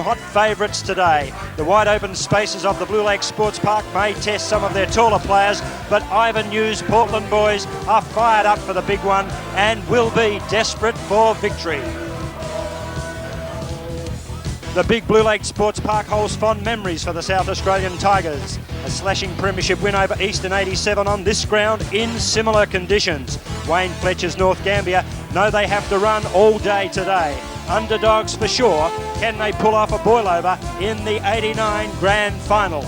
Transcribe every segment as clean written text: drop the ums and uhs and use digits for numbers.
hot favourites today. The wide open spaces of the Blue Lake Sports Park may test some of their taller players, but Ivan New's Portland boys are fired up for the big one and will be desperate for victory. The big Blue Lake Sports Park holds fond memories for the South Australian Tigers. A slashing premiership win over Eastern 87 on this ground in similar conditions. Wayne Fletcher's North Gambier know they have to run all day today. Underdogs for sure. Can they pull off a boil-over in the 89 Grand Final?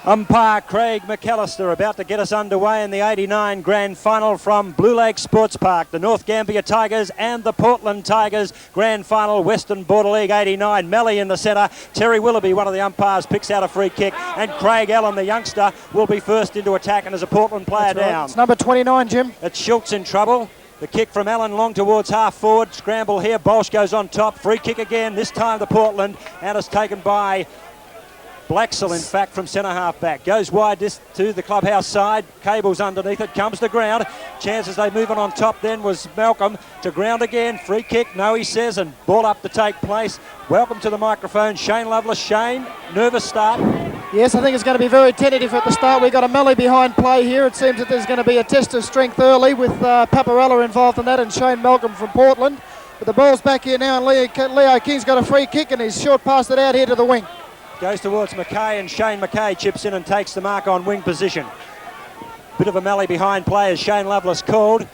Umpire Craig McAllister about to get us underway in the 89 Grand Final from Blue Lake Sports Park. The North Gambier Tigers and the Portland Tigers Grand Final, Western Border League 89. Melly in the centre. Terry Willoughby, one of the umpires, picks out a free kick. And Craig Allen, the youngster, will be first into attack and as a Portland player down. It's number 29, Jim. It's Schultz in trouble. The kick from Allen long towards half forward. Scramble here. Bolsch goes on top. Free kick again, this time the Portland. And it's taken by Blacksell, in fact, from centre half back. Goes wide this to the clubhouse side. Cable's underneath it. Comes to ground. Chances they move on top then was Malcolm to ground again. Free kick. No, he says. And ball up to take place. Welcome to the microphone, Shane Lovelace. Shane, nervous start. Yes, I think it's going to be very tentative at the start. We've got a melee behind play here. It seems that there's going to be a test of strength early with Paparella involved in that and Shane Malcolm from Portland. But the ball's back here now and Leo King's got a free kick and he's short passed it out here to the wing. Goes towards McKay and Shane McKay chips in and takes the mark on wing position. Bit of a melee behind play as Shane Lovelace called.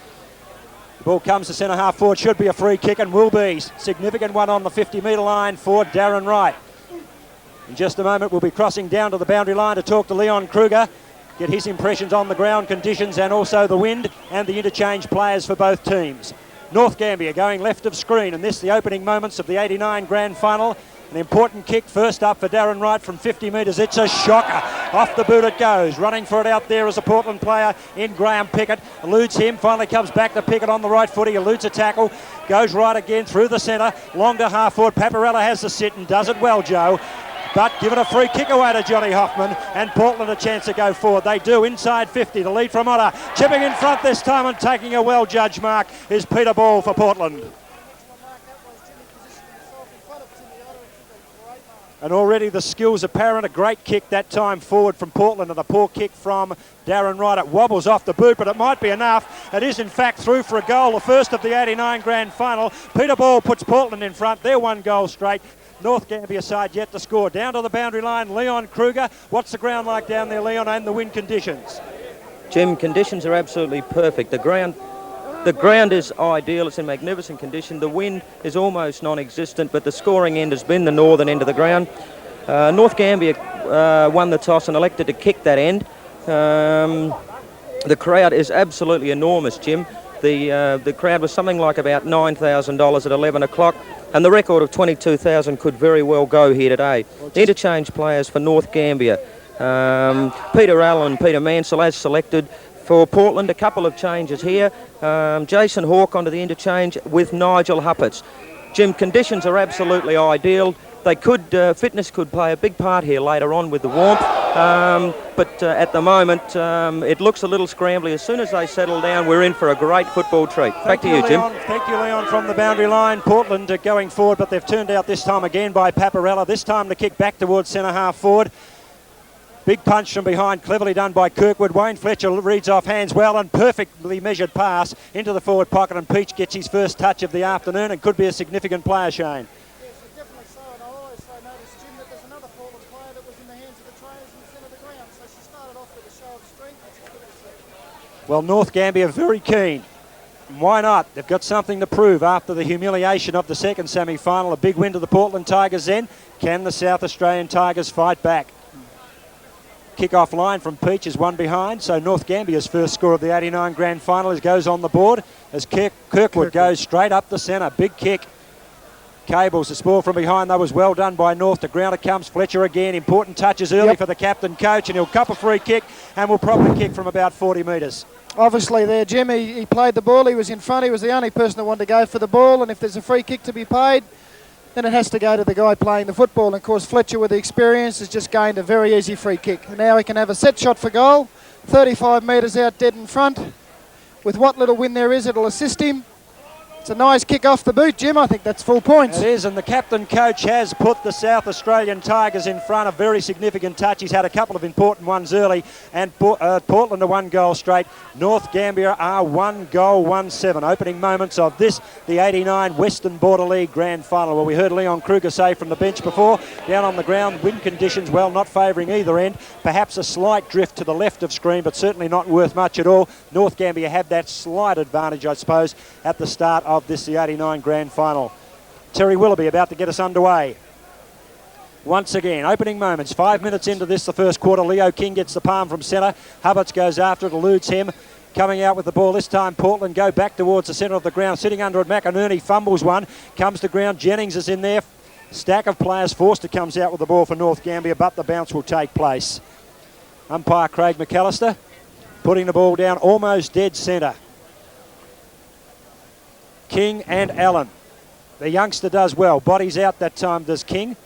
The ball comes to centre half forward. Should be a free kick and will be. Significant one on the 50-metre line for Darren Wright. In just a moment we'll be crossing down to the boundary line to talk to Leon Kruger, get his impressions on the ground conditions and also the wind and the interchange players for both teams. North Gambier going left of screen, and this the opening moments of the 89 Grand Final. An important kick first up for Darren Wright from 50 metres. It's a shocker. Off the boot it goes. Running for it out there as a Portland player in Graham Pickett. Eludes him. Finally comes back to Pickett on the right foot. He eludes a tackle. Goes right again through the centre. Long to half forward. Paparella has the sit and does it well, Joe. But given a free kick away to Johnny Hoffman and Portland a chance to go forward. They do inside 50. The lead from Otter. Chipping in front this time and taking a well-judged mark is Peter Ball for Portland. And already the skills apparent. A great kick that time forward from Portland and a poor kick from Darren Wright. It wobbles off the boot, but it might be enough. It is in fact through for a goal, the first of the 89 Grand Final. Peter Ball puts Portland in front. They're one goal straight. North Gambier side yet to score. Down to the boundary line, Leon Kruger. What's the ground like down there, Leon, and the wind conditions? Jim, conditions are absolutely perfect. The ground is ideal. It's in magnificent condition. The wind is almost non-existent, but the scoring end has been the northern end of the ground. North Gambier won the toss and elected to kick that end. The crowd is absolutely enormous, Jim. The crowd was something like about $9,000 at 11 o'clock, and the record of 22,000 could very well go here today. Interchange players for North Gambier. Peter Allen, Peter Mansell as selected. For Portland, a couple of changes here. Jason Hawke onto the interchange with Nigel Huppets. Jim, conditions are absolutely ideal. They could, fitness could play a big part here later on with the warmth. But at the moment, it looks a little scrambly. As soon as they settle down, we're in for a great football treat. Back to you, Jim. Thank you, Leon, from the boundary line. Portland going forward, but they've turned out this time again by Paparella. This time the kick back towards centre half forward. Big punch from behind, cleverly done by Kirkwood. Wayne Fletcher reads off hands well and perfectly measured pass into the forward pocket, and Peach gets his first touch of the afternoon and could be a significant player, Shane. Yes, definitely so, and I also noticed, Jim, that there's another Portland player that was in the hands of the trainers in the centre of the ground, so she started off with a show of strength, which is good to see. Well, North Gambier very keen. Why not? They've got something to prove after the humiliation of the second semi-final. A big win to the Portland Tigers then. Can the South Australian Tigers fight back? Kick-off line from Peach is one behind, so North Gambier's first score of the 89 Grand Final goes on the board as Kirkwood goes straight up the centre. Big kick. Cables, the spoil from behind, though, was well done by North. To ground it comes Fletcher again. Important touches early for the captain coach, and he'll cup a free kick and will probably kick from about 40 metres. Obviously there, Jim, he played the ball. He was in front. He was the only person that wanted to go for the ball, and if there's a free kick to be paid, then it has to go to the guy playing the football. And of course, Fletcher, with the experience, has just gained a very easy free kick. Now he can have a set shot for goal, 35 metres out dead in front. With what little wind there is, it'll assist him. It's a nice kick off the boot, Jim. I think that's full points. It is, and the captain coach has put the South Australian Tigers in front. A very significant touch. He's had a couple of important ones early, and Portland are 1 goal straight. North Gambier are 1 goal, 1-7. Opening moments of this, the 89 Western Border League Grand Final. Well, we heard Leon Kruger say from the bench before, down on the ground, wind conditions, well, not favouring either end. Perhaps a slight drift to the left of screen, but certainly not worth much at all. North Gambier have that slight advantage, I suppose, at the start of this, the 89 Grand Final. Terry Willoughby about to get us underway. Once again, opening moments, 5 minutes into this, the first quarter. Leo King gets the palm from centre. Hubbards goes after it, eludes him. Coming out with the ball this time, Portland go back towards the centre of the ground. Sitting under it, McInerney fumbles one. Comes to ground, Jennings is in there. Stack of players. Forster comes out with the ball for North Gambier, but the bounce will take place. Umpire Craig McAllister putting the ball down almost dead centre. King and Allen. The youngster does well. Bodies out that time, does King.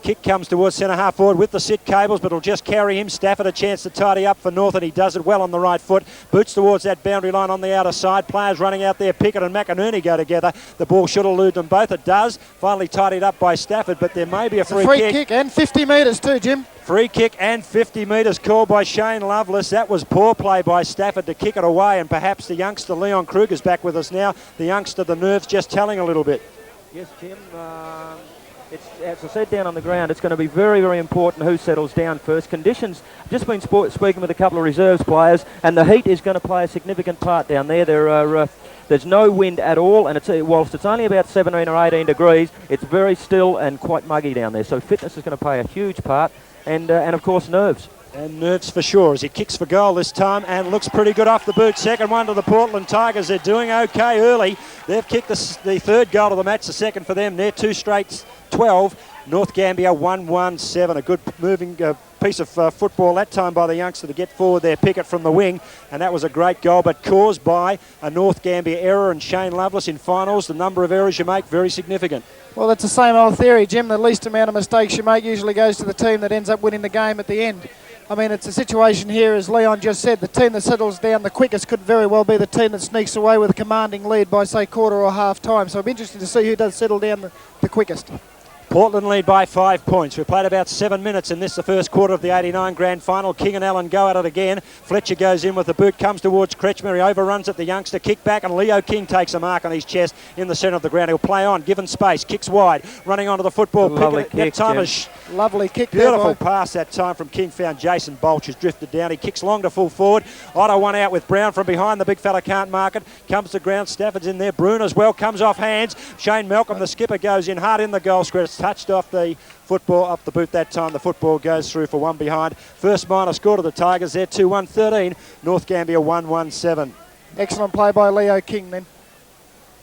Kick comes towards centre half forward with the sit cables, but it'll just carry him. Stafford a chance to tidy up for North, and he does it well on the right foot. Boots towards that boundary line on the outer side. Players running out there. Pickett and McInerney go together. The ball should elude them both. It does. Finally tidied up by Stafford, but there may be a free kick. And 50 metres too, Jim. Free kick and 50 metres called by Shane Lovelace. That was poor play by Stafford to kick it away, and perhaps the youngster Leon Kruger's back with us now. The youngster, the nerves just telling a little bit. Yes, Jim. It's, as I said, down on the ground, it's going to be very, very important who settles down first. Conditions, I've just been speaking with a couple of reserves players, and the heat is going to play a significant part down there. There's no wind at all, and whilst it's only about 17 or 18 degrees, it's very still and quite muggy down there. So fitness is going to play a huge part, and of course nerves. And nerves for sure as he kicks for goal this time and looks pretty good off the boot. Second one to the Portland Tigers. They're doing okay early. They've kicked the third goal of the match, the second for them. They're 2 straight 12. North Gambier 1-1-7. A good moving piece of football that time by the youngster to get forward there. Pickett from the wing, and that was a great goal, but caused by a North Gambier error. And Shane Lovelace in finals, the number of errors you make, very significant. Well, that's the same old theory, Jim. The least amount of mistakes you make usually goes to the team that ends up winning the game at the end. I mean, it's a situation here, as Leon just said, the team that settles down the quickest could very well be the team that sneaks away with a commanding lead by, say, quarter or half time. So it'll be interesting to see who does settle down the quickest. Portland lead by 5 points. We've played about 7 minutes in this, the first quarter of the 89 Grand Final. King and Allen go at it again. Fletcher goes in with the boot, comes towards Kretschmer. He overruns at the youngster. Kick back, and Leo King takes a mark on his chest in the centre of the ground. He'll play on, given space, kicks wide, running onto the football. Lovely kick, that time lovely kick. Beautiful pass that time from King. Found Jason Bolch, who's drifted down. He kicks long to full forward. Otto one out with Brown from behind. The big fella can't mark it. Comes to ground. Stafford's in there. Bruin as well. Comes off hands. Shane Malcolm, the skipper, goes in hard in the goal square. It's touched off the football up the boot that time. The football goes through for one behind. First minor score to the Tigers there, 2-1-13. North Gambier 1-1-7. Excellent play by Leo King then.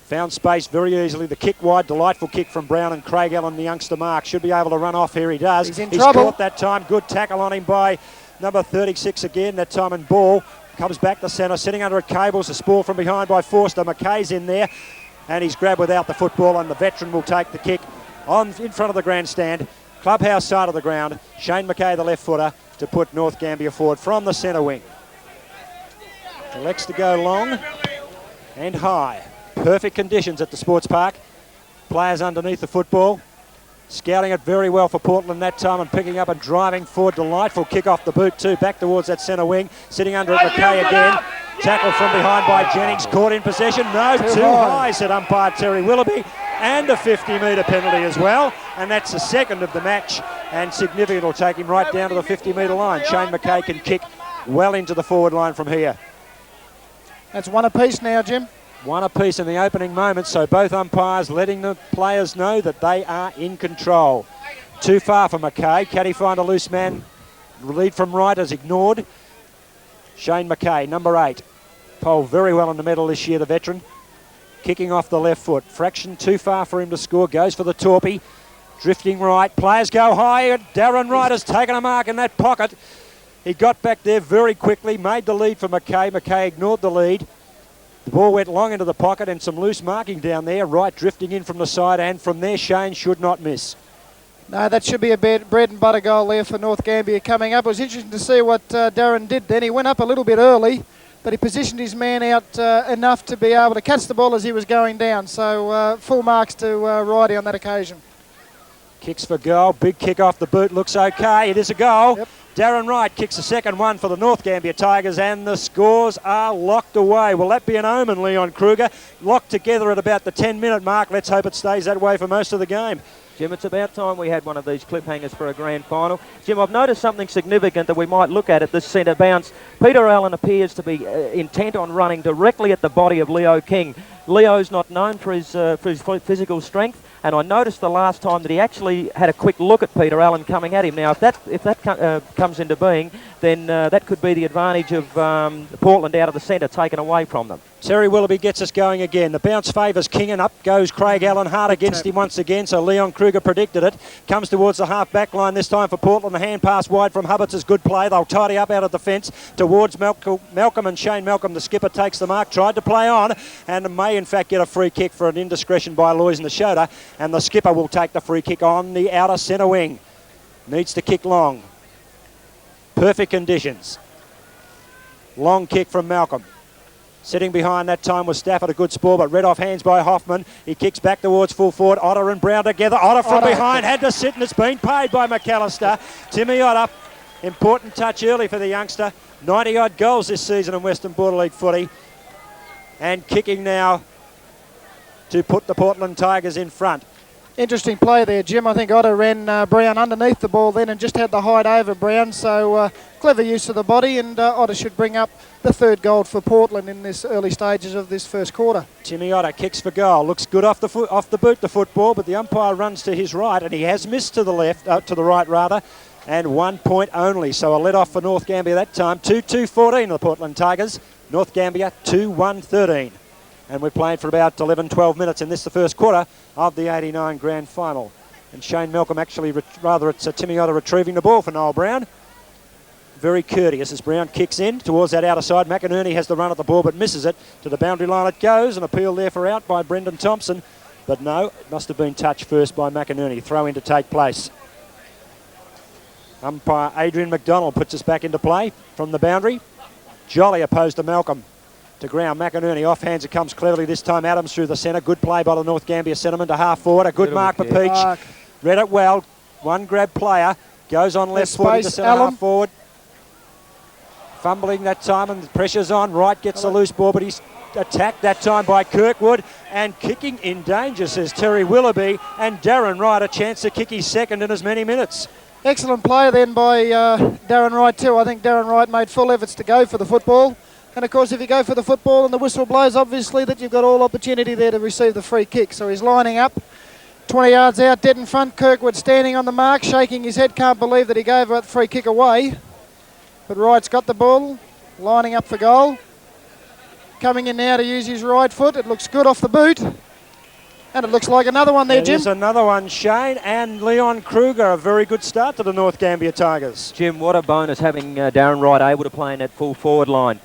Found space very easily. The kick wide, delightful kick from Brown, and Craig Allen, the youngster Mark, should be able to run off here. He does. He's in trouble. Caught that time. Good tackle on him by number 36 again, that time, and ball comes back to centre, sitting under it. Cables, a spool from behind by Forster. McKay's in there, and he's grabbed without the football, and the veteran will take the kick on in front of the grandstand. Clubhouse side of the ground. Shane McKay, the left footer, to put North Gambier forward from the centre wing. Elects to go long and high. Perfect conditions at the sports park. Players underneath the football. Scouting it very well for Portland that time and picking up and driving forward. Delightful kick off the boot too. Back towards that centre wing. Sitting under it, McKay again. Tackle from behind by Jennings. Caught in possession. No, too high, said umpire Terry Willoughby. And a 50-metre penalty as well. And that's the second of the match. And significant, will take him right down to the 50-metre line. Shane McKay can kick well into the forward line from here. That's one apiece now, Jim. One apiece in the opening moments, so both umpires letting the players know that they are in control. Too far for McKay. Can he find a loose man? Lead from right is ignored. Shane McKay, number 8. Polled very well in the medal this year, the veteran. Kicking off the left foot. Fraction too far for him to score. Goes for the torpy. Drifting right. Players go high. Darren Wright has taken a mark in that pocket. He got back there very quickly. Made the lead for McKay. McKay ignored the lead. The ball went long into the pocket and some loose marking down there. Wright drifting in from the side, and from there Shane should not miss. No, that should be a bread and butter goal there for North Gambier coming up. It was interesting to see what Darren did then. He went up a little bit early. but he positioned his man out enough to be able to catch the ball as he was going down. So full marks to Righty on that occasion. Kicks for goal. Big kick off the boot. Looks okay. It is a goal. Yep. Darren Wright kicks the second one for the North Gambier Tigers, and the scores are locked away. Will that be an omen, Leon Kruger? Locked together at about the 10-minute mark. Let's hope it stays that way for most of the game. Jim, it's about time we had one of these cliffhangers for a grand final. Jim, I've noticed something significant that we might look at this centre bounce. Peter Allen appears to be intent on running directly at the body of Leo King. Leo's not known for his physical strength, and I noticed the last time that he actually had a quick look at Peter Allen coming at him. Now, if that comes into being, then that could be the advantage of Portland out of the centre taken away from them. Terry Willoughby gets us going again. The bounce favours King, and up goes Craig Allen hard against him once again, so Leon Kruger predicted it. Comes towards the half-back line this time for Portland. The hand pass wide from Hubbards is good play. They'll tidy up out of the fence towards Malcolm, and Shane Malcolm, the skipper, takes the mark. Tried to play on and may in fact get a free kick for an indiscretion by Lois in the shoulder, and the skipper will take the free kick on the outer centre wing. Needs to kick long. Perfect conditions. Long kick from Malcolm. Sitting behind that time was Stafford, a good spore, but read off hands by Hoffman. He kicks back towards full forward. Otter and Brown together. Otter from behind had to sit, and it's been paid by McAllister. Timmy Otter, important touch early for the youngster. 90-odd goals this season in Western Border League footy. And kicking now to put the Portland Tigers in front. Interesting play there, Jim. I think Otter ran Brown underneath the ball then and just had the height over Brown. So clever use of the body, and Otter should bring up the third goal for Portland in this early stages of this first quarter. Timmy Otter kicks for goal. Looks good off the boot, the football, but the umpire runs to his right, and he has missed to the left, to the right rather, and 1 point only. So a let off for North Gambier that time. 2-2-14 the Portland Tigers. North Gambier 2-1-13. And we've played for about 11, 12 minutes in this, the first quarter of the 89 grand final. And Shane Malcolm actually, it's Timmy Otter retrieving the ball for Noel Brown. Very courteous as Brown kicks in towards that outer side. McInerney has the run at the ball but misses it. To the boundary line it goes. An appeal there for out by Brendan Thompson. But no, it must have been touched first by McInerney. Throw in to take place. Umpire Adrian McDonald puts us back into play from the boundary. Jolly opposed to Malcolm. To ground, McInerney off hands, it comes cleverly this time. Adams through the centre, good play by the North Gambier centreman to half forward, a good mark for Peach. Read it well, one grab player, goes on left foot into centre half forward. Fumbling that time and the pressure's on. Wright gets the loose ball, but he's attacked that time by Kirkwood, and kicking in danger, says Terry Willoughby, and Darren Wright a chance to kick his second in as many minutes. Excellent play then by Darren Wright too. I think Darren Wright made full efforts to go for the football. And of course, if you go for the football and the whistle blows, obviously that you've got all opportunity there to receive the free kick. So he's lining up, 20 yards out, dead in front. Kirkwood standing on the mark, shaking his head, can't believe that he gave that free kick away. But Wright's got the ball, lining up for goal. Coming in now to use his right foot. It looks good off the boot. And it looks like another one there, Jim. There's another one, Shane, and Leon Kruger. A very good start to the North Gambier Tigers. Jim, what a bonus having Darren Wright able to play in that full forward line.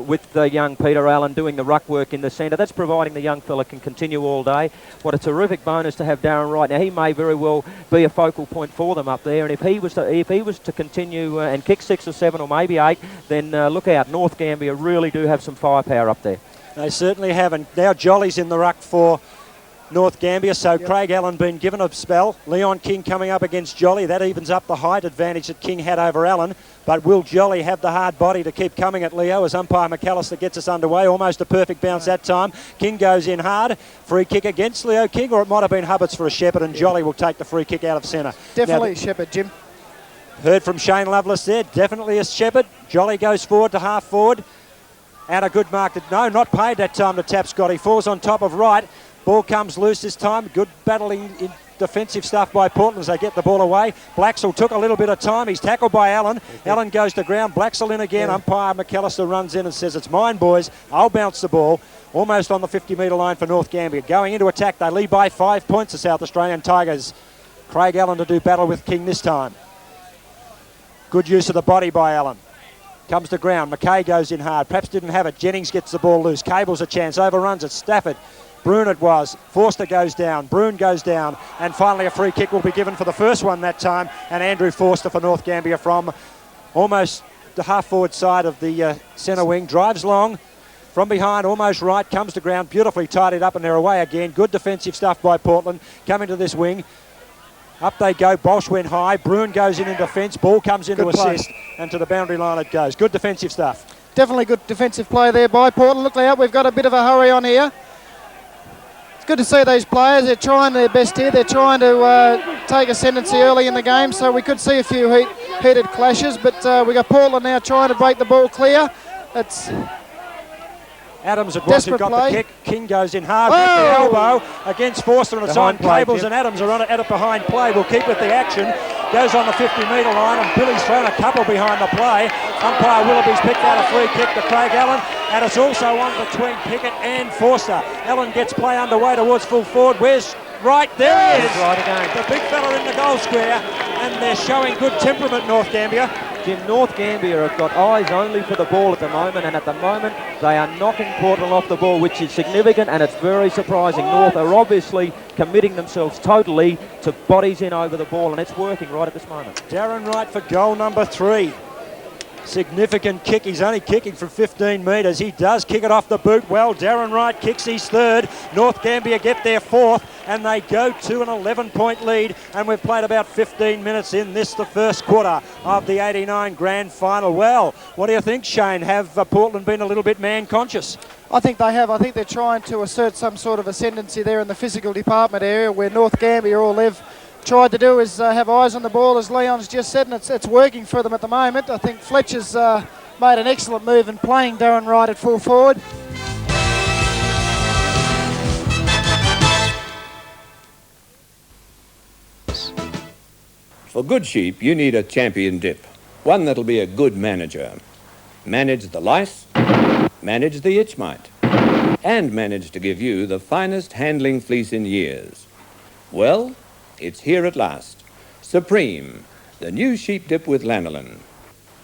With the young Peter Allen doing the ruck work in the centre. That's providing the young fella can continue all day. What a terrific bonus to have Darren Wright. Now, he may very well be a focal point for them up there, and if he was to continue and kick 6 or 7 or maybe 8, then look out. North Gambier really do have some firepower up there. They certainly have, and now Jolly's in the ruck for North Gambier, so Craig Allen been given a spell. Leon King coming up against Jolly. That evens up the height advantage that King had over Allen. But will Jolly have the hard body to keep coming at Leo as umpire McAllister gets us underway? Almost a perfect bounce that time. King goes in hard. Free kick against Leo King, or it might have been Hubbards for a Shepherd, and Jolly will take the free kick out of centre. Definitely Shepherd, Jim. Heard from Shane Lovelace there. Definitely a Shepherd. Jolly goes forward to half forward. And a good mark. No, not paid that time to tap Scott. He falls on top of Wright. Ball comes loose this time. Good battling in defensive stuff by Portland as they get the ball away. Blacksell took a little bit of time. He's tackled by Allen. Okay. Allen goes to ground. Blacksell in again. Yeah. Umpire McAllister runs in and says, it's mine, boys. I'll bounce the ball. Almost on the 50-metre line for North Gambier. Going into attack. They lead by 5 points, the South Australian Tigers. Craig Allen to do battle with King this time. Good use of the body by Allen. Comes to ground. McKay goes in hard. Perhaps didn't have it. Jennings gets the ball loose. Cable's a chance. Overruns it. Stafford. Broon it was. Forster goes down. Broon goes down. And finally a free kick will be given for the first one that time. And Andrew Forster for North Gambier from almost the half-forward side of the centre wing, drives long. From behind, almost right, comes to ground, beautifully tidied up, and they're away again. Good defensive stuff by Portland. Coming to this wing. Up they go. Bosch went high. Bruin goes in defence. Ball comes into assist, and to the boundary line it goes. Good defensive stuff. Definitely good defensive play there by Portland. Look out, we've got a bit of a hurry on here. It's good to see these players. They're trying their best here. They're trying to take ascendancy early in the game, so we could see a few heated clashes, but we've got Portland now trying to break the ball clear. It's Adams at once who got the kick. King goes in hard with the elbow against Forster, and it's on Cables, and Adams are on it at it behind play. We'll keep with the action. Goes on the 50-metre line, and Billy's thrown a couple behind the play. Umpire Willoughby's picked out a free kick to Craig Allen, and it's also one between Pickett and Forster. Allen gets play underway towards full forward. Where's right? There he is. Right again. The big fella in the goal square, and they're showing good temperament, North Gambier. Jim, North Gambier have got eyes only for the ball at the moment, and at the moment they are knocking Portland off the ball, which is significant, and it's very surprising. North are obviously committing themselves totally to bodies in over the ball, and it's working right at this moment. Darren Wright for goal number 3. Significant kick. He's only kicking from 15 metres. He does kick it off the boot well. Darren Wright kicks his 3rd. North Gambier get their 4th, and they go to an 11-point lead, and we've played about 15 minutes in this, the first quarter of the 89 grand final. Well, what do you think, Shane? Have Portland been a little bit man-conscious? I think they have. I think they're trying to assert some sort of ascendancy there in the physical department area, where North Gambier all they've tried to do is have eyes on the ball, as Leon's just said, and it's working for them at the moment. I think Fletcher's made an excellent move in playing Darren Wright at full forward. For good sheep, you need a champion dip, one that'll be a good manager. Manage the lice, manage the itch mite, and manage to give you the finest handling fleece in years. Well, it's here at last. Supreme, the new sheep dip with lanolin.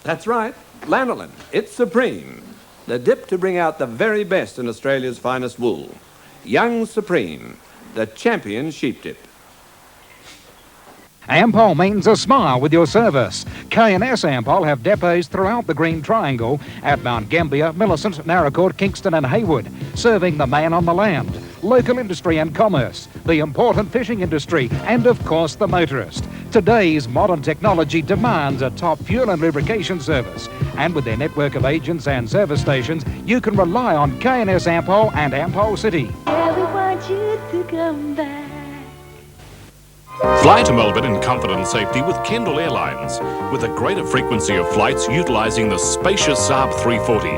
That's right, lanolin. It's Supreme. The dip to bring out the very best in Australia's finest wool. Young Supreme, the champion sheep dip. Ampol means a smile with your service. K&S Ampol have depots throughout the Green Triangle at Mount Gambier, Millicent, Narracourt, Kingston and Haywood, serving the man on the land, local industry and commerce, the important fishing industry and of course the motorist. Today's modern technology demands a top fuel and lubrication service, and with their network of agents and service stations you can rely on K&S Ampol and Ampol City. Yeah, we want you to come back. Fly to Melbourne in comfort and safety with Kendall Airlines, with a greater frequency of flights utilising the spacious Saab 340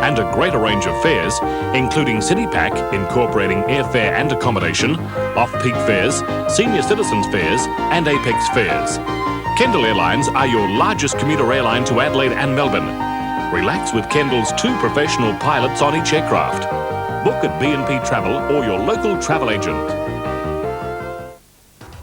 and a greater range of fares, including City Pack, incorporating airfare and accommodation, off-peak fares, senior citizens fares and Apex fares. Kendall Airlines are your largest commuter airline to Adelaide and Melbourne. Relax with Kendall's 2 professional pilots on each aircraft. Book at B&P Travel or your local travel agent.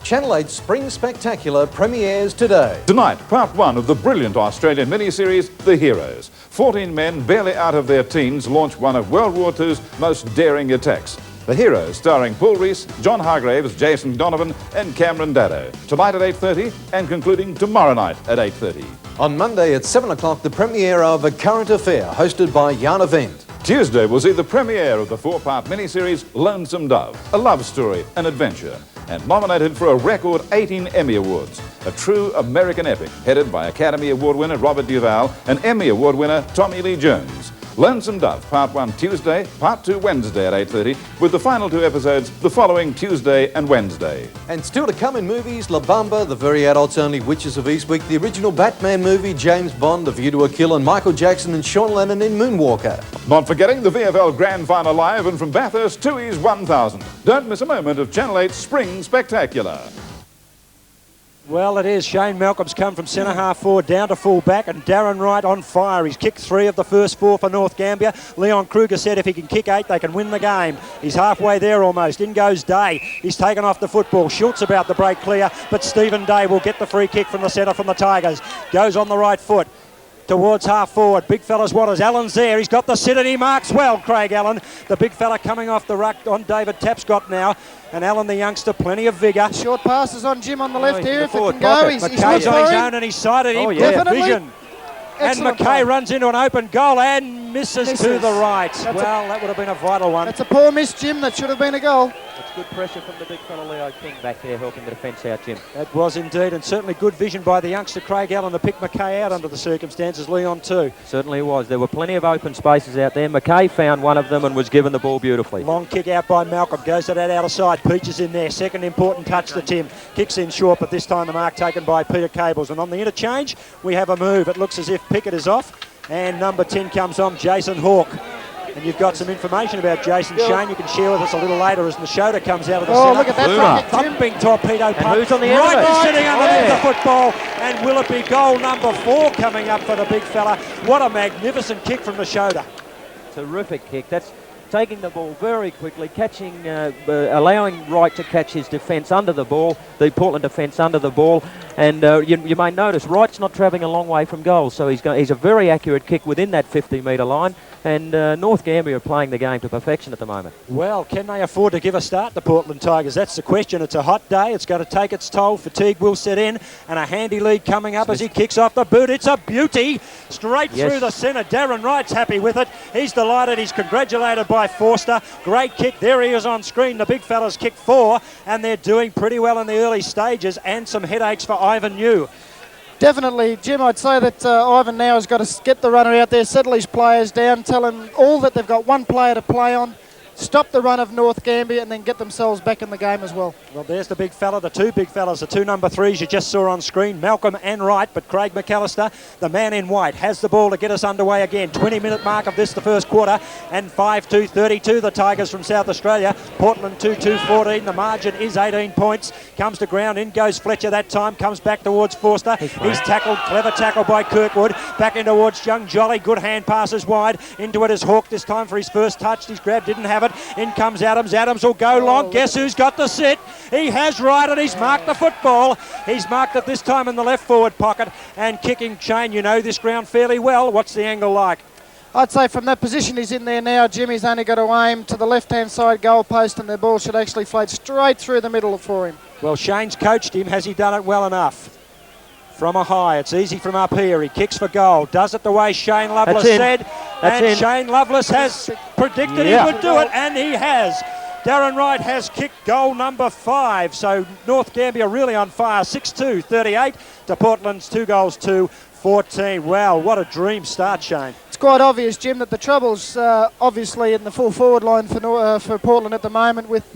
Channel 8 Spring Spectacular premieres today. Tonight, part 1 of the brilliant Australian miniseries, The Heroes. 14 men barely out of their teens launch one of World War II's most daring attacks. The Heroes, starring Paul Rees, John Hargraves, Jason Donovan and Cameron Daddo. Tonight at 8:30 and concluding tomorrow night at 8:30. On Monday at 7 o'clock, the premiere of A Current Affair, hosted by Jan Event. Tuesday will see the premiere of the 4-part miniseries Lonesome Dove, a love story, an adventure, and nominated for a record 18 Emmy Awards. A true American epic, headed by Academy Award winner Robert Duvall and Emmy Award winner Tommy Lee Jones. Lonesome Dove, Part 1 Tuesday, Part 2 Wednesday at 8:30, with the final 2 episodes the following Tuesday and Wednesday. And still to come in movies, La Bamba, The Very Adults Only Witches of Eastwick, the original Batman movie, James Bond, The View to a Kill, and Michael Jackson and Sean Lennon in Moonwalker. Not forgetting the VFL Grand Final live and from Bathurst, Tooheys 1000. Don't miss a moment of Channel 8's Spring Spectacular. Well, it is. Shane Malcolm's come from centre half forward down to full back, and Darren Wright on fire. He's kicked 3 of the first 4 for North Gambier. Leon Kruger said if he can kick 8, they can win the game. He's halfway there almost. In goes Day. He's taken off the football. Schultz about to break clear, but Stephen Day will get the free kick from the centre from the Tigers. Goes on the right foot towards half forward. Big fella's Waters. Allen's there. He's got the sit and he marks well, Craig Allen. The big fella coming off the ruck on David Tapscott now. And Allen, the youngster, plenty of vigour. Short passes on Jim on the left here if it can go. He's McKay's on his him. own and he's sighted him. Definitely. Vision. Excellent McKay play. runs into an open goal and misses to the right. Well, that would have been a vital one. That's a poor miss, Jim. That should have been a goal. It's good pressure from the big fella Leo King back there helping the defence out, Jim. That was indeed, and certainly good vision by the youngster Craig Allen to pick McKay out under the circumstances. Leon too. Certainly was. There were plenty of open spaces out there. McKay found one of them and was given the ball beautifully. Long kick out by Malcolm. Goes to that outer side. Peaches in there. Second important touch to Tim. Kicks in short, but this time the mark taken by Peter Cables. And on the interchange, we have a move. It looks as if Pickett is off. And number 10 comes on, Jason Hawke. And you've got some information about Jason Shane you can share with us a little later as Nashota comes out of the centre. Look at that thumping torpedo punt. who's on the end of Right, it? he's sitting underneath the football. And will it be goal number 4 coming up for the big fella? What a magnificent kick from Nashota. Terrific kick. That's taking the ball very quickly, catching, allowing Wright to catch his defence under the ball, the Portland defence under the ball. And you may notice Wright's not travelling a long way from goal, so he's a very accurate kick within that 50-metre line. And North Gambier are playing the game to perfection at the moment. Well, can they afford to give a start to Portland Tigers? That's the question. It's a hot day. It's going to take its toll. Fatigue will set in. And a handy lead coming up as he kicks off the boot. It's a beauty. Straight through the centre. Darren Wright's happy with it. He's delighted. He's congratulated by Forster. Great kick. There he is on screen. The big fella's kicked 4. And they're doing pretty well in the early stages. And some headaches for Ivan New. Definitely, Jim, I'd say that Ivan now has got to get the runner out there, settle his players down, tell them all that they've got one player to play on, stop the run of North Gambier and then get themselves back in the game as well. Well, there's the big fella, the 2 big fellas, the 2 number 3s you just saw on screen, Malcolm and Wright, but Craig McAllister, the man in white, has the ball to get us underway again. 20-minute mark of this, the first quarter, and 5-2-32, the Tigers from South Australia. Portland 2-2-14, the margin is 18 points. Comes to ground, in goes Fletcher that time, comes back towards Forster. He's tackled, clever tackle by Kirkwood. Back in towards Young Jolly, good hand passes wide. Into it is Hawke this time for his first touch. His grab didn't have it. In comes Adams. Adams will go long. Guess who's got the sit? He has right and he's marked the football. He's marked it this time in the left forward pocket and kicking Shane. You know this ground fairly well. What's the angle like? I'd say from that position he's in there now, Jimmy's only got to aim to the left-hand side goal post and the ball should actually float straight through the middle for him. Well, Shane's coached him. Has he done it well enough? From a high, it's easy from up here. He kicks for goal. Does it the way Shane Lovelace said. Shane Lovelace has predicted he would do it, and he has. Darren Wright has kicked goal number 5. So North Gambier really on fire. 6-2-38 to Portland's 2-2-14. Wow, what a dream start, Shane. It's quite obvious, Jim, that the trouble's obviously in the full forward line for Portland at the moment with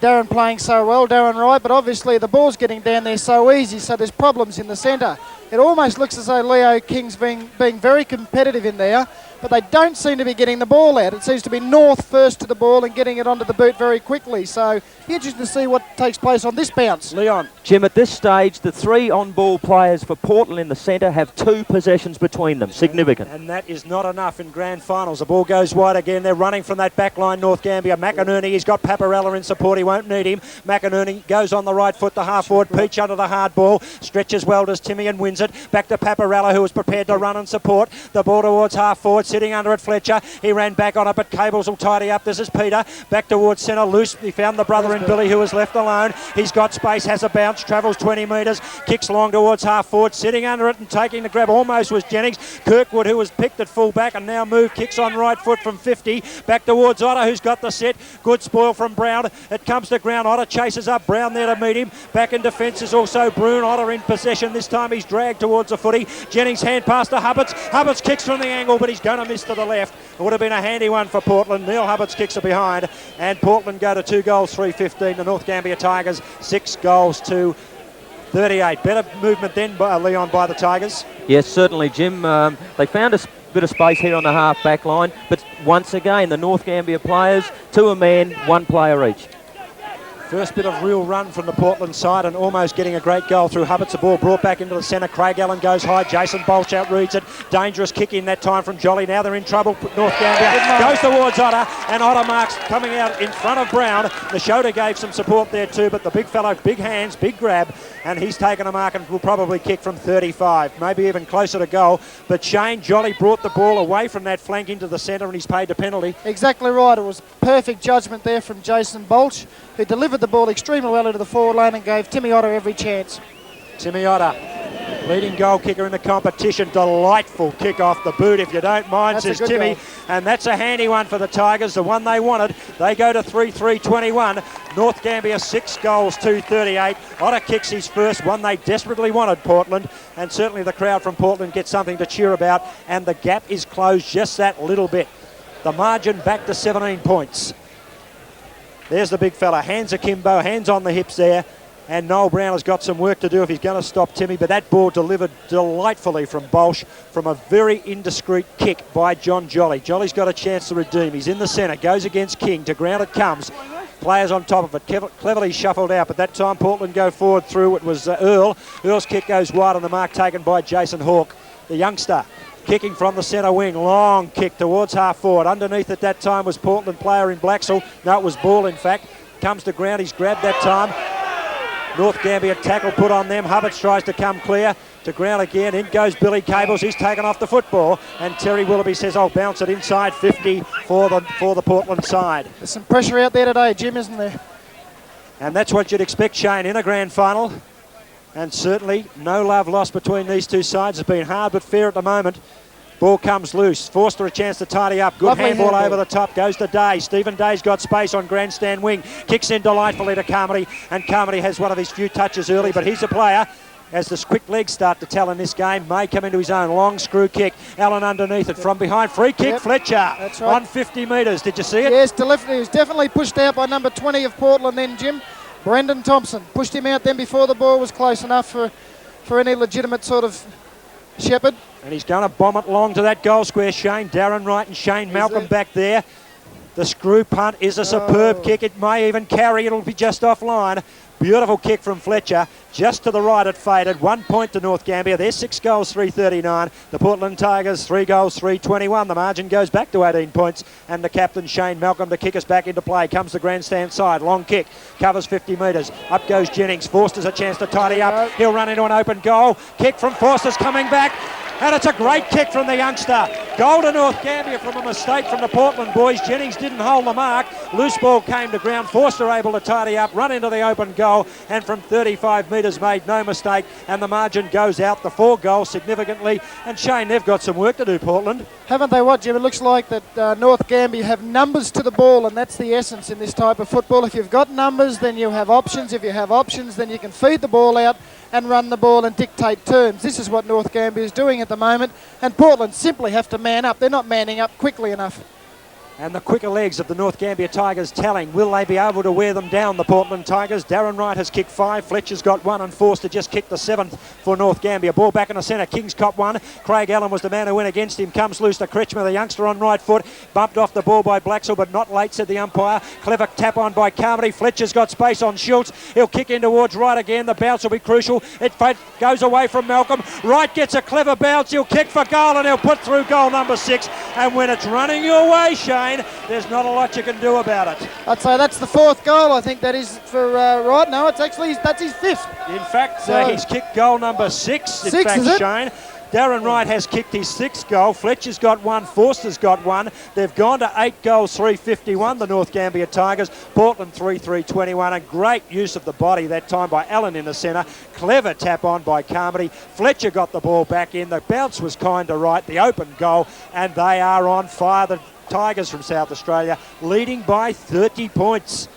Darren playing so well, Darren Wright, but obviously the ball's getting down there so easy, so there's problems in the centre. It almost looks as though Leo King's being very competitive in there, but they don't seem to be getting the ball out. It seems to be North first to the ball and getting it onto the boot very quickly. So be interesting to see what takes place on this bounce. Leon. Jim, at this stage, the 3 on-ball players for Portland in the centre have 2 possessions between them. Significant. And that is not enough in grand finals. The ball goes wide again. They're running from that back line, North Gambier. McInerney, he's got Paparella in support. He won't need him. McInerney goes on the right foot, the half-forward. Peach under the hard ball. Stretches well, does Timmy, and wins it. Back to Paparella, who was prepared to run and support. The ball towards half-forward, sitting under it, Fletcher. He ran back on it, but Cables will tidy up. This is Peter. Back towards centre, loose. He found the brother in Billy, who was left alone. He's got space, has a bounce, travels 20 metres, kicks long towards half-forward, sitting under it and taking the grab almost was Jennings. Kirkwood, who was picked at full-back and now moved, kicks on right foot from 50. Back towards Otter, who's got the set. Good spoil from Brown. It comes to ground. Otter chases up. Brown there to meet him. Back in defence is also Broon. Otter in possession. This time he's dragged towards the footy. Jennings hand pass to Hubbards. Hubbards kicks from the angle, but he's going to miss to the left. It would have been a handy one for Portland. Neil Hubbards kicks it behind, and Portland go to 2 goals, 3-15. The North Gambier Tigers 6 goals to 38. Better movement then, by Leon, by the Tigers. Yes, certainly, Jim. They found a bit of space here on the half-back line, but once again, the North Gambier players, 2 a man, 1 player each. First bit of real run from the Portland side and almost getting a great goal through Hubbards. The ball brought back into the centre. Craig Allen goes high. Jason Bolshout reads it. Dangerous kick in that time from Jolly. Now they're in trouble. North Gambier goes towards Otter, and Otter marks coming out in front of Brown. Nashota gave some support there too, but the big fellow, big hands, big grab, and he's taken a mark and will probably kick from 35, maybe even closer to goal. But Shane Jolly brought the ball away from that flank into the centre, and he's paid the penalty. Exactly right. It was perfect judgment there from Jason Bolch, who delivered the ball extremely well into the forward lane and gave Timmy Otter every chance. Timmy Otter Leading goal kicker in the competition. Delightful kick off the boot, if you don't mind, That's says Timmy. And that's a handy one for the Tigers, the one they wanted. They go to 3-3-21. North Gambier 6 goals, 238. Otter kicks his first, one they desperately wanted, Portland. And certainly the crowd from Portland gets something to cheer about. And the gap is closed just that little bit. The margin back to 17 points. There's the big fella, hands akimbo, hands on the hips there. And Noel Brown has got some work to do if he's going to stop Timmy, but that ball delivered delightfully from Bolsh from a very indiscreet kick by John Jolly. Jolly's got a chance to redeem. He's in the centre, goes against King, to ground it comes. Players on top of it, cleverly shuffled out, but that time Portland go forward through. It was Earl. Earl's kick goes wide on the mark, taken by Jason Hawke, the youngster. Kicking from the centre wing, long kick towards half forward. Underneath at that time was Portland player in Blaxall. No, it was Ball in fact. Comes to ground, he's grabbed that time. North Gambier tackle put on them. Hubbard tries to come clear to ground again. In goes Billy Cables. He's taken off the football. And Terry Willoughby says, I'll bounce it inside 50 for the Portland side. There's some pressure out there today, Jim, isn't there? And that's what you'd expect, Shane, in a grand final. And certainly no love lost between these two sides. It's been hard but fair at the moment. Ball comes loose. Forster a chance to tidy up. Good handball over the top. Goes to Day. Stephen Day's got space on grandstand wing. Kicks in delightfully to Carmody. And Carmody has one of his few touches early, but he's a player. As the quick legs start to tell in this game, may come into his own. Long screw kick. Allen underneath it from behind. Free kick, Fletcher. That's right. On 50 metres. Did you see it? Yes, he was definitely pushed out by number 20 of Portland then, Jim. Brendan Thompson pushed him out then before the ball was close enough for any legitimate sort of shepherd. And he's going to bomb it long to that goal square, Shane. Darren Wright and Shane Malcolm back there. The screw punt is a superb kick. It may even carry. It'll be just offline. Beautiful kick from Fletcher. Just to the right it faded. 1 point to North Gambier. They're 6 goals, 339. The Portland Tigers, 3 goals, 321. The margin goes back to 18 points. And the captain, Shane Malcolm, to kick us back into play. Comes the grandstand side. Long kick. Covers 50 metres. Up goes Jennings. Forster's a chance to tidy up. He'll run into an open goal. Kick from Forster's coming back. And it's a great kick from the youngster. Goal to North Gambier from a mistake from the Portland boys. Jennings didn't hold the mark. Loose ball came to ground. Forster able to tidy up, run into the open goal, and from 35 metres made no mistake. And the margin goes out, the 4 goals significantly. And Shane, they've got some work to do, Portland. Haven't they what, Jim? It looks like that North Gambier have numbers to the ball, and that's the essence in this type of football. If you've got numbers, then you have options. If you have options, then you can feed the ball out and run the ball and dictate terms. This is what North Gambier is doing at the moment, and Portland simply have to man up. They're not manning up quickly enough. And the quicker legs of the North Gambier Tigers telling. Will they be able to wear them down, the Portland Tigers? Darren Wright has kicked 5. Fletcher's got 1 and Forster just kicked the 7th for North Gambier. Ball back in the centre. King's cop 1. Craig Allen was the man who went against him. Comes loose to Kretschmer, the youngster on right foot. Bumped off the ball by Blaxall, but not late, said the umpire. Clever tap on by Carmody. Fletcher's got space on Schultz. He'll kick in towards right again. The bounce will be crucial. It goes away from Malcolm. Wright gets a clever bounce. He'll kick for goal and he'll put through goal number 6. And when it's running your way, Shane, there's not a lot you can do about it. I'd say that's the 4th goal. I think that is for Wright. No, it's actually that's his 5th. In fact, he's kicked goal number 6. In fact, Shane. Darren Wright has kicked his 6th goal. Fletcher's got 1. Forster's got 1. They've gone to 8 goals, 351, the North Gambier Tigers. Portland 3-3-21. A great use of the body that time by Allen in the centre. Clever tap on by Carmody. Fletcher got the ball back in. The bounce was kind of right. The open goal. And they are on fire. The Tigers from South Australia leading by 30 points.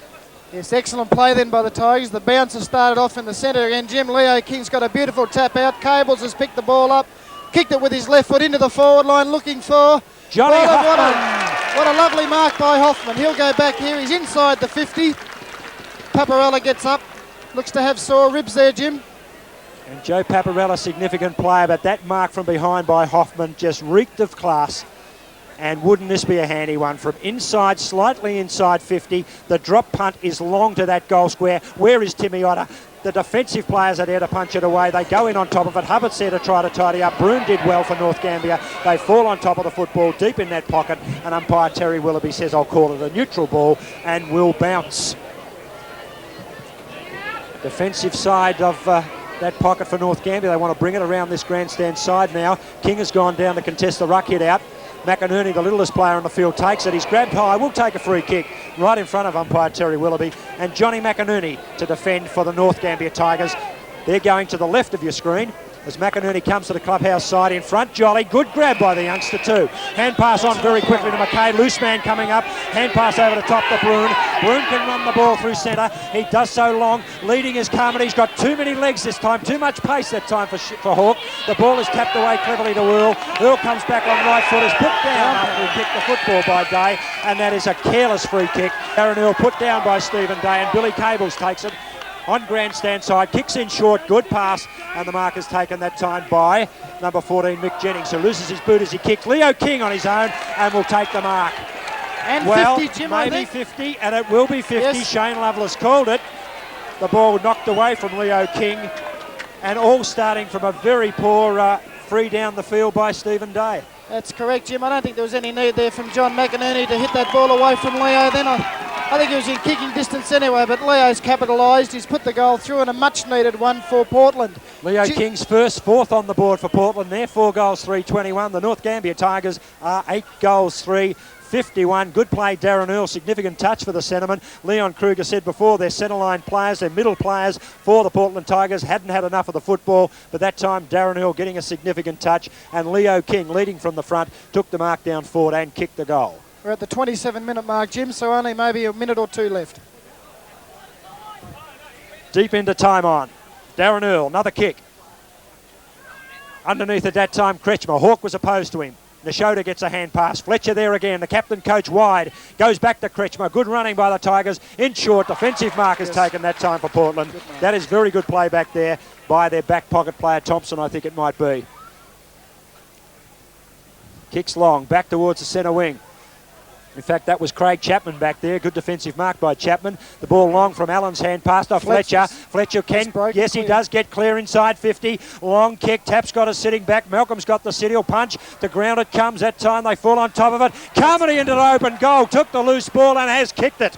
Yes, excellent play then by the Tigers. The bouncer started off in the centre again. Jim Leo King's got a beautiful tap out. Cables has picked the ball up, kicked it with his left foot into the forward line, looking for Johnny Hoffman. What a lovely mark by Hoffman. He'll go back here. He's inside the 50. Paparella gets up. Looks to have sore ribs there, Jim. And Joe Paparella, significant player, but that mark from behind by Hoffman just reeked of class. And wouldn't this be a handy one from inside, slightly inside 50. The drop punt is long to that goal square. Where is Timmy Otter? The defensive players are there to punch it away. They go in on top of it. Hubbard's there to try to tidy up. Broome did well for North Gambier. They fall on top of the football, deep in that pocket. And umpire Terry Willoughby says, I'll call it a neutral ball and will bounce. Defensive side of that pocket for North Gambier. They want to bring it around this grandstand side now. King has gone down to contest the ruck hit out. McInerney, the littlest player on the field, takes it. He's grabbed high, will take a free kick right in front of umpire Terry Willoughby. And Johnny McInerney to defend for the North Gambier Tigers. They're going to the left of your screen. as McInerney comes to the clubhouse side in front. Jolly, good grab by the youngster too. Hand pass on very quickly to McKay. Loose man coming up. Hand pass over the top to Broon. Broon can run the ball through centre. He does so long. Leading is Carmody. He's got too many legs this time. Too much pace that time for Hawke. The ball is tapped away cleverly to Earl. Earl comes back on right foot. Is put down after he kicked the football by Day. And that is a careless free kick. Darren Earl put down by Stephen Day. And Billy Cables takes it. On grandstand side, kicks in short, good pass, and the mark is taken that time by number 14, Mick Jennings, who loses his boot as he kicks. Leo King on his own and will take the mark. And well, 50, Jim, maybe 50, and it will be 50. Yes. Shane Lovelace called it. The ball knocked away from Leo King, and all starting from a very poor free down the field by Stephen Day. That's correct, Jim. I don't think there was any need there from John McInerney to hit that ball away from Leo. Then I think he was in kicking distance anyway, but Leo's capitalised. He's put the goal through, and a much-needed one for Portland. Leo King's fourth on the board for Portland. They're 4 goals, 3-21. The North Gambier Tigers are 8 goals, 3-51. Good play, Darren Earl. Significant touch for the centreman. Leon Kruger said before, they're centre-line players, they're middle players for the Portland Tigers. Hadn't had enough of the football, but that time Darren Earl getting a significant touch, and Leo King leading from the front took the mark down forward and kicked the goal. We're at the 27-minute mark, Jim, so only maybe a minute or two left. Deep into time on. Darren Earl, another kick. Underneath at that time, Kretschmer. Hawke was opposed to him. Nashota gets a hand pass. Fletcher there again. The captain coach wide. Goes back to Kretschmer. Good running by the Tigers. In short, defensive mark is taken that time for Portland. That is very good play back there by their back pocket player, Thompson, I think it might be. Kicks long. Back towards the centre wing. In fact, that was Craig Chapman back there. Good defensive mark by Chapman. The ball long from Allen's hand pass to Fletcher. Fletcher can, yes, he does get clear inside 50. Long kick. Tap's got us sitting back. Malcolm's got the City punch. The ground it comes. That time they fall on top of it. Carmody into the open goal. Took the loose ball and has kicked it.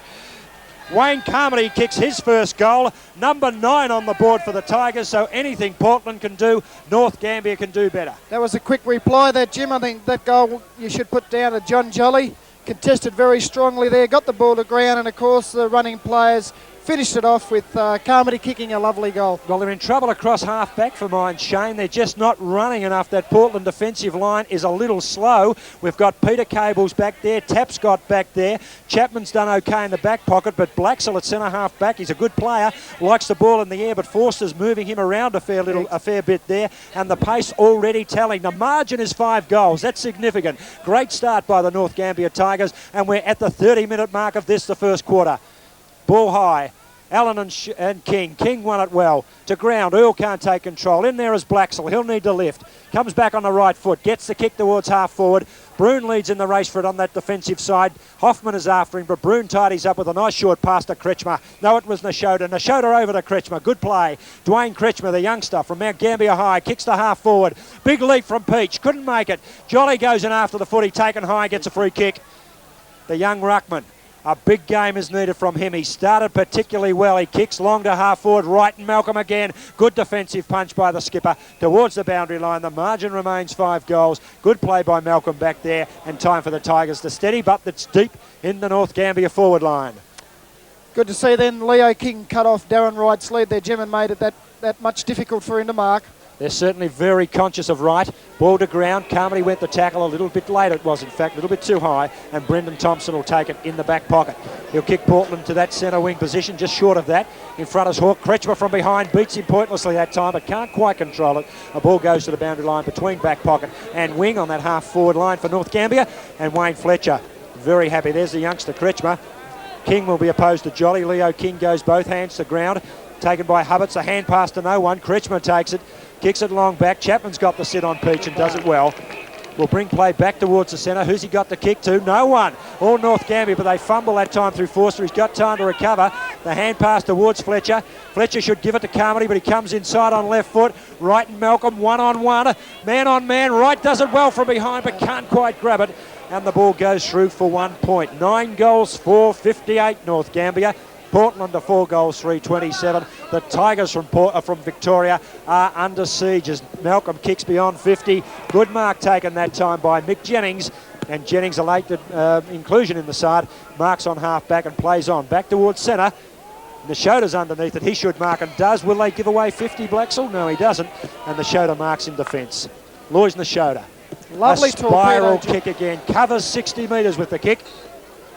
Wayne Carmody kicks his first goal. Number 9 on the board for the Tigers, so anything Portland can do, North Gambier can do better. That was a quick reply there, Jim. I think that goal you should put down to John Jolly. Contested very strongly there, got the ball to ground, and of course the running players finished it off with Carmody kicking a lovely goal. Well, they're in trouble across half back for mine, Shane. They're just not running enough. That Portland defensive line is a little slow. We've got Peter Cables back there. Tap's got back there. Chapman's done okay in the back pocket, but Blacksell at centre half back. He's a good player. Likes the ball in the air, but Forster's moving him around a fair bit there. And the pace already telling. The margin is 5 goals. That's significant. Great start by the North Gambier Tigers, and we're at the 30-minute mark of this, the first quarter. Ball high. Allen and King. King won it well. To ground. Earl can't take control. In there is Blacksell. He'll need to lift. Comes back on the right foot. Gets the kick towards half forward. Broon leads in the race for it on that defensive side. Hoffman is after him, but Broon tidies up with a nice short pass to Kretschmer. No, it was Nashota. Nashota over to Kretschmer. Good play. Dwayne Kretschmer, the youngster from Mount Gambier High, kicks to half forward. Big leap from Peach. Couldn't make it. Jolly goes in after the footy. Taken high. Gets a free kick. The young ruckman. A big game is needed from him. He started particularly well. He kicks long to half forward. Right and Malcolm again. Good defensive punch by the skipper towards the boundary line. The margin remains 5 goals. Good play by Malcolm back there. And time for the Tigers to steady, but that's deep in the North Gambier forward line. Good to see then Leo King cut off Darren Wright's lead there, Jim, and made it that much difficult for him to mark. They're certainly very conscious of Wright. Ball to ground. Carmody went the tackle a little bit late. It was, in fact, a little bit too high. And Brendan Thompson will take it in the back pocket. He'll kick Portland to that centre wing position, just short of that. In front is Hawke. Kretschmer from behind beats him pointlessly that time, but can't quite control it. A ball goes to the boundary line between back pocket and wing on that half forward line for North Gambier. And Wayne Fletcher, very happy. There's the youngster, Kretschmer. King will be opposed to Jolly. Leo King goes both hands to ground. Taken by Hubbards. A hand pass to no one. Kretschmer takes it. Kicks it long back. Chapman's got the sit on Peach and does it well. Will bring play back towards the centre. Who's he got the kick to? No one. All North Gambier, but they fumble that time through Forster. He's got time to recover. The hand pass towards Fletcher. Fletcher should give it to Carmody, but he comes inside on left foot. Wright and Malcolm, one-on-one. Man on man. Wright does it well from behind, but can't quite grab it. And the ball goes through for 1 point. 9 goals, 4-58 North Gambier. Portland to 4 goals, 3-27. The Tigers from Victoria are under siege as Malcolm kicks beyond 50. Good mark taken that time by Mick Jennings. And Jennings, a late inclusion in the side, marks on half back and plays on. Back towards centre. Nashoda's underneath it. He should mark and does. Will they give away 50, Blacksall? No, he doesn't. And Nashoda marks in defence. Lois Nashoda. Lovely a spiral torpedo. kick again. Covers 60 metres with the kick.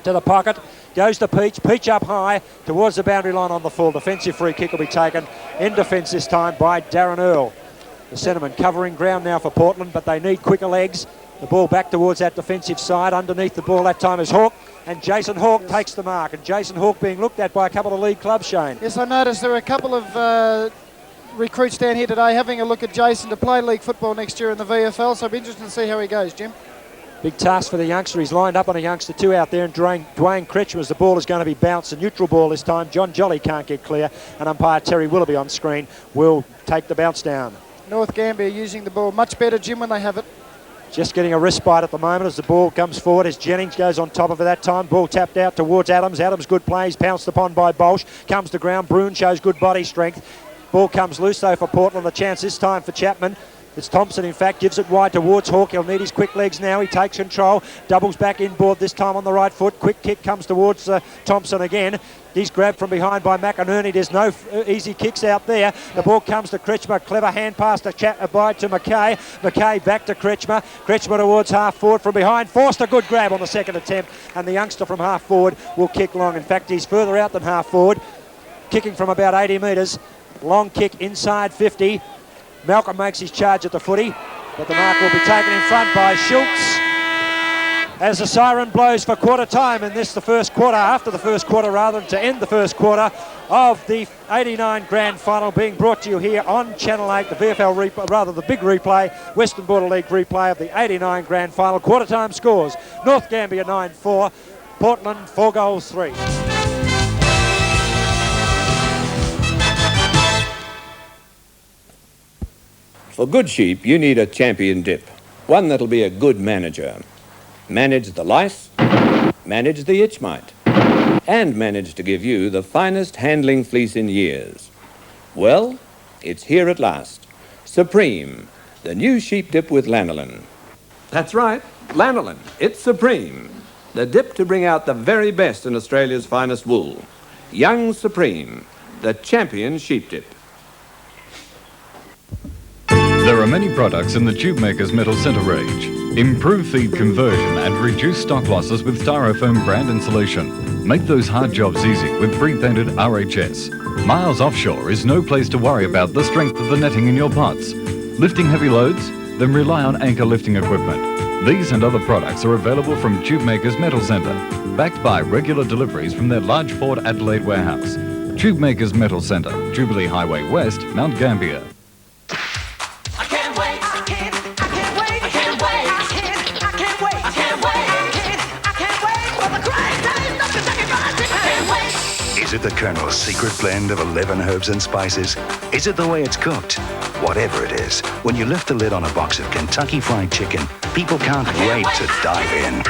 To the pocket. Goes to Peach. Peach up high towards the boundary line on the full. Defensive free kick will be taken in defence this time by Darren Earl. The centreman covering ground now for Portland, but they need quicker legs. The ball back towards that defensive side. Underneath the ball that time is Hawke. And Jason Hawke takes the mark. And Jason Hawke being looked at by a couple of league clubs, Shane. Yes, I noticed there are a couple of recruits down here today having a look at Jason to play league football next year in the VFL. So it'll be interesting to see how he goes, Jim. Big task for the youngster. He's lined up on a youngster, 2 out there, and Dwayne Critchmer as the ball is going to be bounced. A neutral ball this time. John Jolly can't get clear. And umpire Terry Willoughby on screen will take the bounce down. North Gambier using the ball much better, Jim, when they have it. Just getting a respite at the moment as the ball comes forward as Jennings goes on top of it that time. Ball tapped out towards Adams. Adams good plays, pounced upon by Bolsh. Comes to ground. Bruin shows good body strength. Ball comes loose though for Portland. The chance this time for Chapman. It's Thompson, in fact, gives it wide towards Hawke. He'll need his quick legs now. He takes control. Doubles back inboard this time on the right foot. Quick kick comes towards Thompson again. He's grabbed from behind by McInerney. There's no easy kicks out there. The ball comes to Critchmer. Clever hand pass to Mackay. Mackay back to Critchmer. Critchmer towards half forward from behind. Forced a good grab on the second attempt. And the youngster from half forward will kick long. In fact, he's further out than half forward. Kicking from about 80 metres. Long kick inside 50. Malcolm makes his charge at the footy, but the mark will be taken in front by Schultz as the siren blows for quarter time in this, the first quarter, after the first quarter rather, to end the first quarter of the 89 grand final, being brought to you here on Channel 8, the VFL replay, rather the big replay, Western Border League replay of the 89 grand final. Quarter time scores: North Gambier 9-4, Portland 4-3. For good sheep, you need a champion dip, one that'll be a good manager. Manage the lice, manage the itch mite, and manage to give you the finest handling fleece in years. Well, it's here at last. Supreme, the new sheep dip with lanolin. That's right, lanolin. It's Supreme, the dip to bring out the very best in Australia's finest wool. Young Supreme, the champion sheep dip. There are many products in the Tube Makers Metal Centre range. Improve feed conversion and reduce stock losses with Styrofoam brand insulation. Make those hard jobs easy with pre-painted RHS. Miles Offshore is no place to worry about the strength of the netting in your pots. Lifting heavy loads? Then rely on Anchor lifting equipment. These and other products are available from Tube Makers Metal Centre, backed by regular deliveries from their large Port Adelaide warehouse. Tube Makers Metal Centre, Jubilee Highway West, Mount Gambier. Is it the Colonel's secret blend of 11 herbs and spices? Is it the way it's cooked? Whatever it is, when you lift the lid on a box of Kentucky Fried Chicken, people can't wait to dive in.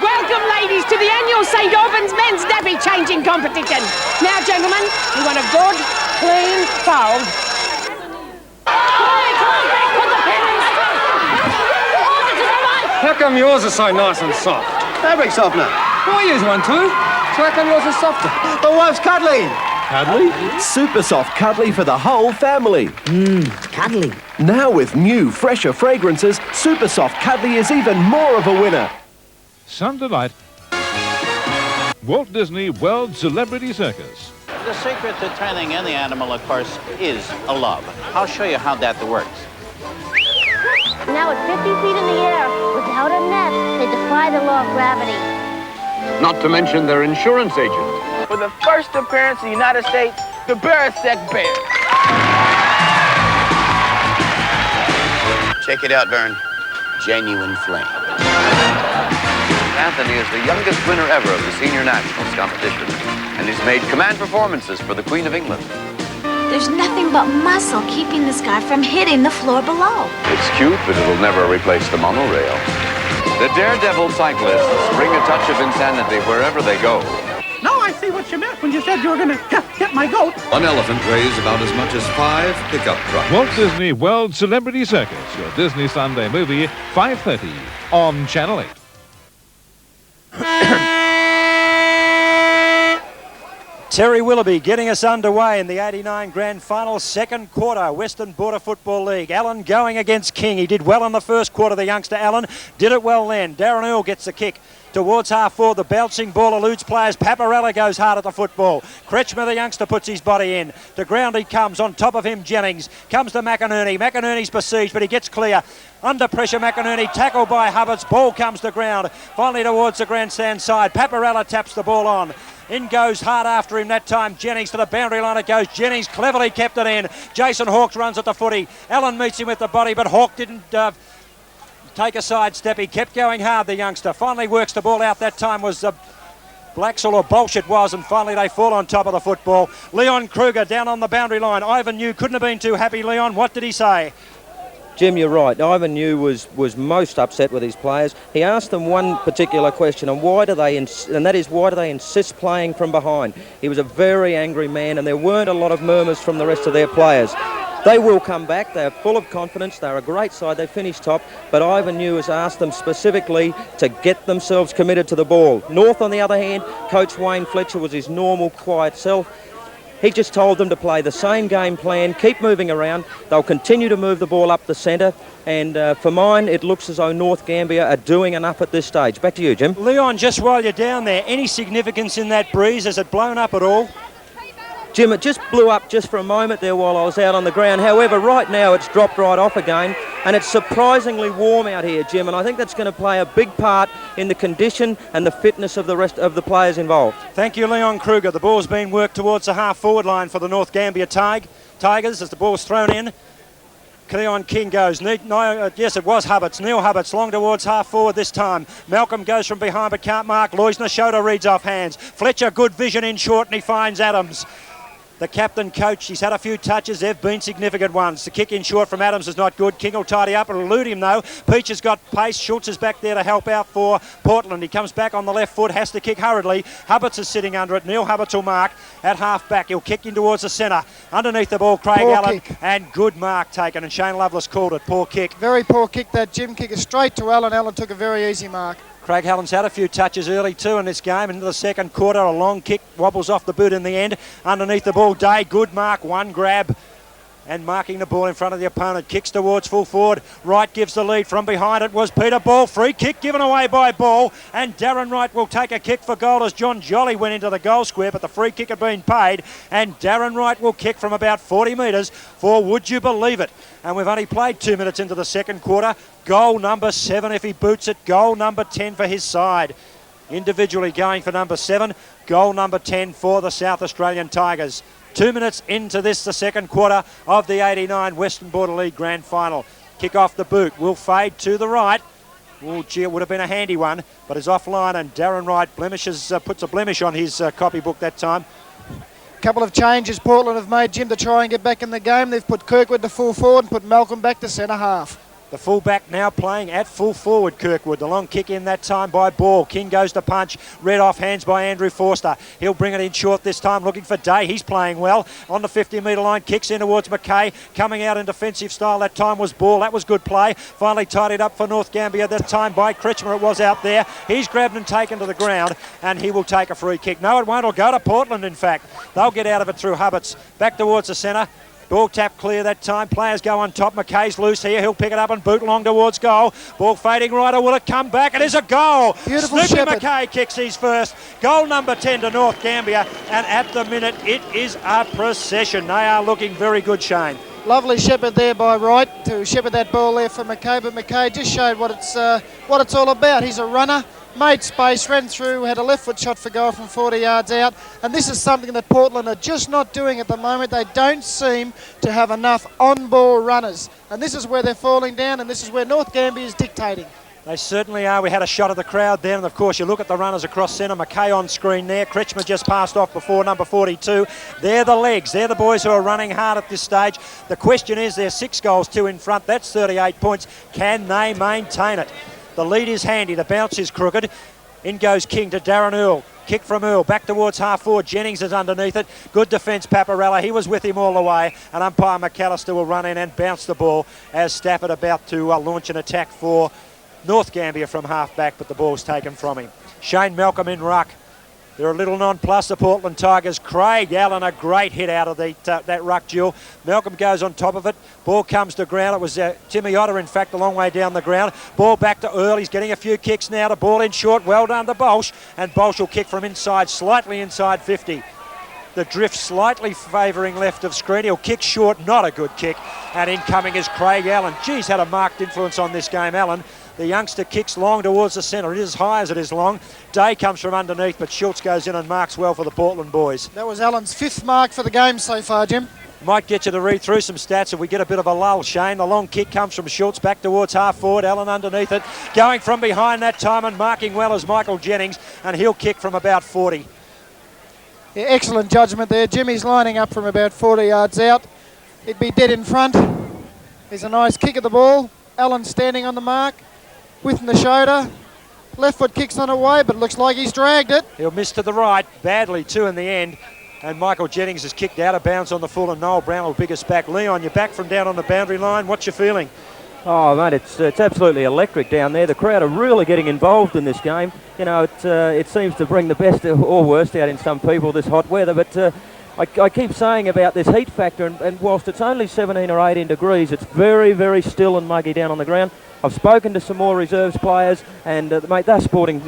Welcome, ladies, to the annual St. Albans Men's Nappy Changing Competition. Now, gentlemen, we want a good, clean fold. How come yours are so nice and soft? Fabric softener. I use one too. So how come yours is softer? My wife's cuddly. Cuddly? Super soft cuddly for the whole family. Cuddly. Now with new, fresher fragrances, Super Soft Cuddly is even more of a winner. Sun Delight. Walt Disney World Celebrity Circus. The secret to training any animal, of course, is a love. I'll show you how that works. Now at 50 feet in the air, without a net, they defy the law of gravity. Not to mention their insurance agent. For the first appearance in the United States, the Barasek Bear. Check it out, Vern. Genuine flame. Anthony is the youngest winner ever of the Senior Nationals competition, and he's made command performances for the Queen of England. There's nothing but muscle keeping this guy from hitting the floor below. It's cute, but it'll never replace the monorail. The daredevil cyclists bring a touch of insanity wherever they go. Now I see exactly what you meant when you said you were going to get my goat. One elephant weighs about as much as 5 pickup trucks. Walt Disney World Celebrity Circus, your Disney Sunday movie, 5:30 on Channel 8. Terry Willoughby getting us underway in the 89 Grand Final, second quarter, Western Border Football League. Allen going against King. He did well in the first quarter, the youngster Allen. Did it well then. Darren Earl gets the kick towards half forward. The bouncing ball eludes players. Paparella goes hard at the football. Kretschmer, the youngster, puts his body in. To ground he comes. On top of him, Jennings. Comes to McInerney. McInerney's besieged, but he gets clear. Under pressure, McInerney, tackled by Hubbards. Ball comes to ground. Finally towards the grandstand side. Paparella taps the ball on. In goes hard after him that time. Jennings to the boundary line it goes. Jennings cleverly kept it in. Jason Hawkes runs at the footy. Allen meets him with the body, but Hawke didn't take a side step. He kept going hard, the youngster. Finally works the ball out. That time was Blacksall or Bolsh it was, and finally they fall on top of the football. Leon Kruger down on the boundary line. Ivan New couldn't have been too happy, Leon. What did he say? Jim, you're right. Ivan New was most upset with his players. He asked them one particular question, and why do they insist playing from behind? He was a very angry man, and there weren't a lot of murmurs from the rest of their players. They will come back. They're full of confidence. They're a great side. They finished top, but Ivan New has asked them specifically to get themselves committed to the ball. North, on the other hand, Coach Wayne Fletcher was his normal, quiet self. He just told them to play the same game plan, keep moving around. They'll continue to move the ball up the centre. And for mine, it looks as though North Gambier are doing enough at this stage. Back to you, Jim. Leon, just while you're down there, any significance in that breeze? Has it blown up at all? Jim, it just blew up just for a moment there while I was out on the ground. However, right now it's dropped right off again, and it's surprisingly warm out here, Jim, and I think that's going to play a big part in the condition and the fitness of the rest of the players involved. Thank you, Leon Kruger. The ball's been worked towards the half-forward line for the North Gambier Tigers as the ball's thrown in. Cleon King goes. Yes, it was Hubbards. Neil Hubbards long towards half-forward this time. Malcolm goes from behind but can't mark. Loisner shoulder reads off hands. Fletcher, good vision in short, and he finds Adams. The captain coach, he's had a few touches. They've been significant ones. The kick in short from Adams is not good. King will tidy up. It'll elude him, though. Peach has got pace. Schultz is back there to help out for Portland. He comes back on the left foot, has to kick hurriedly. Hubbards is sitting under it. Neil Hubbards will mark at half-back. He'll kick in towards the centre. Underneath the ball, Craig Allen. Kick. And good mark taken. And Shane Lovelace called it. Poor kick. Very poor kick, that Jim. Kick is straight to Allen. Allen took a very easy mark. Craig Hallen's had a few touches early too in this game. Into the second quarter, a long kick wobbles off the boot in the end. Underneath the ball, Day, good mark, one grab. And marking the ball in front of the opponent. Kicks towards full forward. Wright gives the lead. From behind it was Peter Ball. Free kick given away by Ball. And Darren Wright will take a kick for goal as John Jolly went into the goal square, but the free kick had been paid. And Darren Wright will kick from about 40 metres for Would You Believe It? And we've only played 2 minutes into the second quarter. Goal number 7 if he boots it. Goal number 10 for his side. Individually going for number 7. Goal number 10 for the South Australian Tigers. 2 minutes into this, the second quarter of the 89 Western Border League Grand Final. Kick off the boot, will fade to the right. Oh, gee, it would have been a handy one, but is offline, and Darren Wright puts a blemish on his copybook that time. Couple of changes Portland have made, Jim, to try and get back in the game. They've put Kirkwood to full forward and put Malcolm back to centre half. The fullback now playing at full forward, Kirkwood. The long kick in that time by Ball. King goes to punch. Read off hands by Andrew Forster. He'll bring it in short this time, looking for Day. He's playing well. On the 50-metre line, kicks in towards McKay. Coming out in defensive style that time was Ball. That was good play. Finally tidied up for North Gambier that time by Kretschmer. It was out there. He's grabbed and taken to the ground, and he will take a free kick. No, it won't. It'll go to Portland, in fact. They'll get out of it through Hubbards. Back towards the centre. Ball tap clear that time. Players go on top. McKay's loose here. He'll pick it up and boot long towards goal. Ball fading right, or will it come back? It is a goal. Beautiful Snoopy McKay kicks his first. Goal number 10 to North Gambier. And at the minute, it is a procession. They are looking very good, Shane. Lovely shepherd there by Wright to shepherd that ball there for McKay. But McKay just showed what it's all about. He's a runner. Made space, ran through, had a left foot shot for goal from 40 yards out. And this is something that Portland are just not doing at the moment. They don't seem to have enough on-ball runners. And this is where they're falling down, and this is where North Gambier is dictating. They certainly are. We had a shot of the crowd there, and of course you look at the runners across centre. McKay on screen there. Kretschmer just passed off before number 42. They're the legs. They're the boys who are running hard at this stage. The question is, they're 6 goals, 2 in front. That's 38 points. Can they maintain it? The lead is handy. The bounce is crooked. In goes King to Darren Earl. Kick from Earl, back towards half forward. Jennings is underneath it. Good defence, Paparella. He was with him all the way. And umpire McAllister will run in and bounce the ball as Stafford about to launch an attack for North Gambier from half back, but the ball's taken from him. Shane Malcolm in ruck. They're a little nonplussed, the Portland Tigers. Craig Allen, a great hit out of that ruck duel. Malcolm goes on top of it. Ball comes to ground. It was Timmy Otter, in fact, a long way down the ground. Ball back to Earl. He's getting a few kicks now. The ball in short. Well done to Bolsch. And Bolsch will kick from inside, slightly inside 50. The drift slightly favouring left of screen. He'll kick short, not a good kick. And incoming is Craig Allen. Geez, had a marked influence on this game, Allen. The youngster kicks long towards the centre. It is as high as it is long. Day comes from underneath, but Schultz goes in and marks well for the Portland boys. That was Allen's 5th mark for the game so far, Jim. Might get you to read through some stats if we get a bit of a lull, Shane. The long kick comes from Schultz back towards half forward. Allen underneath it. Going from behind that time and marking well as Michael Jennings, and he'll kick from about 40. Yeah, excellent judgment there. Jimmy's lining up from about 40 yards out. He'd be dead in front. There's a nice kick of the ball. Allen standing on the mark. Within the shoulder. Left foot kicks on away, but it looks like he's dragged it. He'll miss to the right, badly too in the end. And Michael Jennings is kicked out of bounds on the full, and Noel Brown will pick us back. Leon, you're back from down on the boundary line. What's your feeling? Oh, mate, it's absolutely electric down there. The crowd are really getting involved in this game. You know, it seems to bring the best or worst out in some people, this hot weather, but I keep saying about this heat factor, and whilst it's only 17 or 18 degrees, it's very, very still and muggy down on the ground. I've spoken to some more reserves players, and mate, they're sporting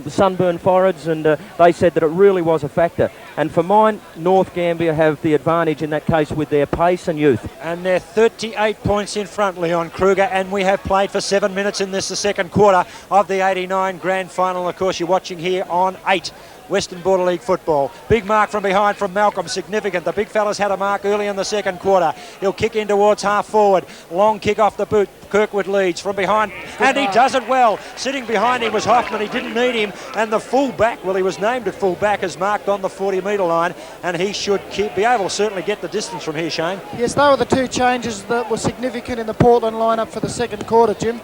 sunburned foreheads, and they said that it really was a factor. And for mine, North Gambier have the advantage in that case with their pace and youth. And they're 38 points in front, Leon Kruger, and we have played for 7 minutes in this, the second quarter of the 89 grand final. Of course, you're watching here on 8. Western Border League football. Big mark from behind from Malcolm, significant. The big fella's had a mark early in the second quarter. He'll kick in towards half forward. Long kick off the boot. Kirkwood leads from behind, and he does it well. Sitting behind him was Hoffman. He didn't need him, and the full back, well, he was named at full back, is marked on the 40-metre line, and he should be able to certainly get the distance from here, Shane. Yes, they were the two changes that were significant in the Portland lineup for the second quarter, Jim.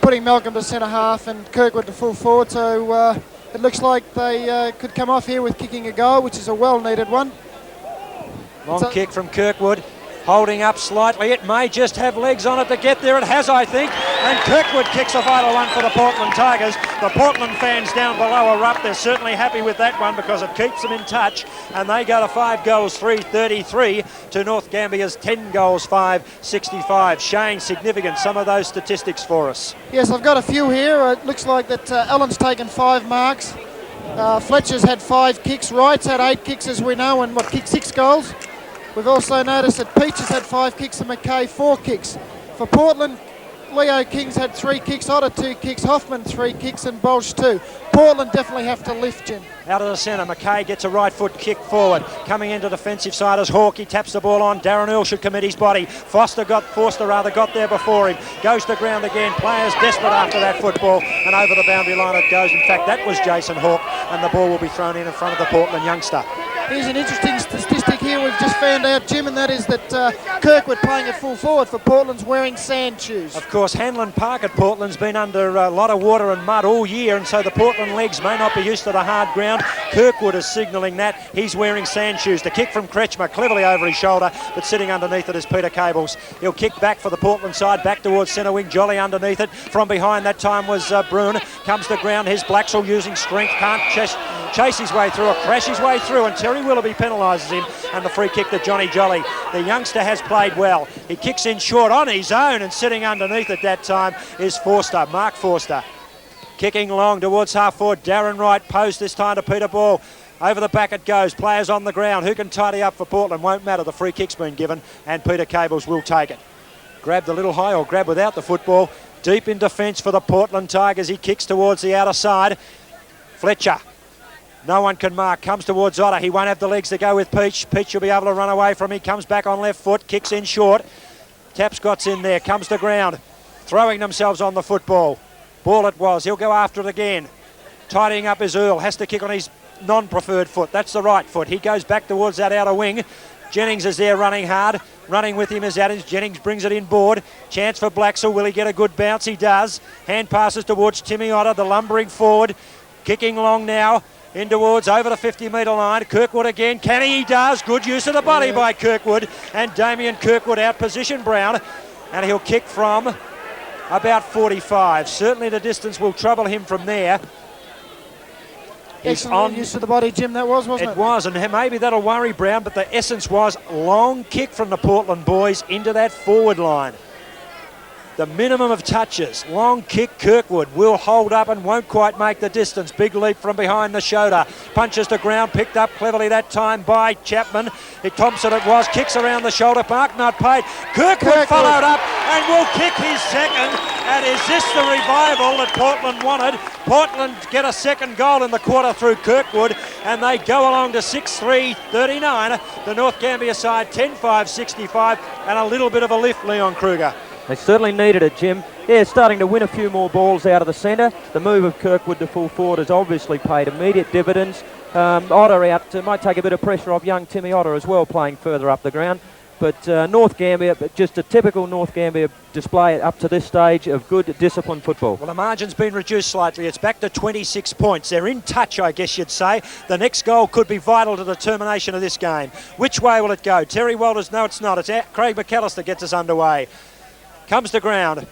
Putting Malcolm to centre half and Kirkwood to full forward, so it looks like they could come off here with kicking a goal, which is a well-needed one. Long kick from Kirkwood, holding up slightly. It may just have legs on it to get there. It has, I think. And Kirkwood kicks a vital one for the Portland Tigers. The Portland fans down below are up. They're certainly happy with that one because it keeps them in touch. And they go to 5 goals, 3-33 to North Gambier's 10 goals, 5-65. Shane, significant, some of those statistics for us. Yes, I've got a few here. It looks like that Allen's taken 5 marks. Fletcher's had 5 kicks. Wright's had 8 kicks, as we know, and kicked 6 goals. We've also noticed that Peach has had 5 kicks and McKay 4 kicks. For Portland, Leo King's had 3 kicks, Otter 2 kicks, Hoffman 3 kicks and Bolsch 2. Portland definitely have to lift, Jim. Out of the centre, McKay gets a right foot kick forward. Coming into defensive side as Hawkey taps the ball on. Darren Earl should commit his body. Forster got there before him. Goes to ground again. Players desperate after that football, and over the boundary line it goes. In fact, that was Jason Hawke, and the ball will be thrown in front of the Portland youngster. Here's an interesting statistic here we've just found out, Jim, and that is that Kirkwood playing at full forward for Portland's wearing sand shoes. Of course, Hanlon Park at Portland's been under a lot of water and mud all year, and so the Portland legs may not be used to the hard ground. Kirkwood is signalling that. He's wearing sand shoes. The kick from Kretschmer, cleverly over his shoulder, but sitting underneath it is Peter Cables. He'll kick back for the Portland side, back towards centre wing. Jolly underneath it. From behind that time was Bruin. Comes to ground. Here's Blacksall using strength. Can't chase his way through or crash his way through, and Terry Willoughby penalises him, and the free kick to Johnny Jolly. The youngster has played well. He kicks in short on his own, and sitting underneath at that time is Forster, Mark Forster. Kicking long towards half forward. Darren Wright, post this time to Peter Ball. Over the back it goes. Players on the ground. Who can tidy up for Portland? Won't matter. The free kick's been given, and Peter Cables will take it. Grabbed a little high or grab without the football. Deep in defence for the Portland Tigers. He kicks towards the outer side. Fletcher. No one can mark. Comes towards Otter. He won't have the legs to go with Peach. Peach will be able to run away from him. Comes back on left foot. Kicks in short. Tapscott's in there. Comes to ground. Throwing themselves on the football. Ball it was. He'll go after it again. Tidying up is Earl. Has to kick on his non-preferred foot. That's the right foot. He goes back towards that outer wing. Jennings is there running hard. Running with him is Adams. Jennings brings it inboard. Chance for Blacksall. Will he get a good bounce? He does. Hand passes towards Timmy Otter, the lumbering forward. Kicking long now. In towards over the 50-metre line. Kirkwood again. Can he? He does. Good use of the body by Kirkwood. And Damien Kirkwood out position Brown. And he'll kick from about 45. Certainly the distance will trouble him from there. Excellent use of the body, Jim, that was, wasn't it? It was, and maybe that'll worry Brown, but the essence was long kick from the Portland boys into that forward line. The minimum of touches. Long kick. Kirkwood will hold up and won't quite make the distance. Big leap from behind the shoulder. Punches to ground. Picked up cleverly that time by Chapman. Thompson it was. Kicks around the shoulder. Mark not paid. Kirkwood followed up and will kick his second. And is this the revival that Portland wanted? Portland get a second goal in the quarter through Kirkwood, and they go along to 6-3-39. The North Gambier side 10-5-65, and a little bit of a lift, Leon Kruger. They certainly needed it, Jim. Yeah, starting to win a few more balls out of the centre. The move of Kirkwood to full forward has obviously paid immediate dividends. Otter out, might take a bit of pressure off young Timmy Otter as well, playing further up the ground. But North Gambier, just a typical North Gambier display up to this stage of good, disciplined football. Well, the margin's been reduced slightly. It's back to 26 points. They're in touch, I guess you'd say. The next goal could be vital to the termination of this game. Which way will it go? Terry Walters, no, it's not. It's Craig McAllister gets us underway. Comes to ground.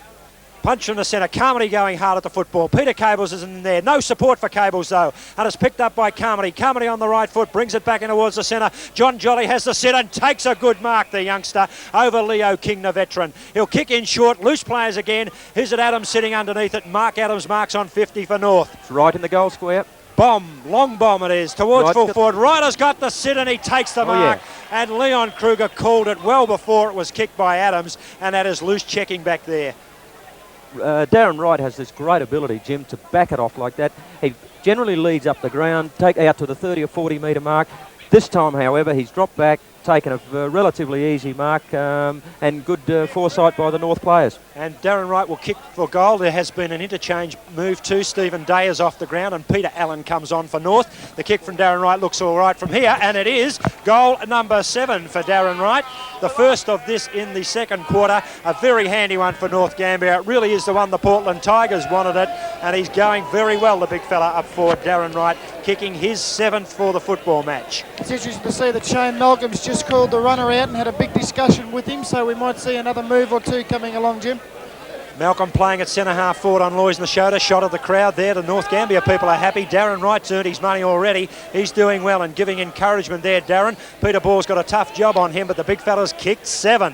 Punch from the centre. Carmody going hard at the football. Peter Cables is in there. No support for Cables, though. And it's picked up by Carmody. Carmody on the right foot. Brings it back in towards the centre. John Jolly has the sit and takes a good mark, the youngster, over Leo King, the veteran. He'll kick in short. Loose players again. Here's it Adams sitting underneath it. Mark Adams marks on 50 for North. It's right in the goal square. Bomb, long bomb it is, towards full forward. Ryder's got the sit and he takes the mark. Yeah. And Leon Kruger called it well before it was kicked by Adams, and that is loose checking back there. Darren Wright has this great ability, Jim, to back it off like that. He generally leads up the ground, take out to the 30 or 40 metre mark. This time, however, he's dropped back, taken a relatively easy mark, and good foresight by the North players. And Darren Wright will kick for goal. There has been an interchange move too. Stephen Day is off the ground and Peter Allen comes on for North. The kick from Darren Wright looks all right from here, and it is goal number 7 for Darren Wright. The first of this in the second quarter. A very handy one for North Gambier. It really is the one the Portland Tigers wanted it, and he's going very well, the big fella up forward, Darren Wright, kicking his 7th for the football match. It's interesting to see that Shane Malcolm's just called the runner out and had a big discussion with him, so we might see another move or two coming along, Jim. Malcolm playing at centre-half forward on Loys Nashota. Shot of the crowd there. The North Gambier people are happy. Darren Wright's earned his money already. He's doing well and giving encouragement there, Darren. Peter Ball's got a tough job on him, but the big fella's kicked 7.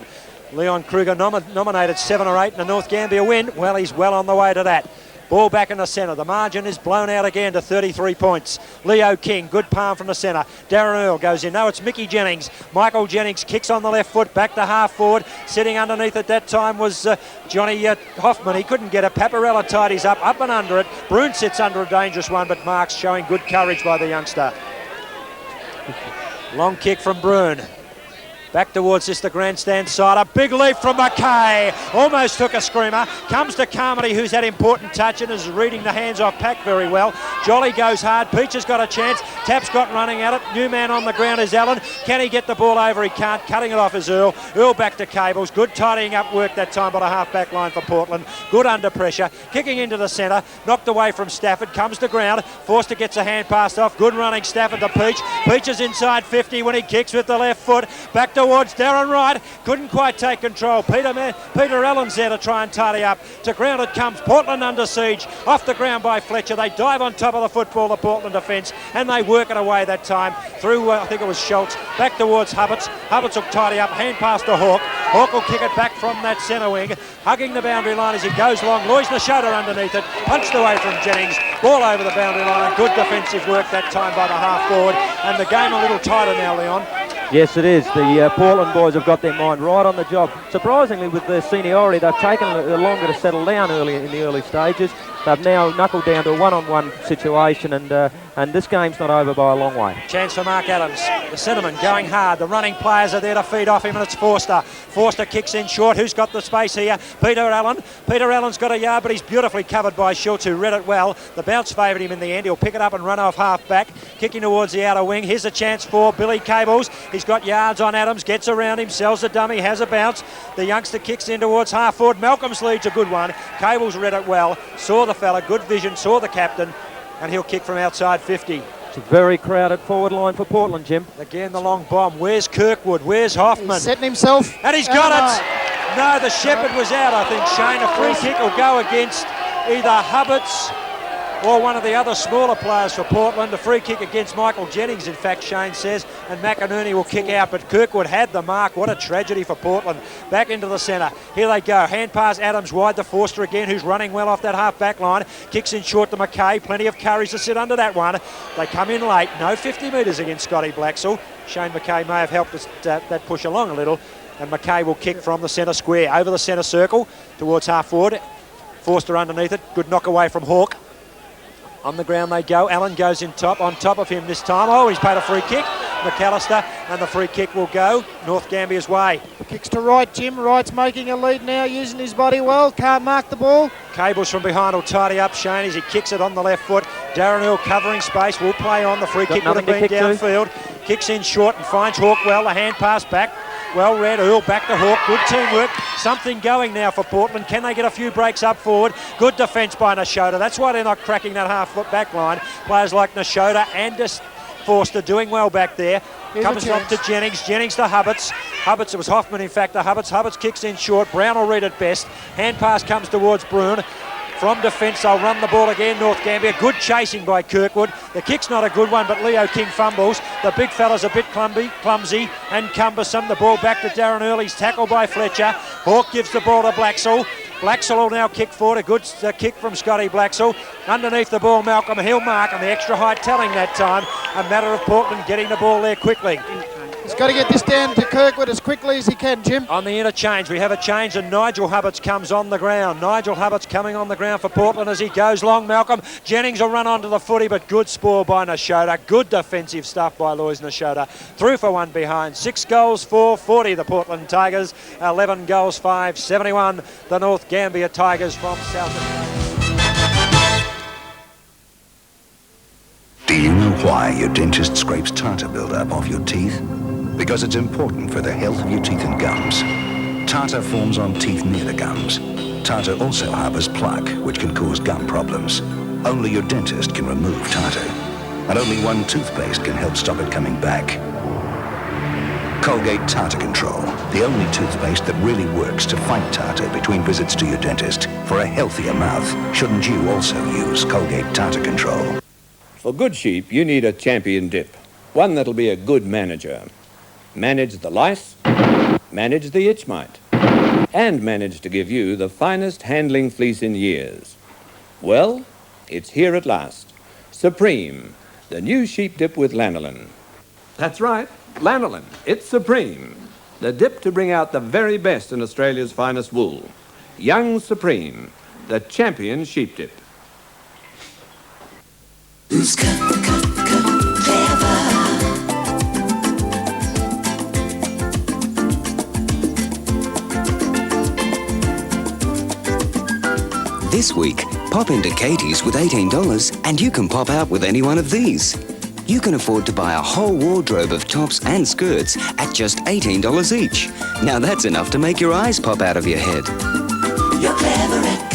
Leon Kruger nominated 7 or 8 in the North Gambier win. Well, he's well on the way to that. Ball back in the centre. The margin is blown out again to 33 points. Leo King, good palm from the centre. Darren Earl goes in. No, it's Mickey Jennings. Michael Jennings kicks on the left foot, back to half forward. Sitting underneath at that time was Johnny Hoffman. He couldn't get it. Paparella tidies up and under it. Bruin sits under a dangerous one, but Mark's showing good courage by the youngster. Long kick from Bruin. Back towards this, the grandstand side. A big leap from McKay. Almost took a screamer. Comes to Carmody, who's had important touch and is reading the hands off Pack very well. Jolly goes hard. Peach has got a chance. Tap's got running at it. New man on the ground is Allen. Can he get the ball over? He can't. Cutting it off is Earl. Earl back to Cables. Good tidying up work that time by the half-back line for Portland. Good under pressure. Kicking into the centre. Knocked away from Stafford. Comes to ground. Forster gets a hand passed off. Good running Stafford to Peach. Peach is inside 50 when he kicks with the left foot. Back towards Darren Wright. Couldn't quite take control. Peter Allen's there to try and tidy up. To ground it comes. Portland under siege. Off the ground by Fletcher. They dive on top of the football, the Portland defence, and they work it away that time through, I think it was Schultz. Back towards Hubbards. Hubbards will tidy up. Hand pass to Hawke. Hawke will kick it back from that centre wing. Hugging the boundary line as he goes along. Loys Nashota underneath it. Punched away from Jennings. Ball over the boundary line. Good defensive work that time by the half forward. And the game a little tighter now, Leon. Yes, it is. The Portland boys have got their mind right on the job. Surprisingly, with their seniority, they've taken longer to settle down in the early stages. They've now knuckled down to a one-on-one situation, and this game's not over by a long way. Chance for Mark Adams. The centreman going hard. The running players are there to feed off him, and it's Forster. Forster kicks in short. Who's got the space here? Peter Allen. Peter Allen's got a yard, but he's beautifully covered by Schultz, who read it well. The bounce favoured him in the end. He'll pick it up and run off half-back. Kicking towards the outer wing. Here's a chance for Billy Cables. He's got yards on Adams. Gets around him. Sells the dummy. Has a bounce. The youngster kicks in towards half-forward. Malcolm's lead's a good one. Cables read it well. Saw the fella. Good vision. Saw the captain. and he'll kick from outside 50. It's a very crowded forward line for Portland, Jim. Again, the long bomb. Where's Kirkwood? Where's Hoffman? He's setting himself. And he's got it. No, the Shepherd was out, I think, Shane. A free kick will go against either Hubbards or one of the other smaller players for Portland. The free kick against Michael Jennings, in fact, Shane says, and McInerney will kick out, but Kirkwood had the mark. What a tragedy for Portland. Back into the centre. Here they go. Hand pass Adams wide to Forster again, who's running well off that half-back line. Kicks in short to McKay. Plenty of courage to sit under that one. They come in late. No 50 metres against Scotty Blaxall. Shane McKay may have helped us, that push along a little. And McKay will kick from the centre square. Over the centre circle towards half-forward. Forster underneath it. Good knock away from Hawke. On the ground they go. Allen goes on top of him this time. Oh, he's paid a free kick. McAllister, and the free kick will go North Gambier's way. Kicks to Wright, Jim. Wright's making a lead now, using his body well. Can't mark the ball. Cables from behind will tidy up Shane as he kicks it on the left foot. Darren Earl covering space, will play on. The free kick would have been downfield. Kicks in short and finds Hawke well. The hand pass back. Well read. Earl back to Hawke. Good teamwork. Something going now for Portland. Can they get a few breaks up forward? Good defence by Nashota. That's why they're not cracking that half-foot back line. Players like Nashota and Forster doing well back there. Comes off to Jennings. Jennings to Hubbards. Hubbards, it was Hoffman in fact to Hubbards. Hubbards kicks in short. Brown will read it best. Hand pass comes towards Bruin. From defence, they'll run the ball again, North Gambier. Good chasing by Kirkwood. The kick's not a good one, but Leo King fumbles. The big fella's a bit clumsy and cumbersome. The ball back to Darren Early's tackle by Fletcher. Hawke gives the ball to Blaxall. Blaxall will now kick forward. A good kick from Scotty Blaxall. Underneath the ball, Malcolm Hill mark, and the extra height telling that time. A matter of Portland getting the ball there quickly. He's got to get this down to Kirkwood as quickly as he can, Jim. On the interchange, we have a change, and Nigel Hubbards comes on the ground. Nigel Hubbards coming on the ground for Portland as he goes long. Malcolm Jennings will run onto the footy, but good spoil by Nashota. Good defensive stuff by Lois Nashota. Through for one behind. 6 goals, 4-40 the Portland Tigers. 11 goals, 5-71 the North Gambier Tigers from South Australia. Do you know why your dentist scrapes tartar buildup off your teeth? Because it's important for the health of your teeth and gums. Tartar forms on teeth near the gums. Tartar also harbors plaque, which can cause gum problems. Only your dentist can remove tartar. And only one toothpaste can help stop it coming back. Colgate Tartar Control, the only toothpaste that really works to fight tartar between visits to your dentist. For a healthier mouth, shouldn't you also use Colgate Tartar Control? For good sheep, you need a champion dip. One that'll be a good manager. Manage the lice, manage the itch mite, and manage to give you the finest handling fleece in years. Well, it's here at last. Supreme, the new sheep dip with lanolin. That's right, lanolin. It's Supreme. The dip to bring out the very best in Australia's finest wool. Young Supreme, the champion sheep dip. This week, pop into Katie's with $18 and you can pop out with any one of these. You can afford to buy a whole wardrobe of tops and skirts at just $18 each. Now that's enough to make your eyes pop out of your head. You're clever at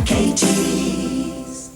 Katie's.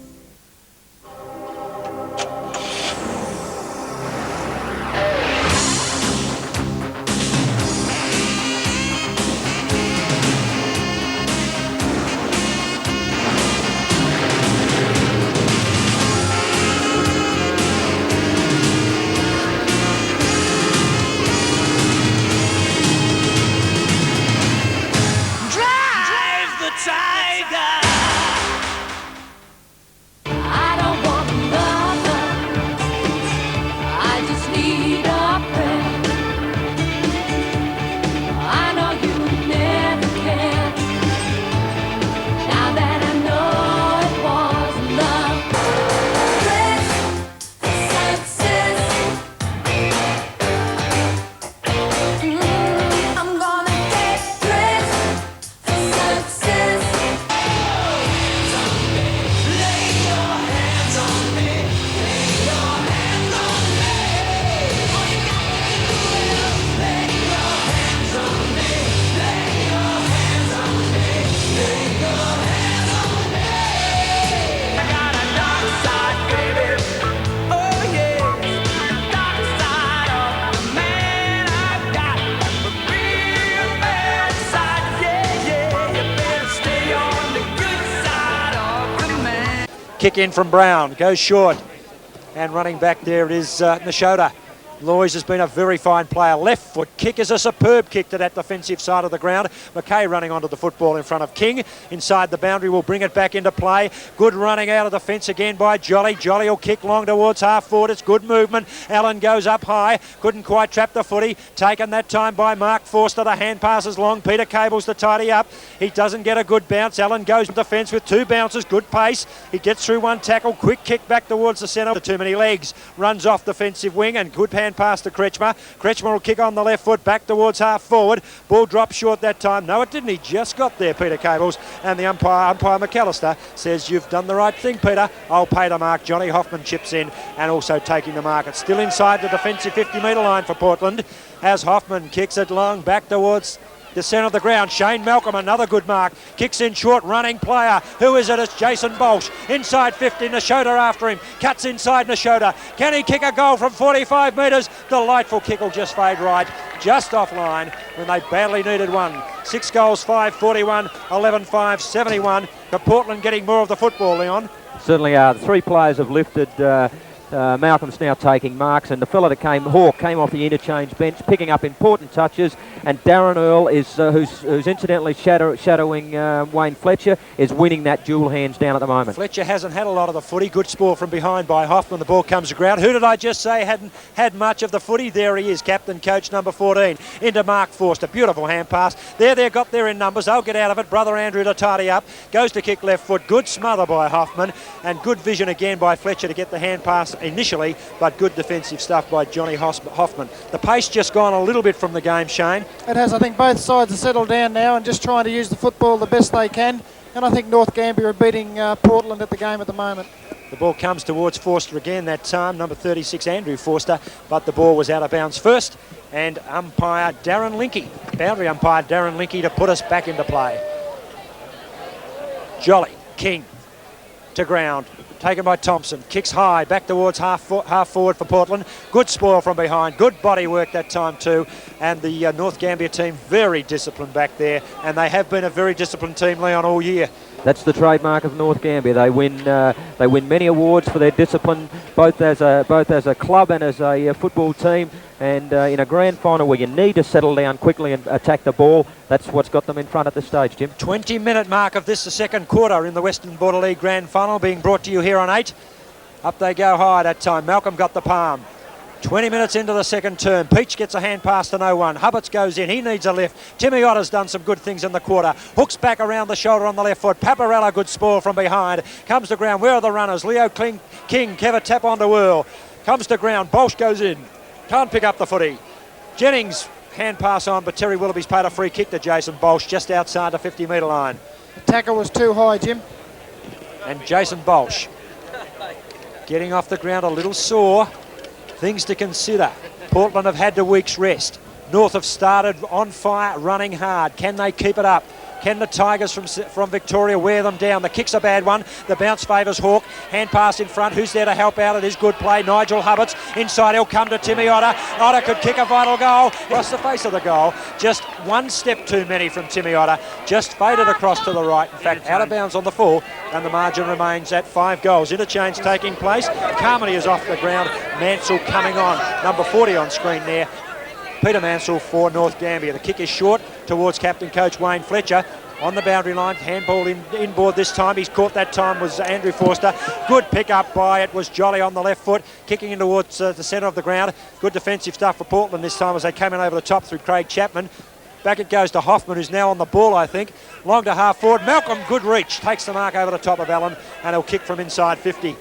Kick in from Brown, goes short. And running back there it is Nashota. Loys has been a very fine player. Left foot kick is a superb kick to that defensive side of the ground. McKay running onto the football in front of King. Inside the boundary will bring it back into play. Good running out of the fence again by Jolly. Jolly will kick long towards half forward. It's good movement. Allen goes up high. Couldn't quite trap the footy. Taken that time by Mark Forster. The hand passes long. Peter Cables to tidy up. He doesn't get a good bounce. Allen goes to the fence with 2 bounces. Good pace. He gets through 1 tackle. Quick kick back towards the centre. Too many legs. Runs off defensive wing and good hand pass to Kretschmer. Kretschmer will kick on the left foot back towards half forward. Ball dropped short that time. No, it didn't. He just got there, Peter Cables. And the umpire McAllister, says, you've done the right thing, Peter. I'll pay the mark. Johnny Hoffman chips in and also taking the mark. It's still inside the defensive 50-metre line for Portland as Hoffman kicks it long back towards the centre of the ground. Shane Malcolm, another good mark. Kicks in short, running player. Who is it? It's Jason Bolsh. Inside 50, Nashota after him. Cuts inside Nashota. Can he kick a goal from 45 metres? Delightful kick will just fade right. Just offline when they badly needed one. 6 goals, 5-41, 11-5, 71. But Portland getting more of the football, Leon. Certainly are. The 3 players have lifted. Malcolm's now taking marks, and the fella that Hawke came off the interchange bench, picking up important touches. And Darren Earl is, who's incidentally shadowing Wayne Fletcher, is winning that dual hands down at the moment. Fletcher hasn't had a lot of the footy. Good spoil from behind by Hoffman. The ball comes to ground. Who did I just say hadn't had much of the footy? There he is, captain coach number 14, into Mark Forster. Beautiful hand pass. They got there in numbers. They'll get out of it. Brother Andrew to tidy up. Goes to kick left foot. Good smother by Hoffman, and good vision again by Fletcher to get the hand pass initially, but good defensive stuff by Johnny Hoffman. The pace just gone a little bit from the game, Shane. It has. I think both sides are settled down now and just trying to use the football the best they can. And I think North Gambier are beating Portland at the game at the moment. The ball comes towards Forster again that time, number 36, Andrew Forster, but the ball was out of bounds first. And umpire Darren Linky, boundary umpire Darren Linky, to put us back into play. Jolly, King, to ground. Taken by Thompson, kicks high, back towards half forward for Portland. Good spoil from behind, good body work that time too. And the North Gambier team very disciplined back there, and they have been a very disciplined team, Leon, all year. That's the trademark of North Gambier. They win many awards for their discipline, both as a club and as a football team. And in a grand final where you need to settle down quickly and attack the ball, that's what's got them in front at this stage, Jim. 20-minute mark of this, the second quarter in the Western Border League Grand Final, being brought to you here on 8. Up they go high that time. Malcolm got the palm. 20 minutes into the second term. Peach gets a hand pass to no one. Hubbards goes in. He needs a lift. Timmy Otter's done some good things in the quarter. Hooks back around the shoulder on the left foot. Paparella, good spoil from behind. Comes to ground. Where are the runners? Leo King, Keva tap on to Earl. Comes to ground. Bolsh goes in. Can't pick up the footy. Jennings, hand pass on, but Terry Willoughby's paid a free kick to Jason Bolsh just outside the 50-metre line. The tackle was too high, Jim. And Jason Bolsh getting off the ground a little sore. Things to consider. Portland have had the week's rest. North have started on fire, running hard. Can they keep it up? Can the Tigers from Victoria wear them down? The kick's a bad one. The bounce favours Hawke. Hand pass in front. Who's there to help out? It is good play. Nigel Hubbards. Inside, he'll come to Timmy Otter. Otter could kick a vital goal. Across the face of the goal. Just one step too many from Timmy Otter. Just faded across to the right. In fact, out of bounds on the full. And the margin remains at 5 goals. Interchange taking place. Carmody is off the ground. Mansell coming on. Number 40 on screen there. Peter Mansell for North Gambier. The kick is short towards captain coach Wayne Fletcher. On the boundary line, handball inboard this time. He's caught that time was Andrew Forster. Good pick up by it was Jolly on the left foot, kicking in towards the centre of the ground. Good defensive stuff for Portland this time as they came in over the top through Craig Chapman. Back it goes to Hoffman, who's now on the ball, I think. Long to half forward. Malcolm, good reach. Takes the mark over the top of Allen, and he'll kick from inside 50.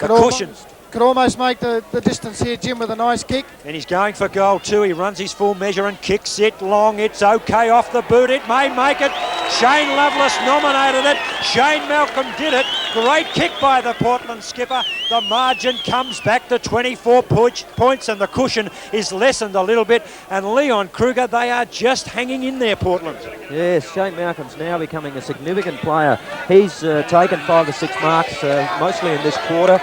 The cushion. Could almost make the distance here, Jim, with a nice kick. And he's going for goal too. He runs his full measure and kicks it long. It's okay off the boot. It may make it. Shane Lovelace nominated it. Shane Malcolm did it. Great kick by the Portland skipper. The margin comes back to 24 points and the cushion is lessened a little bit. And Leon Kruger, they are just hanging in there, Portland. Yes, Shane Malcolm's now becoming a significant player. He's taken 5 or 6 marks, mostly in this quarter.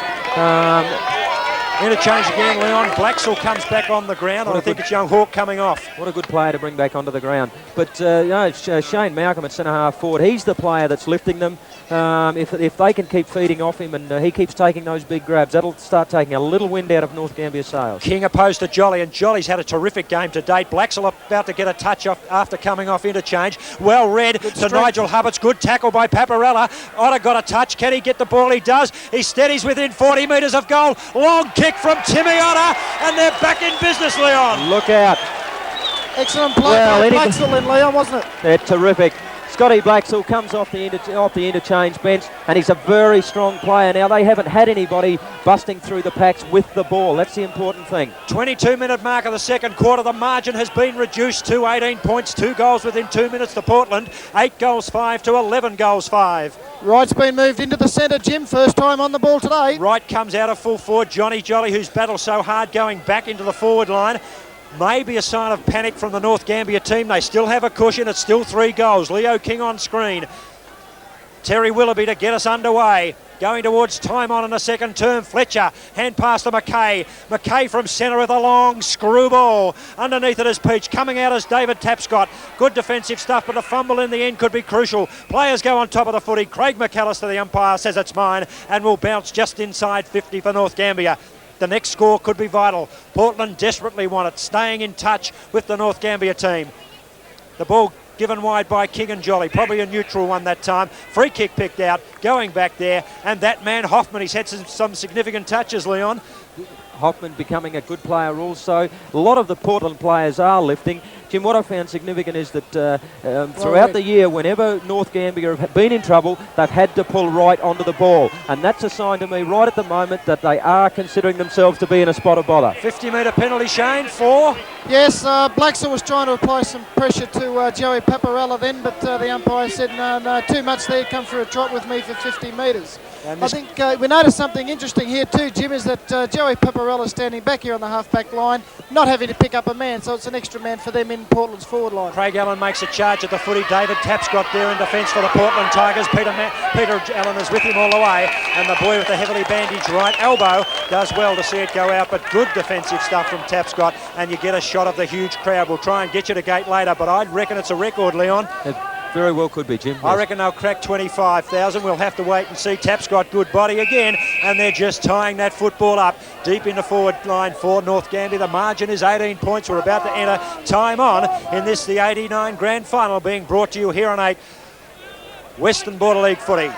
Interchange again, Leon. Blacksall comes back on the ground, and I think it's young Hawke coming off. What a good player to bring back onto the ground. But Shane Malcolm at centre-half forward, he's the player that's lifting them. If they can keep feeding off him and he keeps taking those big grabs, that'll start taking a little wind out of North Gambier's sails. King opposed to Jolly, and Jolly's had a terrific game to date. Blacksall about to get a touch off after coming off interchange. Well read to Nigel Hubbards. Good tackle by Paparella. Otter got a touch. Can he get the ball? He does. He steadies within 40 metres of goal. Long kick from Timmy Otter, and they're back in business, Leon. Look out. Excellent play by Blacksall in, Leon, wasn't it? They're terrific. Scotty Blacksall comes off the interchange bench, and he's a very strong player. Now, they haven't had anybody busting through the packs with the ball. That's the important thing. 22-minute mark of the second quarter. The margin has been reduced to 18 points. 2 goals within 2 minutes to Portland. 8 goals 5 to 11 goals 5. Wright's been moved into the centre, Jim. First time on the ball today. Wright comes out of full forward. Johnny Jolly, who's battled so hard, going back into the forward line. Maybe a sign of panic from the North Gambier team. They still have a cushion. It's still 3 goals. Leo King on screen. Terry Willoughby to get us underway. Going towards time on in the second term. Fletcher, hand pass to McKay. McKay from centre with a long screw ball. Underneath it is Peach. Coming out is David Tapscott. Good defensive stuff, but a fumble in the end could be crucial. Players go on top of the footy. Craig McAllister, the umpire, says it's mine and will bounce just inside 50 for North Gambier. The next score could be vital. Portland desperately want it, staying in touch with the North Gambier team. The ball given wide by King and Jolly, probably a neutral one that time. Free kick picked out, going back there, and that man Hoffman, he's had some significant touches, Leon. Hoffman becoming a good player also. A lot of the Portland players are lifting. Jim, what I found significant is that throughout the year, whenever North Gambier have been in trouble, they've had to pull Wright onto the ball. And that's a sign to me right at the moment that they are considering themselves to be in a spot of bother. 50-metre penalty, Shane, 4. Yes, Blacksall was trying to apply some pressure to Joey Paparella then, but the umpire said, no, too much there, come for a trot with me for 50 metres. I think we noticed something interesting here too, Jim, is that Joey Paparella standing back here on the half-back line, not having to pick up a man, so it's an extra man for them in Portland's forward line. Craig Allen makes a charge at the footy. David Tapscott there in defence for the Portland Tigers. Peter Allen is with him all the way, and the boy with the heavily bandaged right elbow does well to see it go out, but good defensive stuff from Tapscott, and you get a shot of the huge crowd. We'll try and get you to gate later, but I reckon it's a record, Leon. Very well could be, Jim. Yes. I reckon they'll crack 25,000. We'll have to wait and see. Tapscott, good body again, and they're just tying that football up deep in the forward line for North Gambier. The margin is 18 points. We're about to enter time on in this, the 89 Grand Final, being brought to you here on 8 Western Border League footy.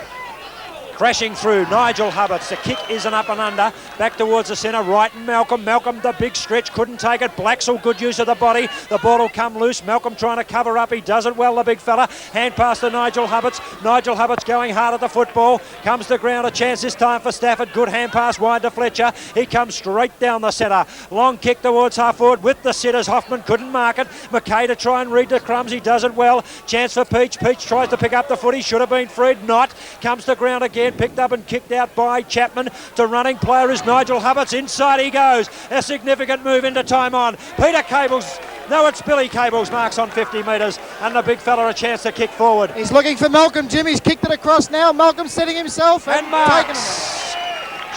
Crashing through, Nigel Hubbards. The kick is an up and under. Back towards the centre, Wright and Malcolm. Malcolm, the big stretch, couldn't take it. Blacksall, good use of the body. The ball will come loose. Malcolm trying to cover up. He does it well, the big fella. Hand pass to Nigel Hubbards. Nigel Hubbards going hard at the football. Comes to ground, a chance this time for Stafford. Good hand pass wide to Fletcher. He comes straight down the centre. Long kick towards half forward with the sitters. Hoffman couldn't mark it. McKay to try and read the crumbs. He does it well. Chance for Peach. Peach tries to pick up the footy. Should have been freed. Not. Comes to ground again. Picked up and kicked out by Chapman. To running player is Nigel Hubbards. Inside he goes. A significant move into time on. Peter Cables. No, it's Billy Cables marks on 50 metres, and the big fella a chance to kick forward. He's looking for Malcolm. Jimmy's kicked it across now. Malcolm setting himself and taking him.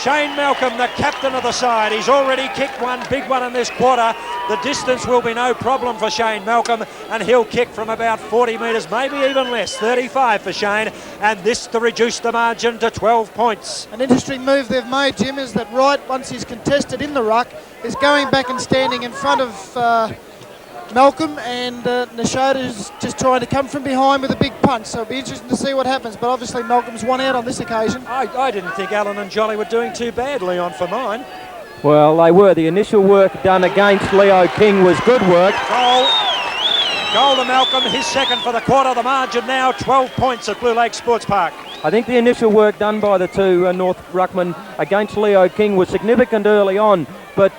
Shane Malcolm, the captain of the side. He's already kicked one, big one in this quarter. The distance will be no problem for Shane Malcolm, and he'll kick from about 40 metres, maybe even less, 35 for Shane, and this to reduce the margin to 12 points. An interesting move they've made, Jim, is that Wright, once he's contested in the ruck, is going back and standing in front of Malcolm, and Nishoda's just trying to come from behind with a big punch, so it'll be interesting to see what happens, but obviously Malcolm's won out on this occasion. I didn't think Allen and Jolly were doing too bad, Leon, for mine. Well, they were. The initial work done against Leo King was good work. Goal to Malcolm, his second for the quarter. The margin now 12 points at Blue Lake Sports Park. I think the initial work done by the two North Ruckman against Leo King was significant early on, but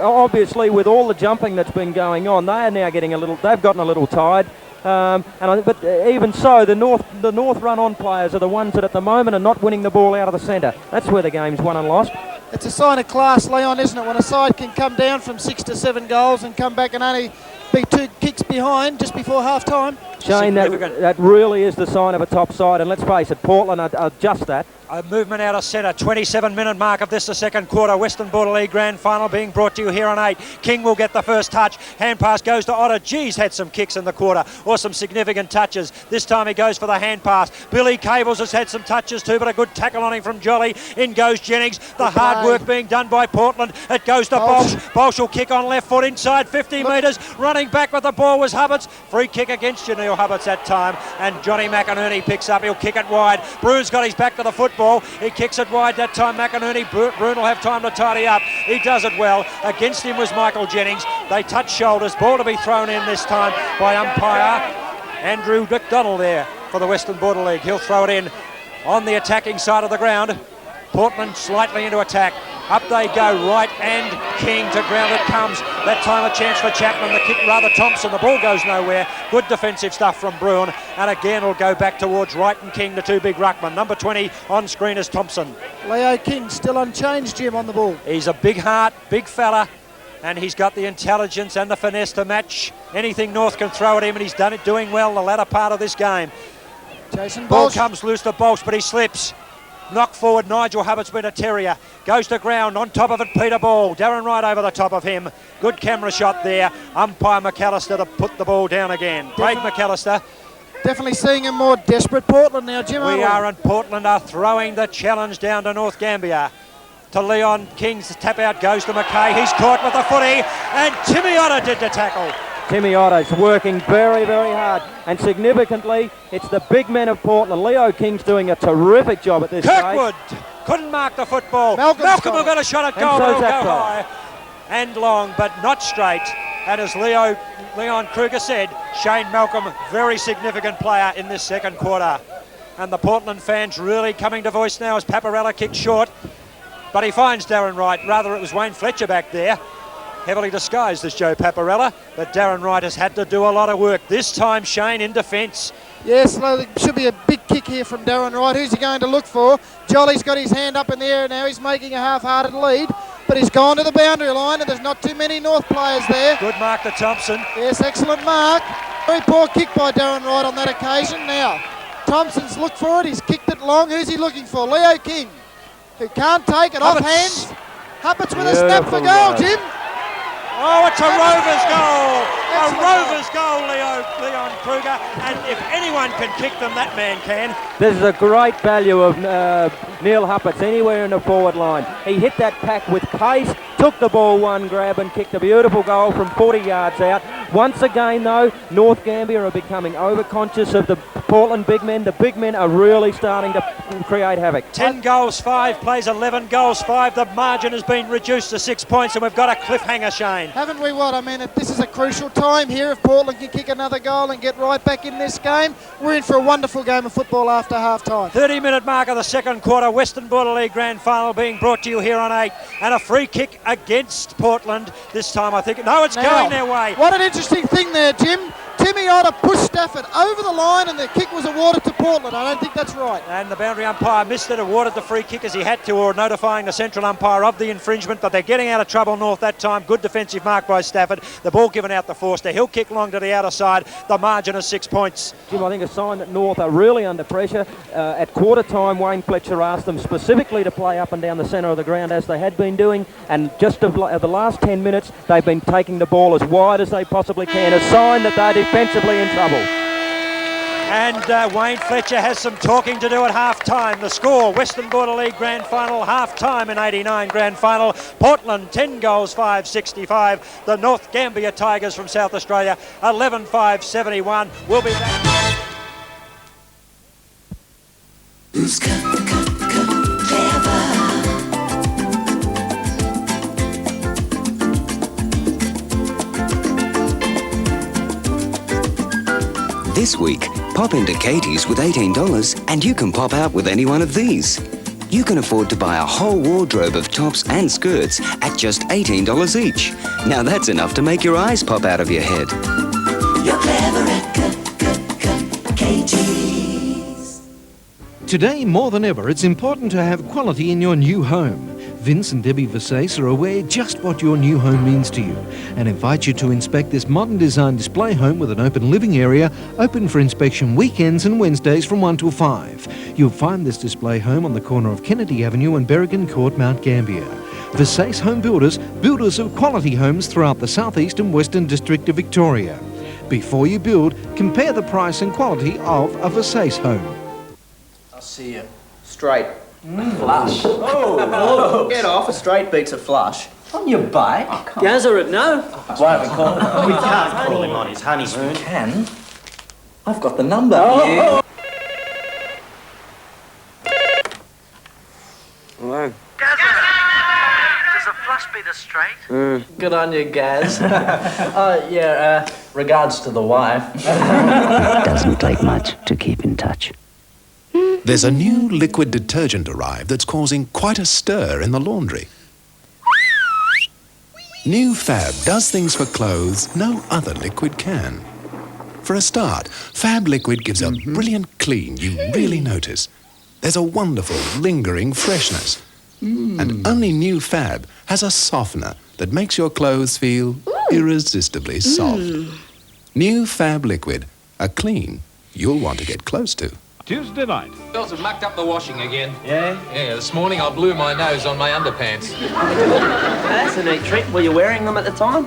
obviously with all the jumping that's been going on, they are now getting they've gotten a little tired. But even so, the North run-on players are the ones that at the moment are not winning the ball out of the centre. That's where the game's won and lost. It's a sign of class, Leon, isn't it? When a side can come down from 6 to 7 goals and come back and only be 2 kicks behind just before half-time. Shane, that really is the sign of a top side, and let's face it, Portland are just that. A movement out of centre, 27-minute mark of this, the second quarter. Western Border League Grand Final being brought to you here on 8. King will get the first touch. Hand pass goes to Otter. G's had some kicks in the quarter, or some significant touches. This time he goes for the hand pass. Billy Cables has had some touches too, but a good tackle on him from Jolly. In goes Jennings. The hard work being done by Portland. It goes to Bolsh. Bolsh will kick on left foot inside 50 metres. Running back with the ball was Hubbards. Free kick against Janelle Hubbards that time, and Johnny McInerney picks up. He'll kick it wide. Brune's got his back to the football. He kicks it wide that time. McInerney. Brune will have time to tidy up. He does it well. Against him was Michael Jennings. They touch shoulders. Ball to be thrown in this time by umpire Andrew McDonald there for the Western Border League. He'll throw it in on the attacking side of the ground. Portland slightly into attack. Up they go, right and King to ground it comes. That time a chance for Chapman, the kick rather Thompson. The ball goes nowhere. Good defensive stuff from Bruin. And again it'll go back towards Wright and King, the two big ruckmen. Number 20 on screen is Thompson. Leo King still unchanged, Jim, on the ball. He's a big heart, big fella. And he's got the intelligence and the finesse to match anything North can throw at him. And he's done it doing well the latter part of this game. Jason Ball Bolsh comes loose to Bolsh, but he slips. Knock forward, Nigel Hubbards been a terrier. Goes to ground, on top of it, Peter Ball. Darren Wright over the top of him. Good camera shot there. Umpire McAllister to put the ball down again. Craig McAllister. Definitely seeing a more desperate Portland now, Jim. We are, and Portland are throwing the challenge down to North Gambier. To Leon King's tap out goes to McKay. He's caught with the footy, and Timmy Otter did the tackle. Timmy Otto's working very, very hard, and significantly, it's the big men of Portland. Leo King's doing a terrific job at this Kirkwood stage. couldn't mark the football. Malcolm will get a shot at goal, And but so's it'll that go goal. high and long, but not straight. And as Leon Kruger said, Shane Malcolm, very significant player in this second quarter. And the Portland fans really coming to voice now as Paparella kicks short, but he finds Darren Wright. Rather, it was Wayne Fletcher back there. Heavily disguised as Joe Paparella, but Darren Wright has had to do a lot of work. This time Shane in defence. Yes, there should be a big kick here from Darren Wright. Who's he going to look for? Jolly's got his hand up in the air now. He's making a half-hearted lead, but he's gone to the boundary line, and there's not too many North players there. Good mark to Thompson. Yes, excellent mark. Very poor kick by Darren Wright on that occasion. Now, Thompson's looked for it. He's kicked it long. Who's he looking for? Leo King, who can't take it off hands. Hubbards with a snap for goal, Jim. Oh, it's a Rovers goal! A Rovers goal, Leon Kruger. And if anyone can kick them, that man can. This is a great value of Neil Hupperts anywhere in the forward line. He hit that pack with pace, took the ball one grab and kicked a beautiful goal from 40 yards out. Once again, though, North Gambier are becoming overconscious of the Portland big men. The big men are really starting to create havoc. 10 goals, 5 plays, 11 goals, 5. The margin has been reduced to 6 points, and we've got a cliffhanger, Shane. Haven't we what? I mean, this is a crucial time here. If Portland can kick another goal and get right back in this game, we're in for a wonderful game of football after half-time. 30-minute mark of the second quarter. Western Border League Grand Final being brought to you here on 8. And a free kick against Portland. This time, I think. No, it's going their way. What an interesting thing there, Jim. Timmy Otter pushed Stafford over the line, and the kick was awarded to Portland. I don't think that's right. And the boundary umpire missed it, awarded the free kick as he had to, or notifying the central umpire of the infringement, but they're getting out of trouble, North, that time. Good defensive mark by Stafford. The ball given out to Forster. He'll kick long to the outer side. The margin is 6 points. Jim, I think a sign that North are really under pressure. At quarter time, Wayne Fletcher asked them specifically to play up and down the centre of the ground as they had been doing, and just of the last 10 minutes, they've been taking the ball as wide as they possibly can, a sign that they're defensively in trouble. And Wayne Fletcher has some talking to do at half-time. The score, Western Border League Grand Final, half-time in 89 Grand Final. Portland, 10 goals, 5-65. The North Gambier Tigers from South Australia, 11-5-71. We'll be back. Who's clever? This week, pop into Katie's with $18 and you can pop out with any one of these. You can afford to buy a whole wardrobe of tops and skirts at just $18 each. Now that's enough to make your eyes pop out of your head. You're clever at Katie's. Today, more than ever, it's important to have quality in your new home. Vince and Debbie Versace are aware just what your new home means to you and invite you to inspect this modern design display home with an open living area, open for inspection weekends and Wednesdays from 1 till 5. You'll find this display home on the corner of Kennedy Avenue and Berrigan Court, Mount Gambier. Versace Home Builders, builders of quality homes throughout the southeast and western district of Victoria. Before you build, compare the price and quality of a Versace home. I'll see you. Straight. Flush. Oh, get off. A straight beats a flush. On your bike? Gazaret, no? Why haven't we called him? We can't call him on his honeymoon. We can. I've got the number. Oh. Hello. Does a flush beat a straight? Good on you, Gaz. Regards to the wife. Doesn't take much to keep in touch. There's a new liquid detergent arrived that's causing quite a stir in the laundry. New Fab does things for clothes no other liquid can. For a start, Fab liquid gives a brilliant clean you really notice. There's a wonderful, lingering freshness. And only New Fab has a softener that makes your clothes feel irresistibly soft. New Fab liquid, a clean you'll want to get close to. Tuesday night. Girls have mucked up the washing again. Yeah? Yeah, this morning I blew my nose on my underpants. That's a neat trick. Were you wearing them at the time?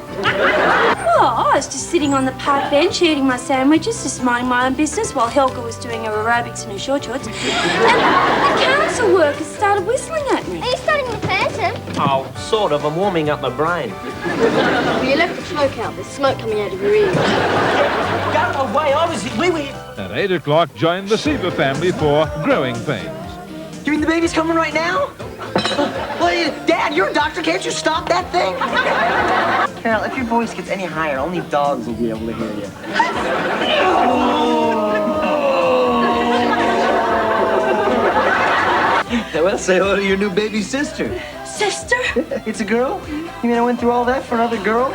Oh, I was just sitting on the park bench eating my sandwiches, just minding my own business while Helga was doing her aerobics in her short shorts. And the council workers started whistling at me. Are you starting the phantom? Oh, sort of. I'm warming up my brain. Well, you left the smoke out. There's smoke coming out of your ears. Go away. We were... At 8 o'clock, join the Seaver family for Growing Pains. You mean the baby's coming right now? Dad, you're a doctor. Can't you stop that thing? Carol, if your voice gets any higher, only dogs will be able to hear you. Well, say hello to your new baby sister. Sister? It's a girl? You mean I went through all that for another girl?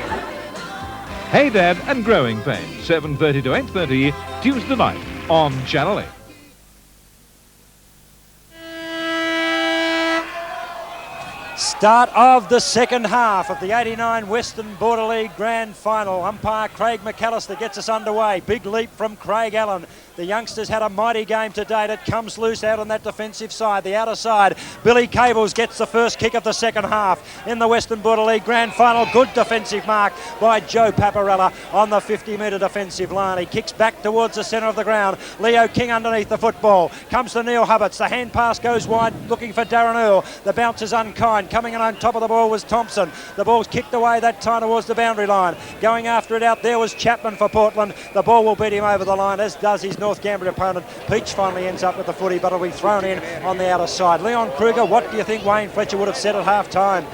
Hey Dad and Growing Pains, 7:30 to 8:30, Tuesday night on Channel 8. Start of the second half of the 89 Western Border League Grand Final. Umpire Craig McAllister gets us underway. Big leap from Craig Allen. The youngsters had a mighty game to date. It comes loose out on that defensive side, the outer side. Billy Cables gets the first kick of the second half in the Western Border League Grand Final. Good defensive mark by Joe Paparella on the 50-metre defensive line. He kicks back towards the centre of the ground. Leo King underneath the football. Comes to Neil Hubbarts. The hand pass goes wide, looking for Darren Earl. The bounce is unkind. Coming in on top of the ball was Thompson. The ball's kicked away that time towards the boundary line. Going after it out there was Chapman for Portland. The ball will beat him over the line, as does his North Gambier opponent. Peach finally ends up with the footy, but it'll be thrown in on the outer side. Leon Kruger, what do you think Wayne Fletcher would have said at half-time?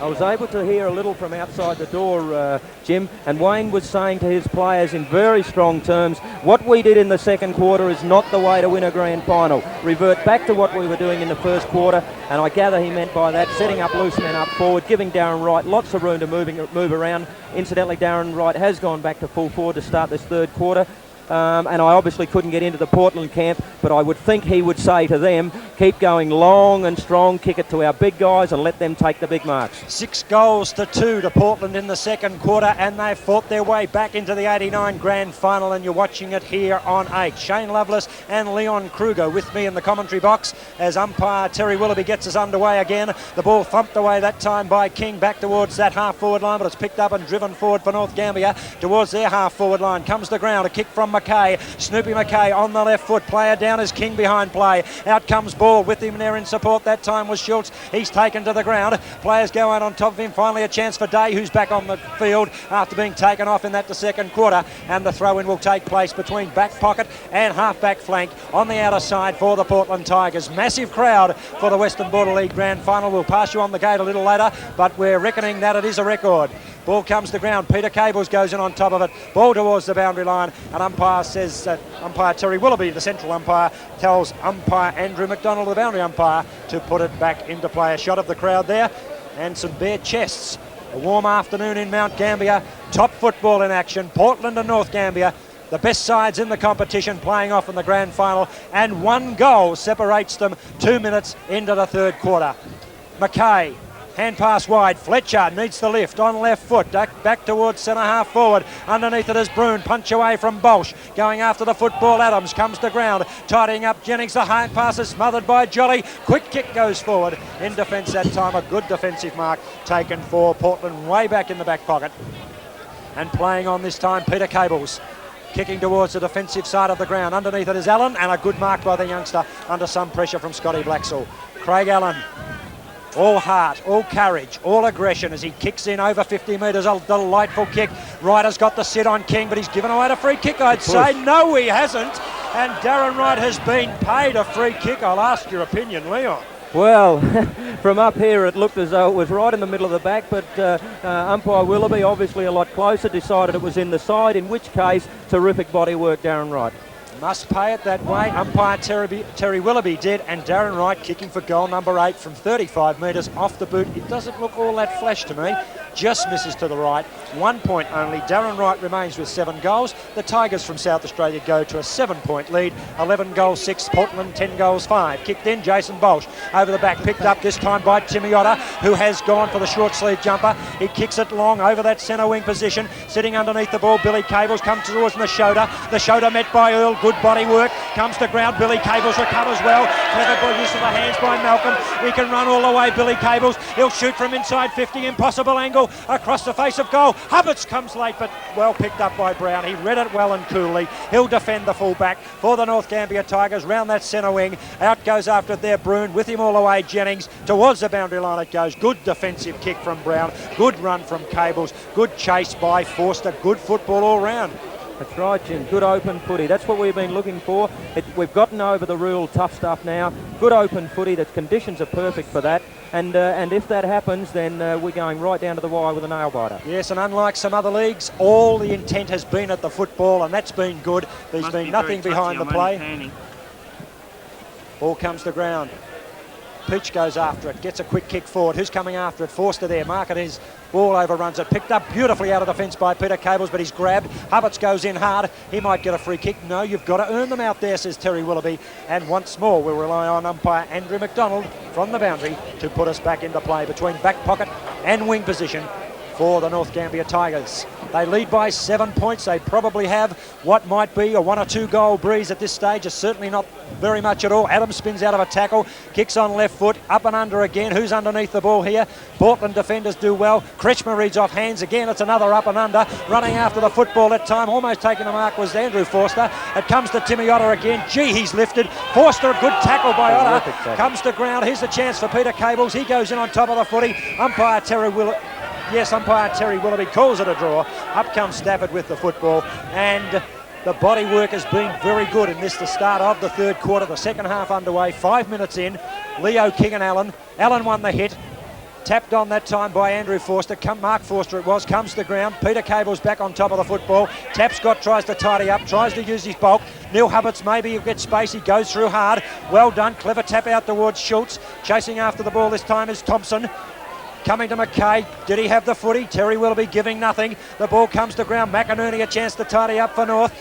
I was able to hear a little from outside the door, Jim, and Wayne was saying to his players in very strong terms, what we did in the second quarter is not the way to win a grand final. Revert back to what we were doing in the first quarter, and I gather he meant by that setting up loose men up forward, giving Darren Wright lots of room to move around. Incidentally, Darren Wright has gone back to full forward to start this third quarter. And I obviously couldn't get into the Portland camp, but I would think he would say to them, keep going long and strong, kick it to our big guys and let them take the big marks. 6 goals to 2 to Portland in the second quarter, and they've fought their way back into the 89 Grand Final, and you're watching it here on 8. Shane Lovelace and Leon Kruger with me in the commentary box as umpire Terry Willoughby gets us underway again. The ball thumped away that time by King back towards that half-forward line, but it's picked up and driven forward for North Gambier towards their half-forward line. Comes to ground, a kick from McKay. Snoopy McKay on the left foot. Player down as King behind play. Out comes Ball with him there in support. That time was Schultz. He's taken to the ground. Players go out on top of him. Finally a chance for Day, who's back on the field after being taken off in that the second quarter. And the throw-in will take place between back pocket and half-back flank on the outer side for the Portland Tigers. Massive crowd for the Western Border League Grand Final. We'll pass you on the gate a little later, but we're reckoning that it is a record. Ball comes to ground. Peter Cables goes in on top of it. Ball towards the boundary line. And umpire says, umpire Terry Willoughby, the central umpire, tells umpire Andrew McDonald, the boundary umpire, to put it back into play. A shot of the crowd there and some bare chests. A warm afternoon in Mount Gambier. Top football in action. Portland and North Gambier, the best sides in the competition, playing off in the grand final. And 1 goal separates them 2 minutes into the third quarter. McKay Hand pass wide. Fletcher needs the lift on left foot. Back towards centre half forward. Underneath it is Broon. Punch away from Bolsh. Going after the football. Adams comes to ground. Tidying up Jennings. The hand pass is smothered by Jolly. Quick kick goes forward. In defence that time. A good defensive mark taken for Portland. Way back in the back pocket. And playing on this time, Peter Cables. Kicking towards the defensive side of the ground. Underneath it is Allen. And a good mark by the youngster under some pressure from Scotty Blacksall. Craig Allen. All heart, all courage, all aggression as he kicks in over 50 metres. A delightful kick. Ryder's got the sit on King, but he's given away a free kick, I'd say. No, he hasn't. And Darren Wright has been paid a free kick. I'll ask your opinion, Leon. Well, from up here it looked as though it was right in the middle of the back, but umpire Willoughby, obviously a lot closer, decided it was in the side, in which case, terrific body work, Darren Wright. Must pay it that way. Umpire Terry Willoughby did, and Darren Wright kicking for goal number 8 from 35 metres off the boot. It doesn't look all that flash to me. Just misses to the right. 1 point only. Darren Wright remains with 7 goals. The Tigers from South Australia go to a 7-point lead. 11 goals 6, Portland 10 goals 5. Kicked in, Jason Bolsh over the back, picked up this time by Timmy Otter, who has gone for the short sleeve jumper. He kicks it long over that centre wing position. Sitting underneath the ball, Billy Cables comes towards the shoulder. The shoulder met by Earl. Good body work. Comes to ground. Billy Cables recovers well. Clever use of the hands by Malcolm. He can run all the way, Billy Cables. He'll shoot from inside 50. Impossible angle across the face of goal. Hubbards comes late, but well picked up by Brown. He read it well and coolly. He'll defend the fullback for the North Gambier Tigers. Round that centre wing. Out goes after it there Broon. With him all the way, Jennings. Towards the boundary line it goes. Good defensive kick from Brown. Good run from Cables. Good chase by Forster. Good football all round. That's right, Jim. Good open footy. That's what we've been looking for. We've gotten over the real tough stuff now. Good open footy. The conditions are perfect for that. And if that happens, then we're going right down to the wire with a nail biter. Yes, and unlike some other leagues, all the intent has been at the football, and that's been good. There's been nothing behind the play. Ball comes to ground. Peach goes after it, gets a quick kick forward. Who's coming after it? Forster there. Market his ball overruns it. Picked up beautifully out of defence by Peter Cables, but he's grabbed. Hubbards goes in hard. He might get a free kick. No, you've got to earn them out there, says Terry Willoughby. And once more, we'll rely on umpire Andrew McDonald from the boundary to put us back into play between back pocket and wing position for the North Gambier Tigers. They lead by 7 points. They probably have what might be a 1 or 2 goal breeze at this stage. It's certainly not very much at all. Adams spins out of a tackle, kicks on left foot, up and under again. Who's underneath the ball here? Portland defenders do well. Kretschmer reads off hands again. It's another up and under. Running after the football that time, almost taking the mark, was Andrew Forster. It comes to Timmy Otter again. Gee, he's lifted. Forster, a good tackle by Otter. Comes to ground. Here's the chance for Peter Cables. He goes in on top of the footy. Umpire Terry Willoughby calls it a draw. Up comes Stafford with the football, and the body work has been very good in this, the start of the third quarter. The second half underway, 5 minutes in. Leo King and Allen. Allen won the hit. Tapped on that time by Andrew Forster. Mark Forster it was, comes to ground. Peter Cable's back on top of the football. Tap Scott tries to tidy up, tries to use his bulk. Neil Hubbards, maybe he'll get space. He goes through hard. Well done. Clever tap out towards Schultz. Chasing after the ball this time is Thompson. Coming to McKay. Did he have the footy? Terry Willoughby giving nothing. The ball comes to ground. McInerney a chance to tidy up for North.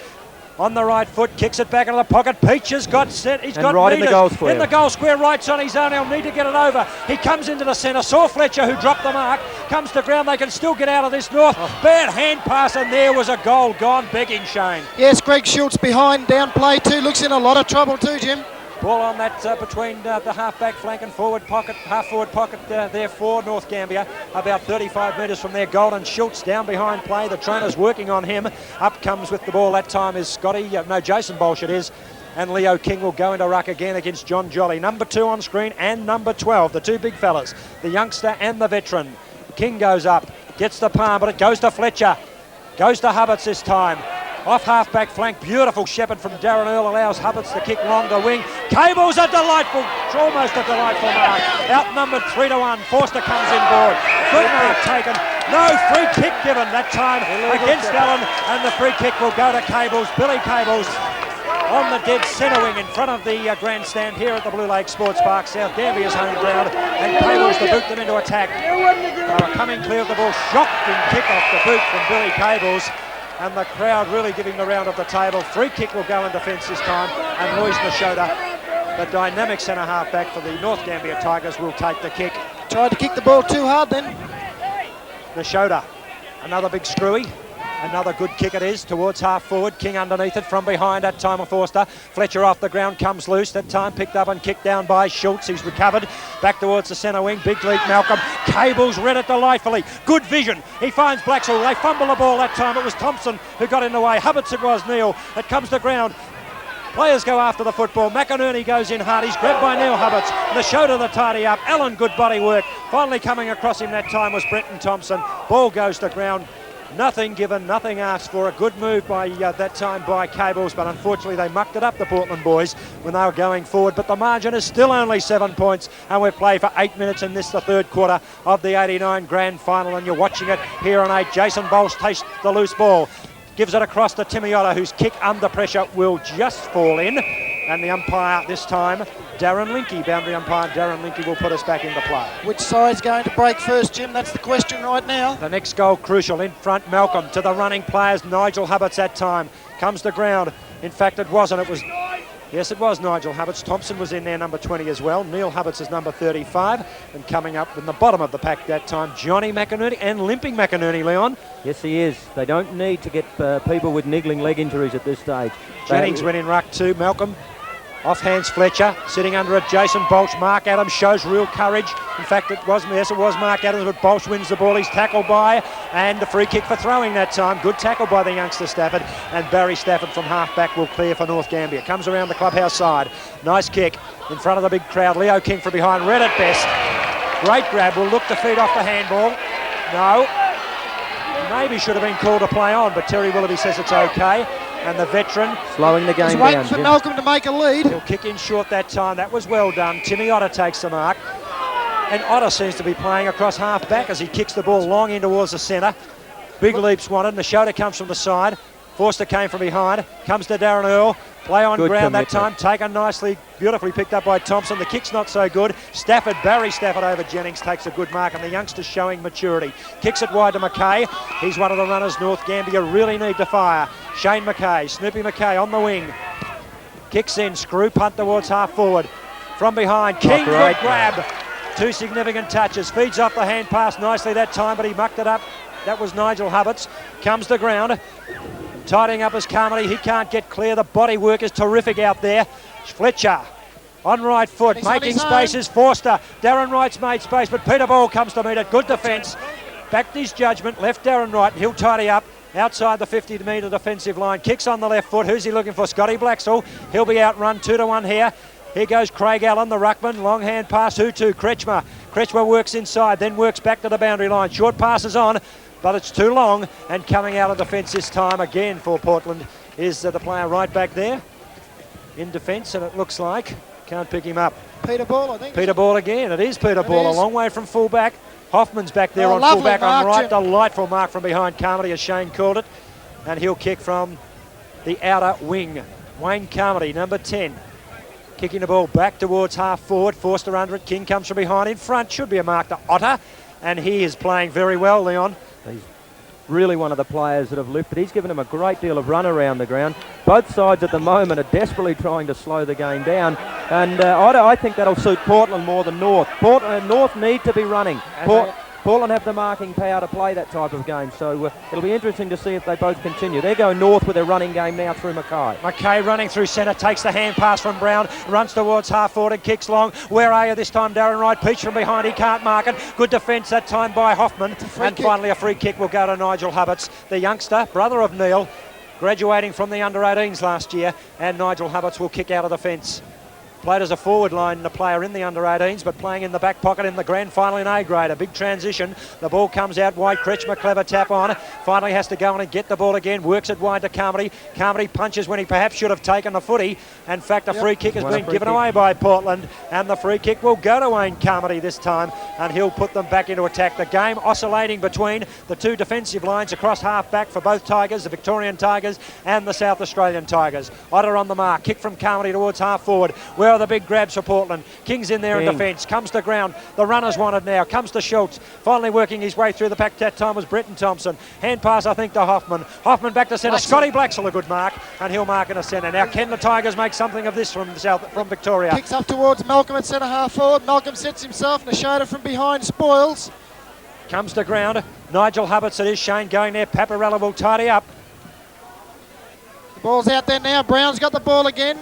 On the right foot, kicks it back into the pocket. Peach has got set. He's got right in the goal square. In the goal square, Wright's on his own. He'll need to get it over. He comes into the centre. Saw Fletcher, who dropped the mark. Comes to ground. They can still get out of this, North. Bad hand pass, and there was a goal gone begging, Shane. Yes, Greg Schultz behind, down play too. Looks in a lot of trouble too, Jim. Ball on that between the half-back flank and forward pocket, half-forward pocket there for North Gambier. About 35 metres from their goal, and Schultz down behind play. The trainer's working on him. Up comes with the ball that time is Jason Bolsh it is. And Leo King will go into ruck again against John Jolly. Number 2 on screen and number 12, the two big fellas, the youngster and the veteran. King goes up, gets the palm, but it goes to Fletcher. Goes to Hubbards this time. Off half-back flank, beautiful shepherd from Darren Earl allows Hubbards to kick long to wing. Cable's almost a delightful mark. Outnumbered 3-1. Forster comes in board. Good mark taken. No free kick given that time against Allen, and the free kick will go to Cables. Billy Cables on the dead centre wing in front of the grandstand here at the Blue Lake Sports Park, South Gambier's home ground, and Cables to boot them into attack. They were coming clear of the ball, shocking kick off the boot from Billy Cables. And the crowd really giving the round of the table. Free kick will go in defence this time. And Lois Nashoda, the dynamic centre half back for the North Gambier Tigers, will take the kick. Tried to kick the ball too hard then. Nashoda, another big screwy. Another good kick it is towards half forward. King underneath it from behind that time of Forster. Fletcher off the ground, comes loose. That time picked up and kicked down by Schultz. He's recovered. Back towards the centre wing. Big leap Malcolm. Cables read it delightfully. Good vision. He finds Blacksall. They fumble the ball that time. It was Thompson who got in the way. Hubbards it was, Neil. It comes to ground. Players go after the football. McInerney goes in hard. He's grabbed by Neil Hubbards. The shoulder the tidy up. Allen, good body work. Finally coming across him that time was Brenton Thompson. Ball goes to ground. Nothing given, nothing asked for. A good move by that time by Cables, but unfortunately they mucked it up, the Portland boys, when they were going forward. But the margin is still only 7 points, and we've played for 8 minutes in this, the third quarter of the 89 grand final, and you're watching it here on 8. Jason Bolsh takes the loose ball, gives it across to Timmy Otter, whose kick under pressure will just fall in, and the umpire this time, Darren Linke, boundary umpire Darren Linke, will put us back into play. Which side's going to break first, Jim? That's the question right now. The next goal crucial. In front, Malcolm to the running players. Nigel Hubbards that time comes to ground. In fact, it wasn't. It was, yes, it was Nigel Hubbards. Thompson was in there, number 20 as well. Neil Hubbards is number 35. And coming up in the bottom of the pack that time, Johnny McInerney, and limping McInerney, Leon. Yes, he is. They don't need to get people with niggling leg injuries at this stage. Jennings went in ruck too. Malcolm. Off hands Fletcher, sitting under it, Jason Bolsh. Mark Adams shows real courage. In fact, it was Mark Adams, but Bolsh wins the ball. He's tackled by, and the free kick for throwing that time. Good tackle by the youngster Stafford, and Barry Stafford from half-back will clear for North Gambier. Comes around the clubhouse side. Nice kick in front of the big crowd. Leo King from behind, read it best. Great grab, will look to feed off the handball. No. Maybe should have been called a play on, but Terry Willoughby says it's okay. And the veteran slowing the game down. He's waiting for Jim. Malcolm to make a lead. He'll kick in short that time. That was well done. Timmy Otter takes the mark. And Otter seems to be playing across half back as he kicks the ball long in towards the centre. Big leaps wanted. The shoulder comes from the side. Forster came from behind. Comes to Darren Earl. Play on ground that time. Taken nicely, beautifully picked up by Thompson. The kick's not so good. Stafford, Barry Stafford over Jennings takes a good mark, and the youngster's showing maturity. Kicks it wide to McKay. He's one of the runners North Gambier really need to fire. Shane McKay, Snoopy McKay on the wing. Kicks in, screw punt towards half forward. From behind, King, good grab. 2 significant touches. Feeds off the hand pass nicely that time, but he mucked it up. That was Nigel Hubbards. Comes to ground. Tidying up his Carmody, he can't get clear. The body work is terrific out there. Fletcher on right foot, he's making spaces. Forster, Darren Wright's made space, but Peter Ball comes to meet it. Good defence. Backed his judgment, left Darren Wright, and he'll tidy up outside the 50-metre defensive line. Kicks on the left foot. Who's he looking for? Scotty Blacksall. He'll be outrun 2-1 here. Here goes Craig Allen, the ruckman. Long hand pass, who to? Kretschmer. Kretschmer works inside, then works back to the boundary line. Short passes on, but it's too long, and coming out of defence this time again for Portland is the player right back there in defence, and it looks like, can't pick him up. Peter Ball, I think. Peter Ball again. It is Peter Ball, a long way from full-back. Hoffman's back there on full-back on right. Delightful mark from behind Carmody, as Shane called it, and he'll kick from the outer wing. Wayne Carmody, number 10. Kicking the ball back towards half forward. Forster under it. King comes from behind. In front should be a mark to Otter, and he is playing very well, Leon. He's really one of the players that have lifted. He's given him a great deal of run around the ground. Both sides at the moment are desperately trying to slow the game down, and I think that'll suit Portland more than North. North need to be running. Portland have the marking power to play that type of game, so it'll be interesting to see if they both continue. They're going North with their running game now through Mackay. Mackay running through centre, takes the hand pass from Brown, runs towards half forward and kicks long. Where are you this time, Darren Wright? Peach from behind, he can't mark it. Good defence that time by Hoffman. And finally a free kick will go to Nigel Hubbards, the youngster, brother of Neil, graduating from the under-18s last year, and Nigel Hubbards will kick out of the fence. Played as a forward line, the player in the under-18s, but playing in the back pocket in the grand final in A grade. A big transition. The ball comes out wide. Kretschmer, clever tap on. Finally has to go on and get the ball again. Works it wide to Carmody. Carmody punches when he perhaps should have taken the footy. In fact, a free kick has been given away by Portland, and the free kick will go to Wayne Carmody this time, and he'll put them back into attack. The game oscillating between the two defensive lines across half-back for both Tigers, the Victorian Tigers and the South Australian Tigers. Otter on the mark. Kick from Carmody towards half-forward. Where Where are the big grabs for Portland? King's in there in King. defence. Comes to ground. The runner's wanted now. Comes to Schultz. Finally working his way through the pack. That time was Bretton Thompson. Hand pass, I think, to Hoffman. Hoffman back to centre. Scotty Blacksell a good mark, and he'll mark in a centre. Now, can the Tigers make something of this from Victoria? Kicks up towards Malcolm at centre half forward. Malcolm sets himself and a shoulder from behind spoils. Comes to ground. Nigel Hubbards, it is. Shane going there. Paparella will tidy up. The ball's out there now. Brown's got the ball again.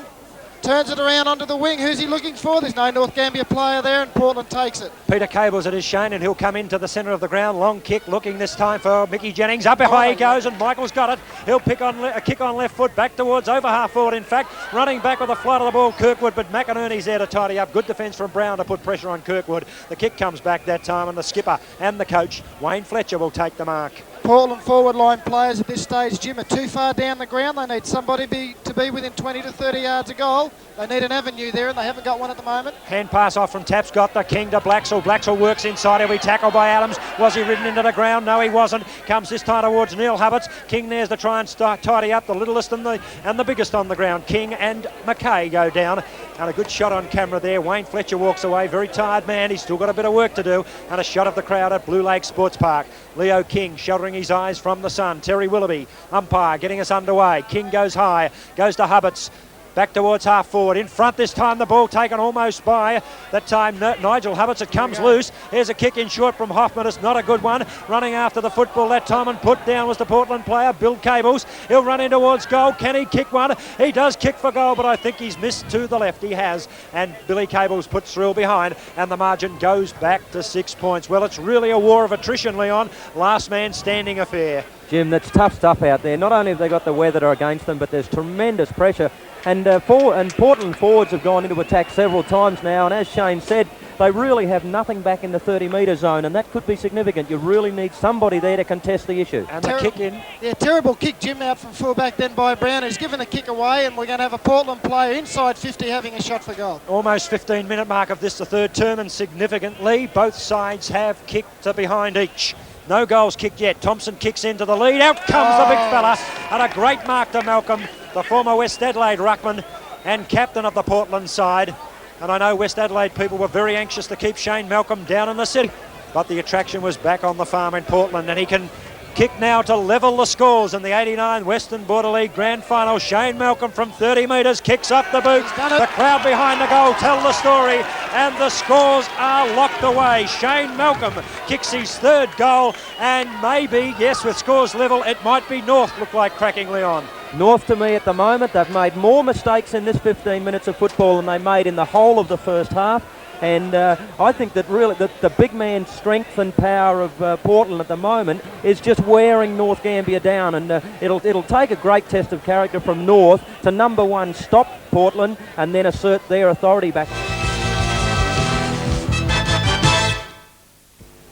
Turns it around onto the wing. Who's he looking for? There's no North Gambier player there, and Portland takes it. Peter Cables, it is Shane, and he'll come into the centre of the ground. Long kick, looking this time for Mickey Jennings. Up high he goes, and Michael's got it. He'll pick on a kick on left foot, back towards over half forward, in fact. Running back with a flight of the ball, Kirkwood, but McInerney's there to tidy up. Good defence from Brown to put pressure on Kirkwood. The kick comes back that time, and the skipper and the coach, Wayne Fletcher, will take the mark. Portland forward line players at this stage, Jim, are too far down the ground. They need somebody to be within 20 to 30 yards of goal. They need an avenue there, and they haven't got one at the moment. Hand pass off from Taps, got the King to Blacksell. Blacksell works inside, he'll be tackled by Adams. Was he ridden into the ground? No, he wasn't. Comes this time towards Neil Hubbards. King there's to try and tidy up the littlest and the biggest on the ground. King and McKay go down. And a good shot on camera there. Wayne Fletcher walks away. Very tired man. He's still got a bit of work to do. And a shot of the crowd at Blue Lake Sports Park. Leo King sheltering his eyes from the sun. Terry Willoughby, umpire, getting us underway. King goes high. Goes to Hubbards. Back towards half forward. In front this time, the ball taken almost by that time Nigel Hubbards. It comes loose. Here's a kick in short from Hoffman. It's not a good one. Running after the football that time and put down was the Portland player, Bill Cables. He'll run in towards goal. Can he kick one? He does kick for goal, but I think he's missed to the left. He has. And Billy Cables puts through behind, and the margin goes back to 6 points. Well, it's really a war of attrition, Leon. Last man standing affair. Jim, that's tough stuff out there. Not only have they got the weather against them, but there's tremendous pressure. And Portland forwards have gone into attack several times now, and as Shane said, they really have nothing back in the 30-metre zone, and that could be significant. You really need somebody there to contest the issue. And the kick in. Yeah, terrible kick, Jim, out from fullback then by Brown, who's given the kick away, and we're going to have a Portland player inside 50 having a shot for goal. Almost 15-minute mark of this, the third term, and significantly, both sides have kicked to behind each. No goals kicked yet. Thompson kicks into the lead. Out comes the big fella. And a great mark to Malcolm, the former West Adelaide ruckman and captain of the Portland side. And I know West Adelaide people were very anxious to keep Shane Malcolm down in the city. But the attraction was back on the farm in Portland, and he can kick now to level the scores in the 89 Western Border League Grand Final. Shane Malcolm from 30 metres kicks up the boot. The crowd behind the goal tell the story, and the scores are locked away. Shane Malcolm kicks his third goal, and maybe, yes, with scores level, it might be North look like cracking, Leon. North, to me, at the moment, they've made more mistakes in this 15 minutes of football than they made in the whole of the first half. And I think that really the big man strength and power of Portland at the moment is just wearing North Gambier down, and it'll take a great test of character from North to, number one, stop Portland and then assert their authority back.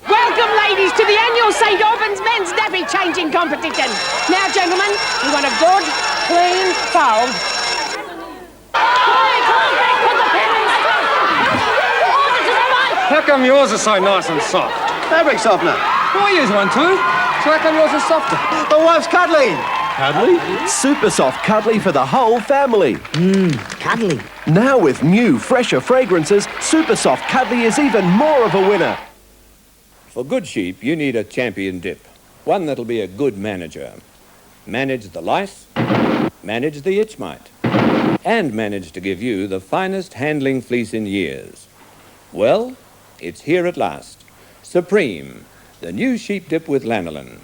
Welcome, ladies, to the annual St. Albans Men's Nappy Changing Competition. Now, gentlemen, we want a good, clean fold. How come yours are so nice and soft? Fabric softener. I use one too. So how come yours is softer? My wife's cuddly. Cuddly? Super soft cuddly for the whole family. Cuddly. Now with new, fresher fragrances, Super Soft Cuddly is even more of a winner. For good sheep, you need a champion dip. One that'll be a good manager. Manage the lice, manage the itch mite, and manage to give you the finest handling fleece in years. Well, it's here at last. Supreme, the new sheep dip with lanolin.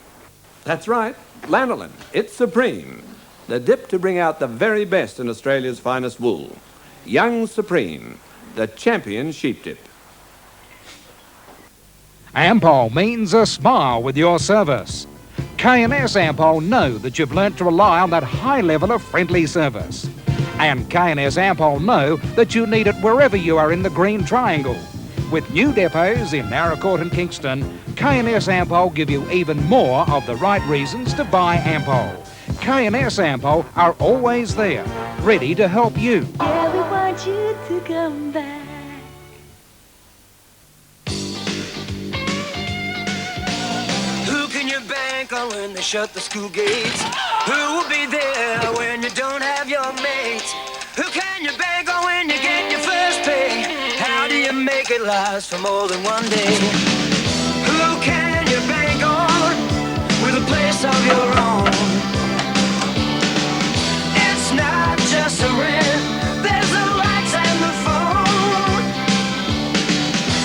That's right, lanolin. It's supreme. The dip to bring out the very best in Australia's finest wool. Young Supreme, the champion sheep dip. Ampol means a smile with your service. K&S Ampol know that you've learnt to rely on that high level of friendly service. And K&S Ampol know that you need it wherever you are in the Green Triangle. With new depots in Narracourt and Kingston, K&S Ampol give you even more of the right reasons to buy Ampol. K&S Ampol are always there, ready to help you. Yeah, we want you to come back. Who can you bank on when they shut the school gates? Who will be there when you don't have your mates? Who can you bank on when you get your food? it lasts for more than one day? Who can you bank on with a place of your own? It's not just a rent, there's the lights and the phone.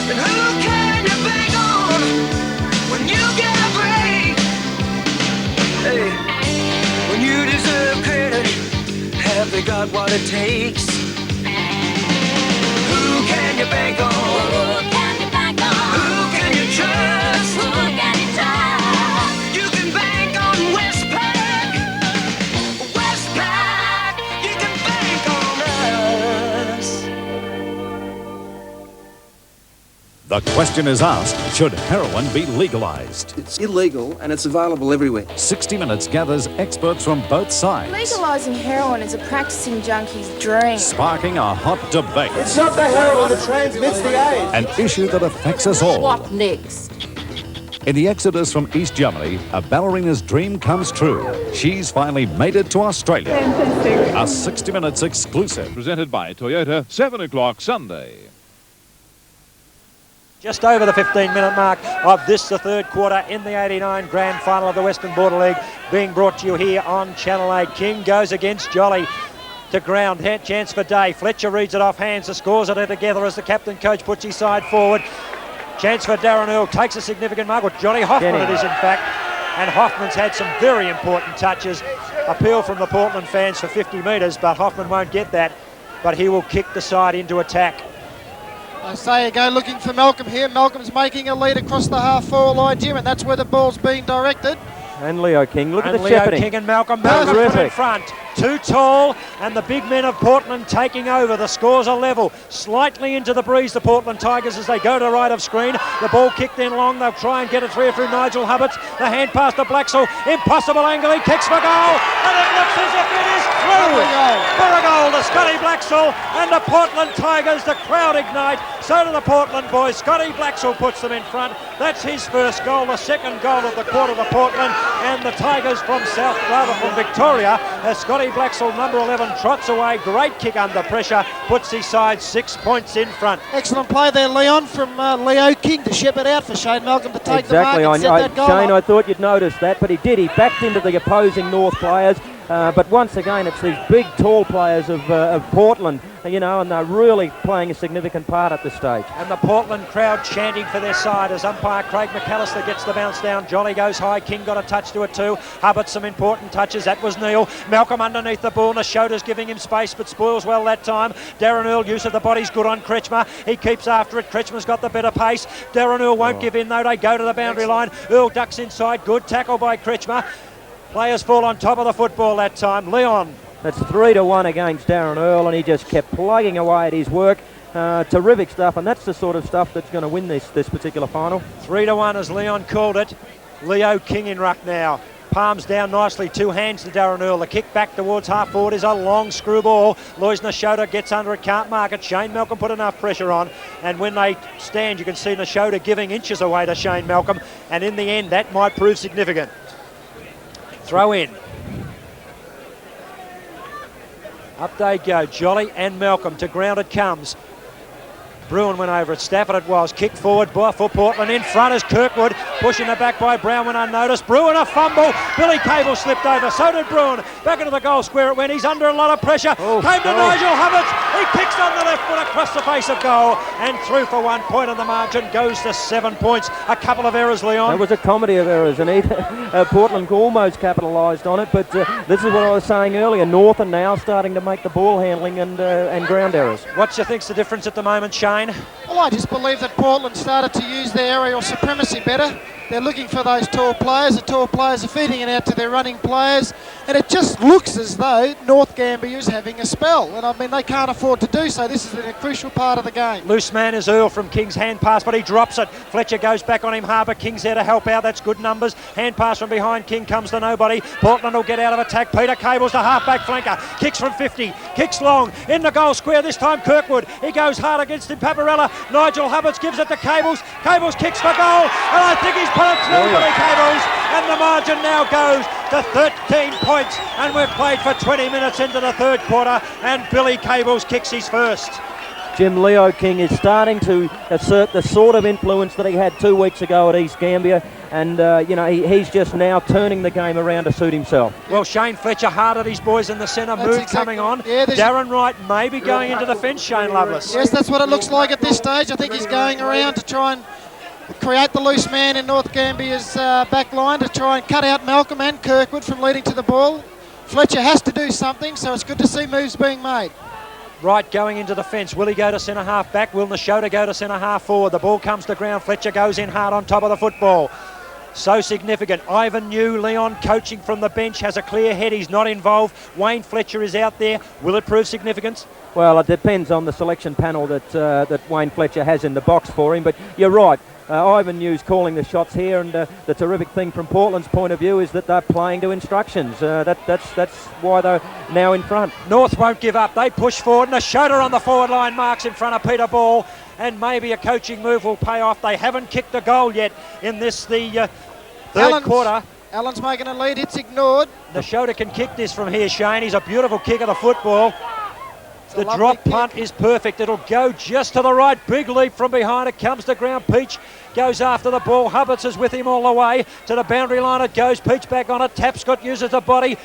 And who can you bank on when you get a break? Hey, when you deserve credit, have they got what it takes? Who can you bank on? Who can you bank on? Who can you trust? Who can you trust? You can bank on Westpac. Westpac, you can bank on us. The question is asked, should heroin be legalized? It's illegal and it's available everywhere. 60 Minutes gathers experts from both sides, Legalising heroin is a practising junkie's dream. sparking a hot debate. It's not the heroin that transmits the AIDS. An issue that affects us all. What next? In the exodus from East Germany, a ballerina's dream comes true. She's finally made it to Australia. Fantastic. A 60 Minutes exclusive. Presented by Toyota, 7 o'clock Sunday. Just over the 15-minute mark of this, the third quarter in the 89 grand final of the Western Border League, being brought to you here on Channel 8. King goes against Jolly to ground. Chance for Day. Fletcher reads it off hands. The scores it together as the captain coach puts his side forward. Chance for Darren Earl. Takes a significant mark. Well, Johnny Hoffman it is, in fact. And Hoffman's had some very important touches. Appeal from the Portland fans for 50 metres, but Hoffman won't get that. But he will kick the side into attack. I say go looking for Malcolm here. Malcolm's making a lead across the half-forward line, Jim, and that's where the ball's being directed. And Leo King, look at the Leo shepherding. King and Malcolm put in Terrific. front. Too tall, and the big men of Portland taking over. The scores are level. Slightly into the breeze, the Portland Tigers, as they go to right of screen. The ball kicked in long. They'll try and get it through Nigel Hubbards. The hand pass to Blacksall. Impossible angle. He kicks for goal, and it looks as if it is through. For a goal to Scotty Blacksall and the Portland Tigers. The crowd ignite. So do the Portland boys. Scotty Blacksall puts them in front. That's his first goal, the second goal of the quarter to Portland, and the Tigers from from Victoria, as Scotty Blacksall, number 11, trots away. Great kick under pressure, puts his side 6 points in front. Excellent play there, Leon, from Leo King to shepherd out for Shane Malcolm to take the mark and set that goal Shane, up. I thought you'd notice that, but he did. He backed into the opposing North players. But once again, it's these big, tall players of Portland, you know, and they're really playing a significant part at this stage. And the Portland crowd chanting for their side as umpire Craig McAllister gets the bounce down. Jolly goes high. King got a touch to it too. Hubbard some important touches. That was Neil. Malcolm underneath the ball. Nashota's giving him space, but spoils well that time. Darren Earl, use of the body's good on Kretschmer. He keeps after it. Kretschmer's got the better pace. Darren Earl won't give in though. They go to the boundary line. Earl ducks inside. Good tackle by Kretschmer. Players fall on top of the football that time. Leon. That's 3-1 against Darren Earl, and he just kept plugging away at his work. Terrific stuff, and that's the sort of stuff that's going to win this particular final. 3-1 as Leon called it. Leo King in ruck now. Palms down nicely, two hands to Darren Earl. The kick back towards half forward is a long screw ball. Lois Nashota gets under it, can't mark it. Shane Malcolm put enough pressure on, and when they stand, you can see Nashota giving inches away to Shane Malcolm, and in the end, that might prove significant. Throw in. Up they go, Jolly and Malcolm. To ground it comes. Bruin went over it. Stafford it was. Kick forward for Portland. In front is Kirkwood. Pushing it back by Brown when unnoticed. Bruin a fumble. Billy Cable slipped over. So did Bruin. Back into the goal square it went. He's under a lot of pressure. Came to Nigel Hubbards. He kicks on the left foot across the face of goal. And through for 1 point on the margin. Goes to 7 points. A couple of errors, Leon. It was a comedy of errors, and Portland almost capitalised on it. But this is what I was saying earlier. North are now starting to make the ball handling and ground errors. What do you think's the difference at the moment, Shane? Well, I just believe that Portland started to use their aerial supremacy better. They're looking for those tall players. The tall players are feeding it out to their running players. And it just looks as though North Gambier is having a spell. And I mean, they can't afford to do so. This is a crucial part of the game. Loose man is Earl from King's hand pass, but he drops it. Fletcher goes back on him. Harbour. King's there to help out. That's good numbers. Hand pass from behind. King comes to nobody. Portland will get out of attack. Peter Cable's the half-back flanker. Kicks from 50. Kicks long. In the goal square this time, Kirkwood. He goes hard against him. Paparella. Nigel Hubbards gives it to Cables. Cables kicks for goal. And I think he's put it through Billy Cables. And the margin now goes to 13 points. And we've played for 20 minutes into the third quarter. And Billy Cables kicks his first. Jim, Leo King is starting to assert the sort of influence that he had 2 weeks ago at East Gambier, and he's just now turning the game around to suit himself. Well, Shane Fletcher hard at his boys in the centre, move coming on. Yeah, Darren Wright may be going into defence, Shane Lovelace. Yes, that's what it looks like at this stage. I think he's going around to try and create the loose man in North Gambier's back line to try and cut out Malcolm and Kirkwood from leading to the ball. Fletcher has to do something, so it's good to see moves being made. Wright going into defence. Will he go to centre half back? Will Nashota go to centre half forward? The ball comes to ground. Fletcher goes in hard on top of the football. So significant. Ivan New, Leon coaching from the bench, has a clear head. He's not involved. Wayne Fletcher is out there. Will it prove significance? Well, it depends on the selection panel that Wayne Fletcher has in the box for him, but you're right. Ivan New's calling the shots here, and the terrific thing from Portland's point of view is that they're playing to instructions. That's why they're now in front. North won't give up. They push forward. Nashota on the forward line marks in front of Peter Ball, and maybe a coaching move will pay off. They haven't kicked a goal yet in this, the third quarter. Allen's making a lead. It's ignored. Nashota can kick this from here, Shane. He's a beautiful kick of the football. The drop punt is perfect. It'll go just to the right. Big leap from behind. It comes to ground. Peach goes after the ball. Hubbards is with him all the way. To the boundary line it goes. Peach back on it. Tapscott uses the body.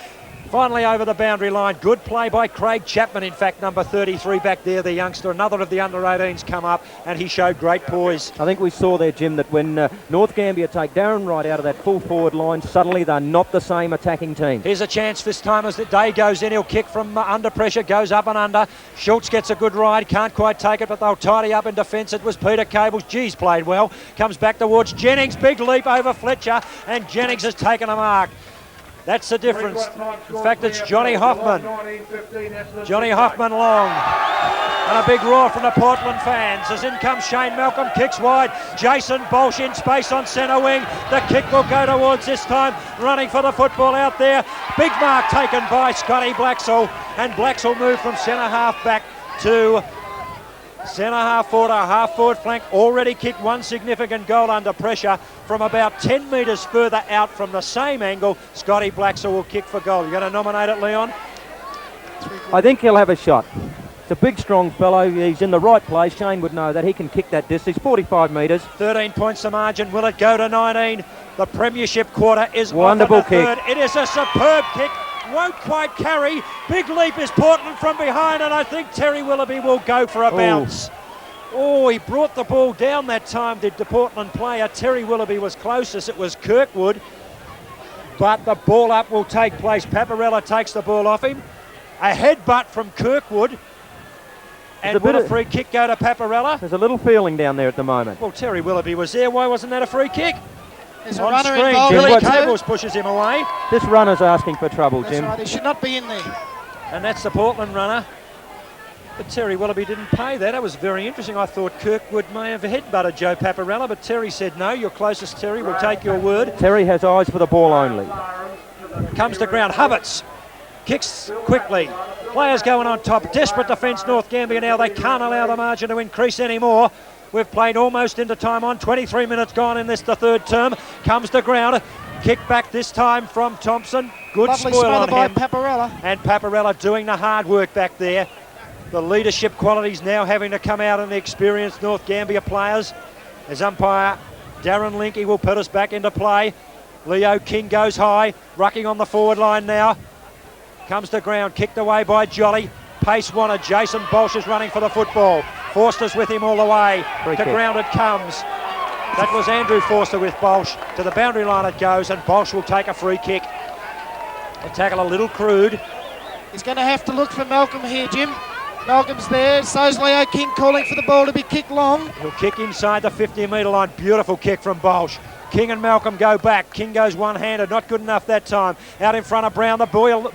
Finally over the boundary line. Good play by Craig Chapman, in fact, number 33 back there, the youngster. Another of the under-18s come up, and he showed great poise. I think we saw there, Jim, that when North Gambier take Darren Wright out of that full forward line, suddenly they're not the same attacking team. Here's a chance this time as the day goes in. He'll kick from under pressure, goes up and under. Schultz gets a good ride, can't quite take it, but they'll tidy up in defence. It was Peter Cables. Geez, played well. Comes back towards Jennings. Big leap over Fletcher, and Jennings has taken a mark. That's the difference. In fact, it's Johnny Hoffman. Johnny Hoffman long. And a big roar from the Portland fans as in comes Shane Malcolm, kicks wide. Jason Bolsh in space on centre wing. The kick will go towards this time. Running for the football out there. Big mark taken by Scotty Blacksall. And Blacksall moved from centre half back to centre half forward, a half forward flank. Already kicked one significant goal under pressure from about 10 metres further out from the same angle. Scotty Blacksall will kick for goal. You're going to nominate it, Leon? I think he'll have a shot. It's a big, strong fellow. He's in the right place. Shane would know that. He can kick that distance, 45 metres. 13 points the margin. Will it go to 19? The premiership quarter is wonderful off in the kick. third. It is a superb kick. Won't quite carry. Big leap is Portland from behind, and I think Terry Willoughby will go for a bounce. Oh, he brought the ball down that time, did the Portland player. Terry Willoughby was closest. It was Kirkwood, but the ball up will take place. Paparella takes the ball off him. A headbutt from Kirkwood. And will a free kick go to Paparella? There's a little feeling down there at the moment. Well, Terry Willoughby was there. Why wasn't that a free kick? There's a on runner screen, involved. Billy Cables pushes him away. This runner's asking for trouble, That's Jim. right, he should not be in there. And that's the Portland runner. But Terry Willoughby didn't pay that. That was very interesting. I thought Kirkwood may have headbutted Joe Paparella, but Terry said no. You're closest, Terry. We'll take your word. Terry has eyes for the ball only. Comes to ground. Hubbards kicks quickly. Players going on top. Desperate defence, North Gambier now. They can't allow the margin to increase anymore. We've played almost into time on. 23 minutes gone in this, the third term. Comes to ground. Kick back this time from Thompson. Good Lovely spoil on by him. Paparella. And Paparella doing the hard work back there. The leadership qualities now having to come out in the experienced North Gambier players. As umpire Darren Linky will put us back into play. Leo King goes high. Rucking on the forward line now. Comes to ground. Kicked away by Jolly. Pace wanted. Jason Bolsh is running for the football. Forster's with him all the way. To ground it comes. That was Andrew Forster with Bolsh. To the boundary line it goes, and Bolsh will take a free kick. The tackle a little crude. He's going to have to look for Malcolm here, Jim. Malcolm's there. So's Leo King calling for the ball to be kicked long. He'll kick inside the 50-metre line. Beautiful kick from Bolsh. King and Malcolm go back. King goes one-handed, not good enough that time. Out in front of Brown, the ball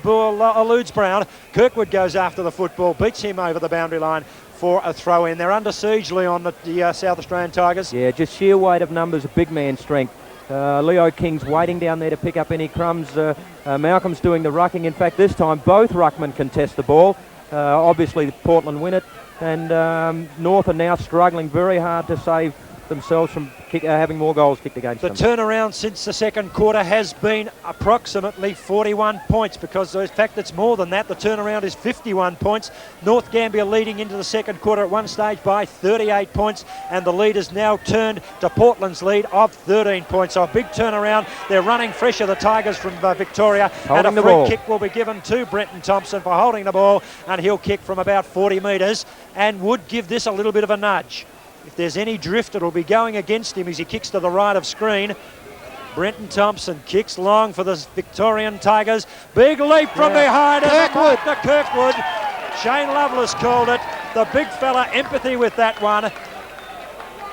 eludes Brown. Kirkwood goes after the football, beats him over the boundary line for a throw-in. They're under siege, Leon, the South Australian Tigers. Yeah, just sheer weight of numbers, a big man strength. Leo King's waiting down there to pick up any crumbs. Malcolm's doing the rucking. In fact, this time both ruckmen contest the ball. Obviously, Portland win it, and North are now struggling very hard to save themselves from having more goals kicked against The them. turnaround since the second quarter has been approximately 41 points, because in fact it's more than that. The turnaround is 51 points. North Gambier leading into the second quarter at one stage by 38 points, and the lead has now turned to Portland's lead of 13 points. So a big turnaround. They're running fresher, the Tigers from Victoria, Holding and a the free ball. kick will be given to Brenton Thompson for holding the ball, and he'll kick from about 40 metres and would give this a little bit of a nudge. If there's any drift, it'll be going against him as he kicks to the right of screen. Brenton Thompson kicks long for the Victorian Tigers. Big leap from behind Kirkwood. To Kirkwood. Shane Lovelace called it. The big fella, empathy with that one.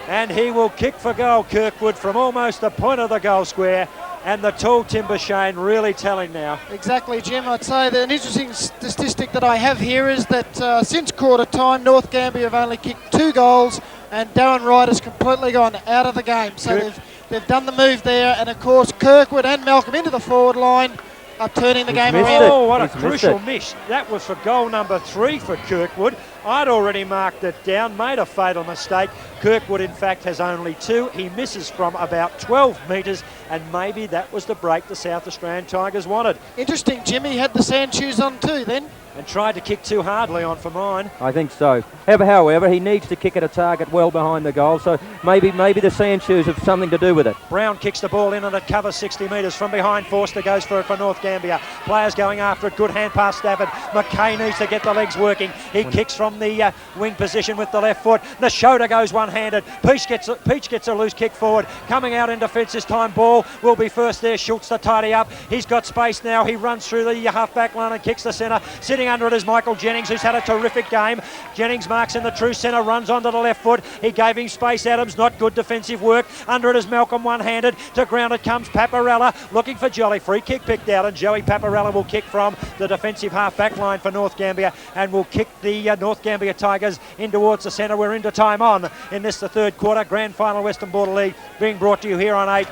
And he will kick for goal, Kirkwood, from almost the point of the goal square. And the tall timber Shane really telling now. Exactly, Jim. I'd say that an interesting statistic that I have here is that since quarter time, North Gambier have only kicked 2 goals, and Darren Wright has completely gone out of the game. So they've done the move there, and of course Kirkwood and Malcolm into the forward line are turning the game around. Oh, what a crucial miss. That was for goal number 3 for Kirkwood. I'd already marked it down, made a fatal mistake. Kirkwood, in fact, has only 2. He misses from about 12 metres, and maybe that was the break the South Australian Tigers wanted. Interesting, Jimmy had the sand shoes on too then. And tried to kick too hard, Leon, for mine. I think so. However, he needs to kick at a target well behind the goal, so maybe the sand shoes have something to do with it. Brown kicks the ball in and it covers 60 metres. From behind, Forster goes for it for North Gambier. Players going after it. Good hand pass, Stafford. McKay needs to get the legs working. He kicks from the wing position with the left foot. Nashota goes one-handed. Peach gets a loose kick forward. Coming out in defence this time. Ball will be first there. Schultz to tidy up. He's got space now. He runs through the half-back line and kicks the centre. Sitting under it is Michael Jennings, who's had a terrific game. Jennings marks in the true centre, runs onto the left foot. He gave him space, Adams. Not good defensive work. Under it is Malcolm one-handed. To ground it comes Paparella, looking for Jolly. Free kick picked out, and Joey Paparella will kick from the defensive half-back line for North Gambier and will kick the North Gambier Tigers in towards the centre. We're into time on in this, the third quarter. Grand final Western Border League being brought to you here on 8.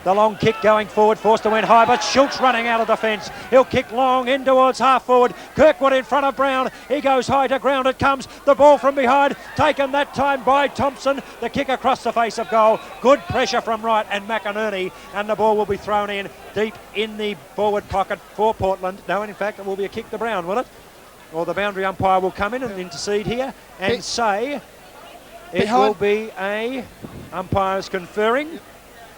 The long kick going forward. Forster went high, but Schultz running out of defence. He'll kick long in towards half forward. Kirkwood in front of Brown. He goes high to ground. It comes. The ball from behind. Taken that time by Thompson. The kick across the face of goal. Good pressure from Wright and McInerney. And the ball will be thrown in deep in the forward pocket for Portland. No, in fact, it will be a kick to Brown, will it? Or the boundary umpire will come in and intercede here and say it will be a umpires conferring.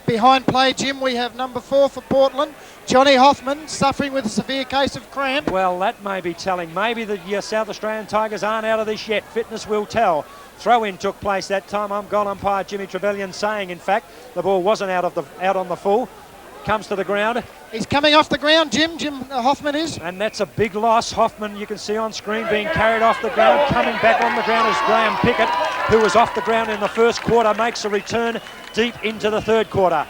Behind play, Jim, we have number 4 for Portland, Johnny Hoffman, suffering with a severe case of cramp. Well, that may be telling. Maybe the South Australian Tigers aren't out of this yet. Fitness will tell. Throw-in took place that time. I'm goal umpire Jimmy Trevelyan saying, in fact, the ball wasn't out on the full. Comes to the ground. He's coming off the ground, Jim Hoffman is. And that's a big loss. Hoffman, you can see on screen, being carried off the ground. Coming back on the ground is Graham Pickett, who was off the ground in the first quarter, makes a return deep into the third quarter.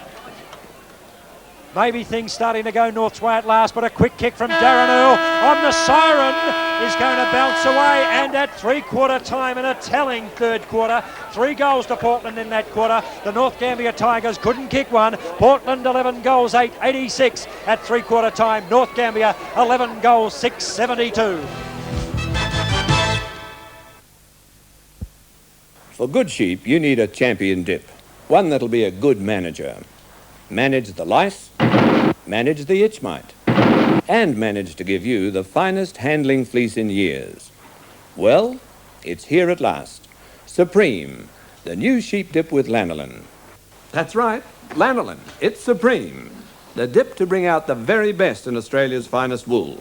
Maybe things starting to go North's way at last, but a quick kick from Darren Earl on the siren is going to bounce away, and at three-quarter time in a telling third quarter, 3 goals to Portland in that quarter. The North Gambier Tigers couldn't kick one. Portland 11 goals, 8-86 at three-quarter time. North Gambier 11 goals, 6-72. For good sheep, you need a champion dip. One that'll be a good manager. Manage the lice, manage the itch mite, and manage to give you the finest handling fleece in years. Well, it's here at last. Supreme, the new sheep dip with lanolin. That's right, lanolin. It's supreme. The dip to bring out the very best in Australia's finest wool.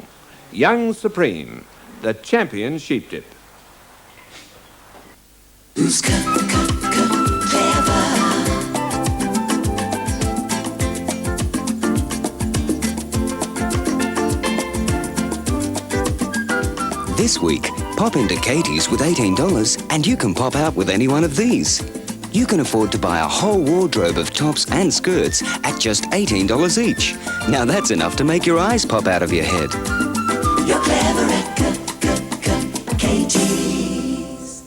Young Supreme, the champion sheep dip. This week, pop into Katie's with $18 and you can pop out with any one of these. You can afford to buy a whole wardrobe of tops and skirts at just $18 each. Now that's enough to make your eyes pop out of your head. You're clever at Katie's.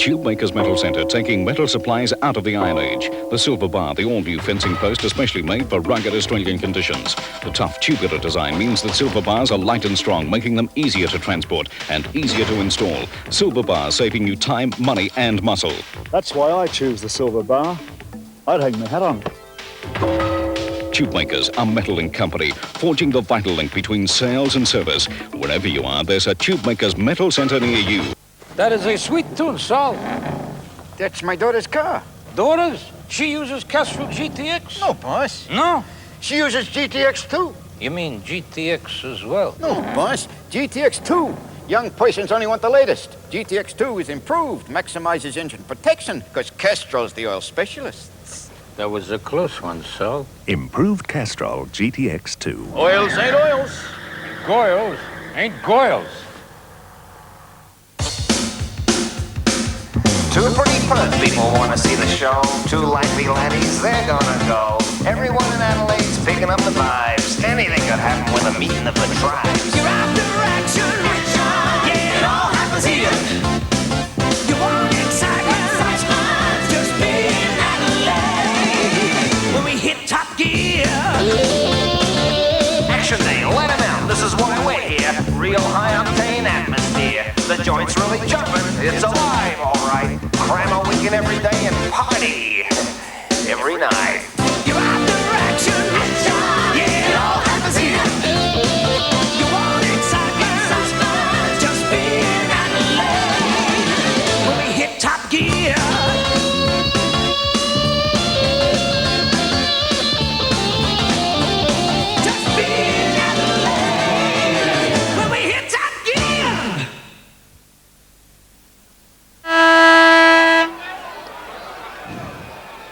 Tubemakers Metal Centre, taking metal supplies out of the Iron Age. The Silver Bar, the all-new fencing post, especially made for rugged Australian conditions. The tough tubular design means that Silver Bars are light and strong, making them easier to transport and easier to install. Silver Bar, saving you time, money and muscle. That's why I choose the Silver Bar. I'd hang my hat on. Tubemakers, a metal-link company, forging the vital link between sales and service. Wherever you are, there's a Tubemakers Metal Centre near you. That is a sweet tune, Saul. That's my daughter's car. Daughter's? She uses Castrol GTX? No, boss. No? She uses GTX too. You mean GTX as well? No, boss. GTX 2. Young persons only want the latest. GTX 2 is improved, maximizes engine protection, because Castrol's the oil specialist. That was a close one, Saul. Improved Castrol GTX 2. Oils ain't oils. Goils ain't goils. Two pretty fun people want to see the show. Two lively laddies, they're gonna go. Everyone in Adelaide's picking up the vibes. Anything could happen with a meeting of the tribes. You're after action, yeah, it all happens here. You want excitement, just be in Adelaide. When we hit top gear, action day, let 'em out. This is why we're here. Real high octane atmosphere. The joint's really jumping. It's alive, all right. Cram a weekend every day and party every night. You're after action, yeah, it all happens here. You want excitement, just be in Adelaide. When we hit top gear.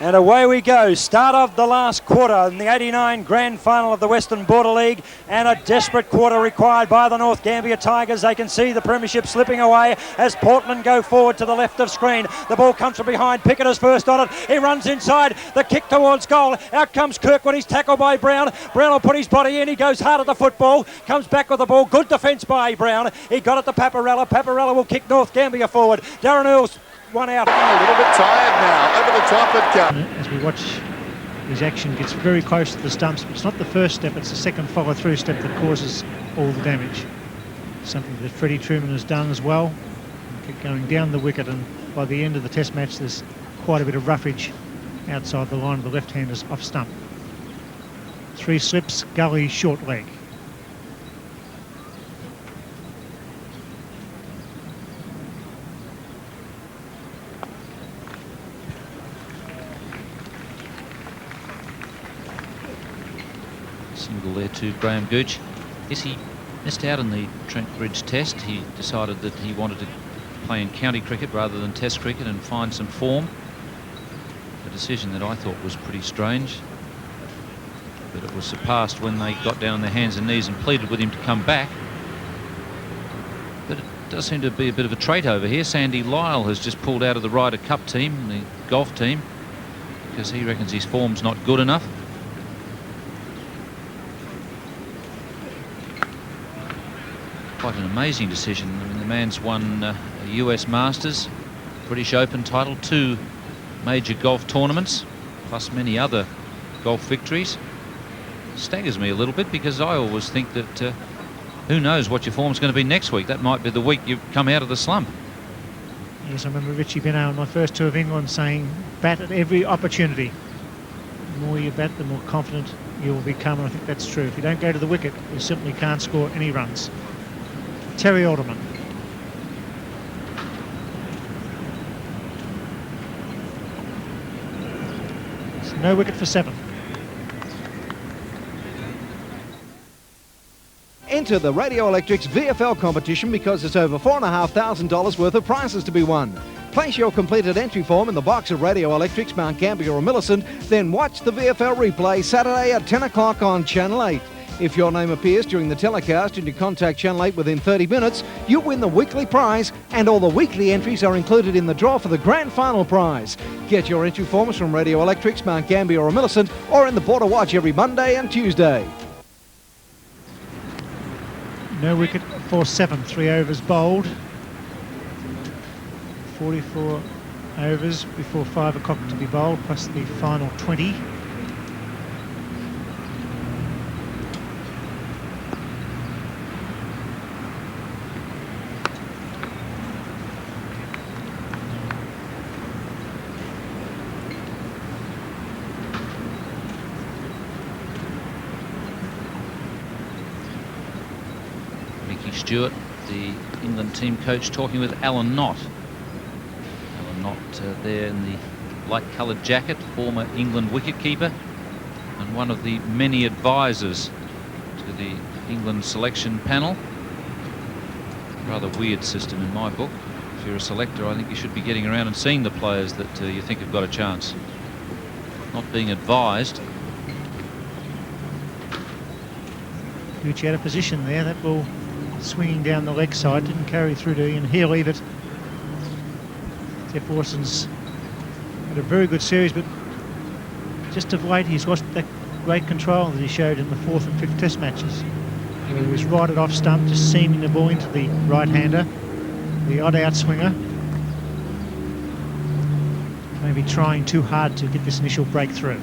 And away we go. Start of the last quarter in the 89 grand final of the Western Border League, and a desperate quarter required by the North Gambier Tigers. They can see the premiership slipping away as Portland go forward to the left of screen. The ball comes from behind. Pickett is first on it. He runs inside. The kick towards goal. Out comes Kirk when he's tackled by Brown. Brown will put his body in. He goes hard at the football. Comes back with the ball. Good defence by Brown. He got it to Paparella. Paparella will kick North Gambier forward. Darren Earls one out. A little bit tired now. Over the top it comes. As we watch his action gets very close to the stumps, but it's not the first step, it's the second follow-through step that causes all the damage. Something that Freddie Truman has done as well. Kept going down the wicket, and by the end of the test match there's quite a bit of roughage outside the line of the left-handers off stump. 3 slips, gully, short leg. Single there to Graham Gooch. Yes, he missed out in the Trent Bridge test. He decided that he wanted to play in county cricket rather than test cricket and find some form. A decision that I thought was pretty strange, but it was surpassed when they got down on their hands and knees and pleaded with him to come back. But it does seem to be a bit of a trait over here. Sandy Lyle has just pulled out of the Ryder Cup team, the golf team, because he reckons his form's not good enough. Quite an amazing decision. I mean, the man's won a US Masters, British Open title, 2 major golf tournaments, plus many other golf victories. Staggers me a little bit, because I always think that who knows what your form's going to be next week. That might be the week you come out of the slump. Yes, I remember Richie Beno on my first tour of England saying, bat at every opportunity. The more you bat, the more confident you will become, and I think that's true. If you don't go to the wicket, you simply can't score any runs. Terry Alderman. It's no wicket for 7. Enter the Radio Electrics VFL competition, because it's over $4,500 worth of prizes to be won. Place your completed entry form in the box of Radio Electrics, Mount Gambier or Millicent, then watch the VFL replay Saturday at 10 o'clock on Channel 8. If your name appears during the telecast and you contact Channel 8 within 30 minutes, you win the weekly prize, and all the weekly entries are included in the draw for the grand final prize. Get your entry forms from Radio Electrics, Mount Gambier or Millicent, or in the Border Watch every Monday and Tuesday. No wicket for 7, 3 overs bowled. 44 overs before 5 o'clock to be bowled, plus the final 20. Stewart, the England team coach, talking with Alan Knott. Alan Knott there in the light-coloured jacket, former England wicketkeeper and one of the many advisors to the England selection panel. Rather weird system in my book. If you're a selector, I think you should be getting around and seeing the players that you think have got a chance, not being advised. Gooch out of position there. That ball swinging down the leg side, didn't carry through to Ian Healy, but Jeff Lawson's had a very good series, but just of late he's lost that great control that he showed in the 4th and 5th test matches. He was righted off stump, just seaming the ball into the right-hander, the odd outswinger. Maybe trying too hard to get this initial breakthrough.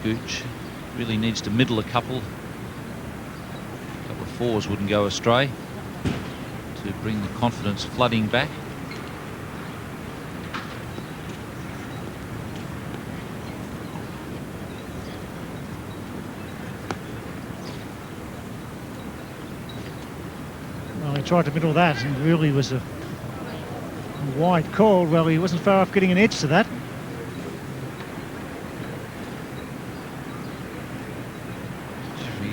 Gooch really needs to middle a couple of fours wouldn't go astray to bring the confidence flooding back. Well, he tried to middle that and really was a wide call. Well, he wasn't far off getting an edge to that.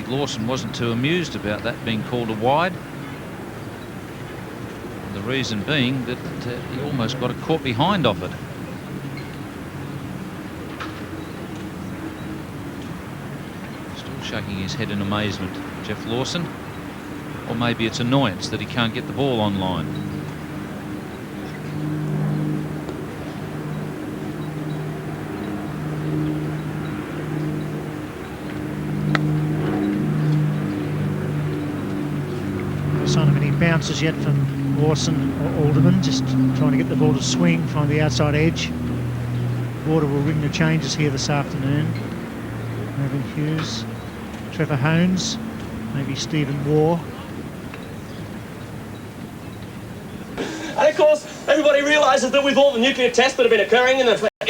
Lawson wasn't too amused about that being called a wide. And the reason being that he almost got a caught behind off it. Still shaking his head in amazement, Jeff Lawson. Or maybe it's annoyance that he can't get the ball on line. Bounces yet from Lawson or Alderman, just trying to get the ball to swing, find the outside edge. Border will ring the changes here this afternoon. Mervyn Hughes, Trevor Hones, maybe Stephen Waugh. And of course, everybody realises that with all the nuclear tests that have been occurring in the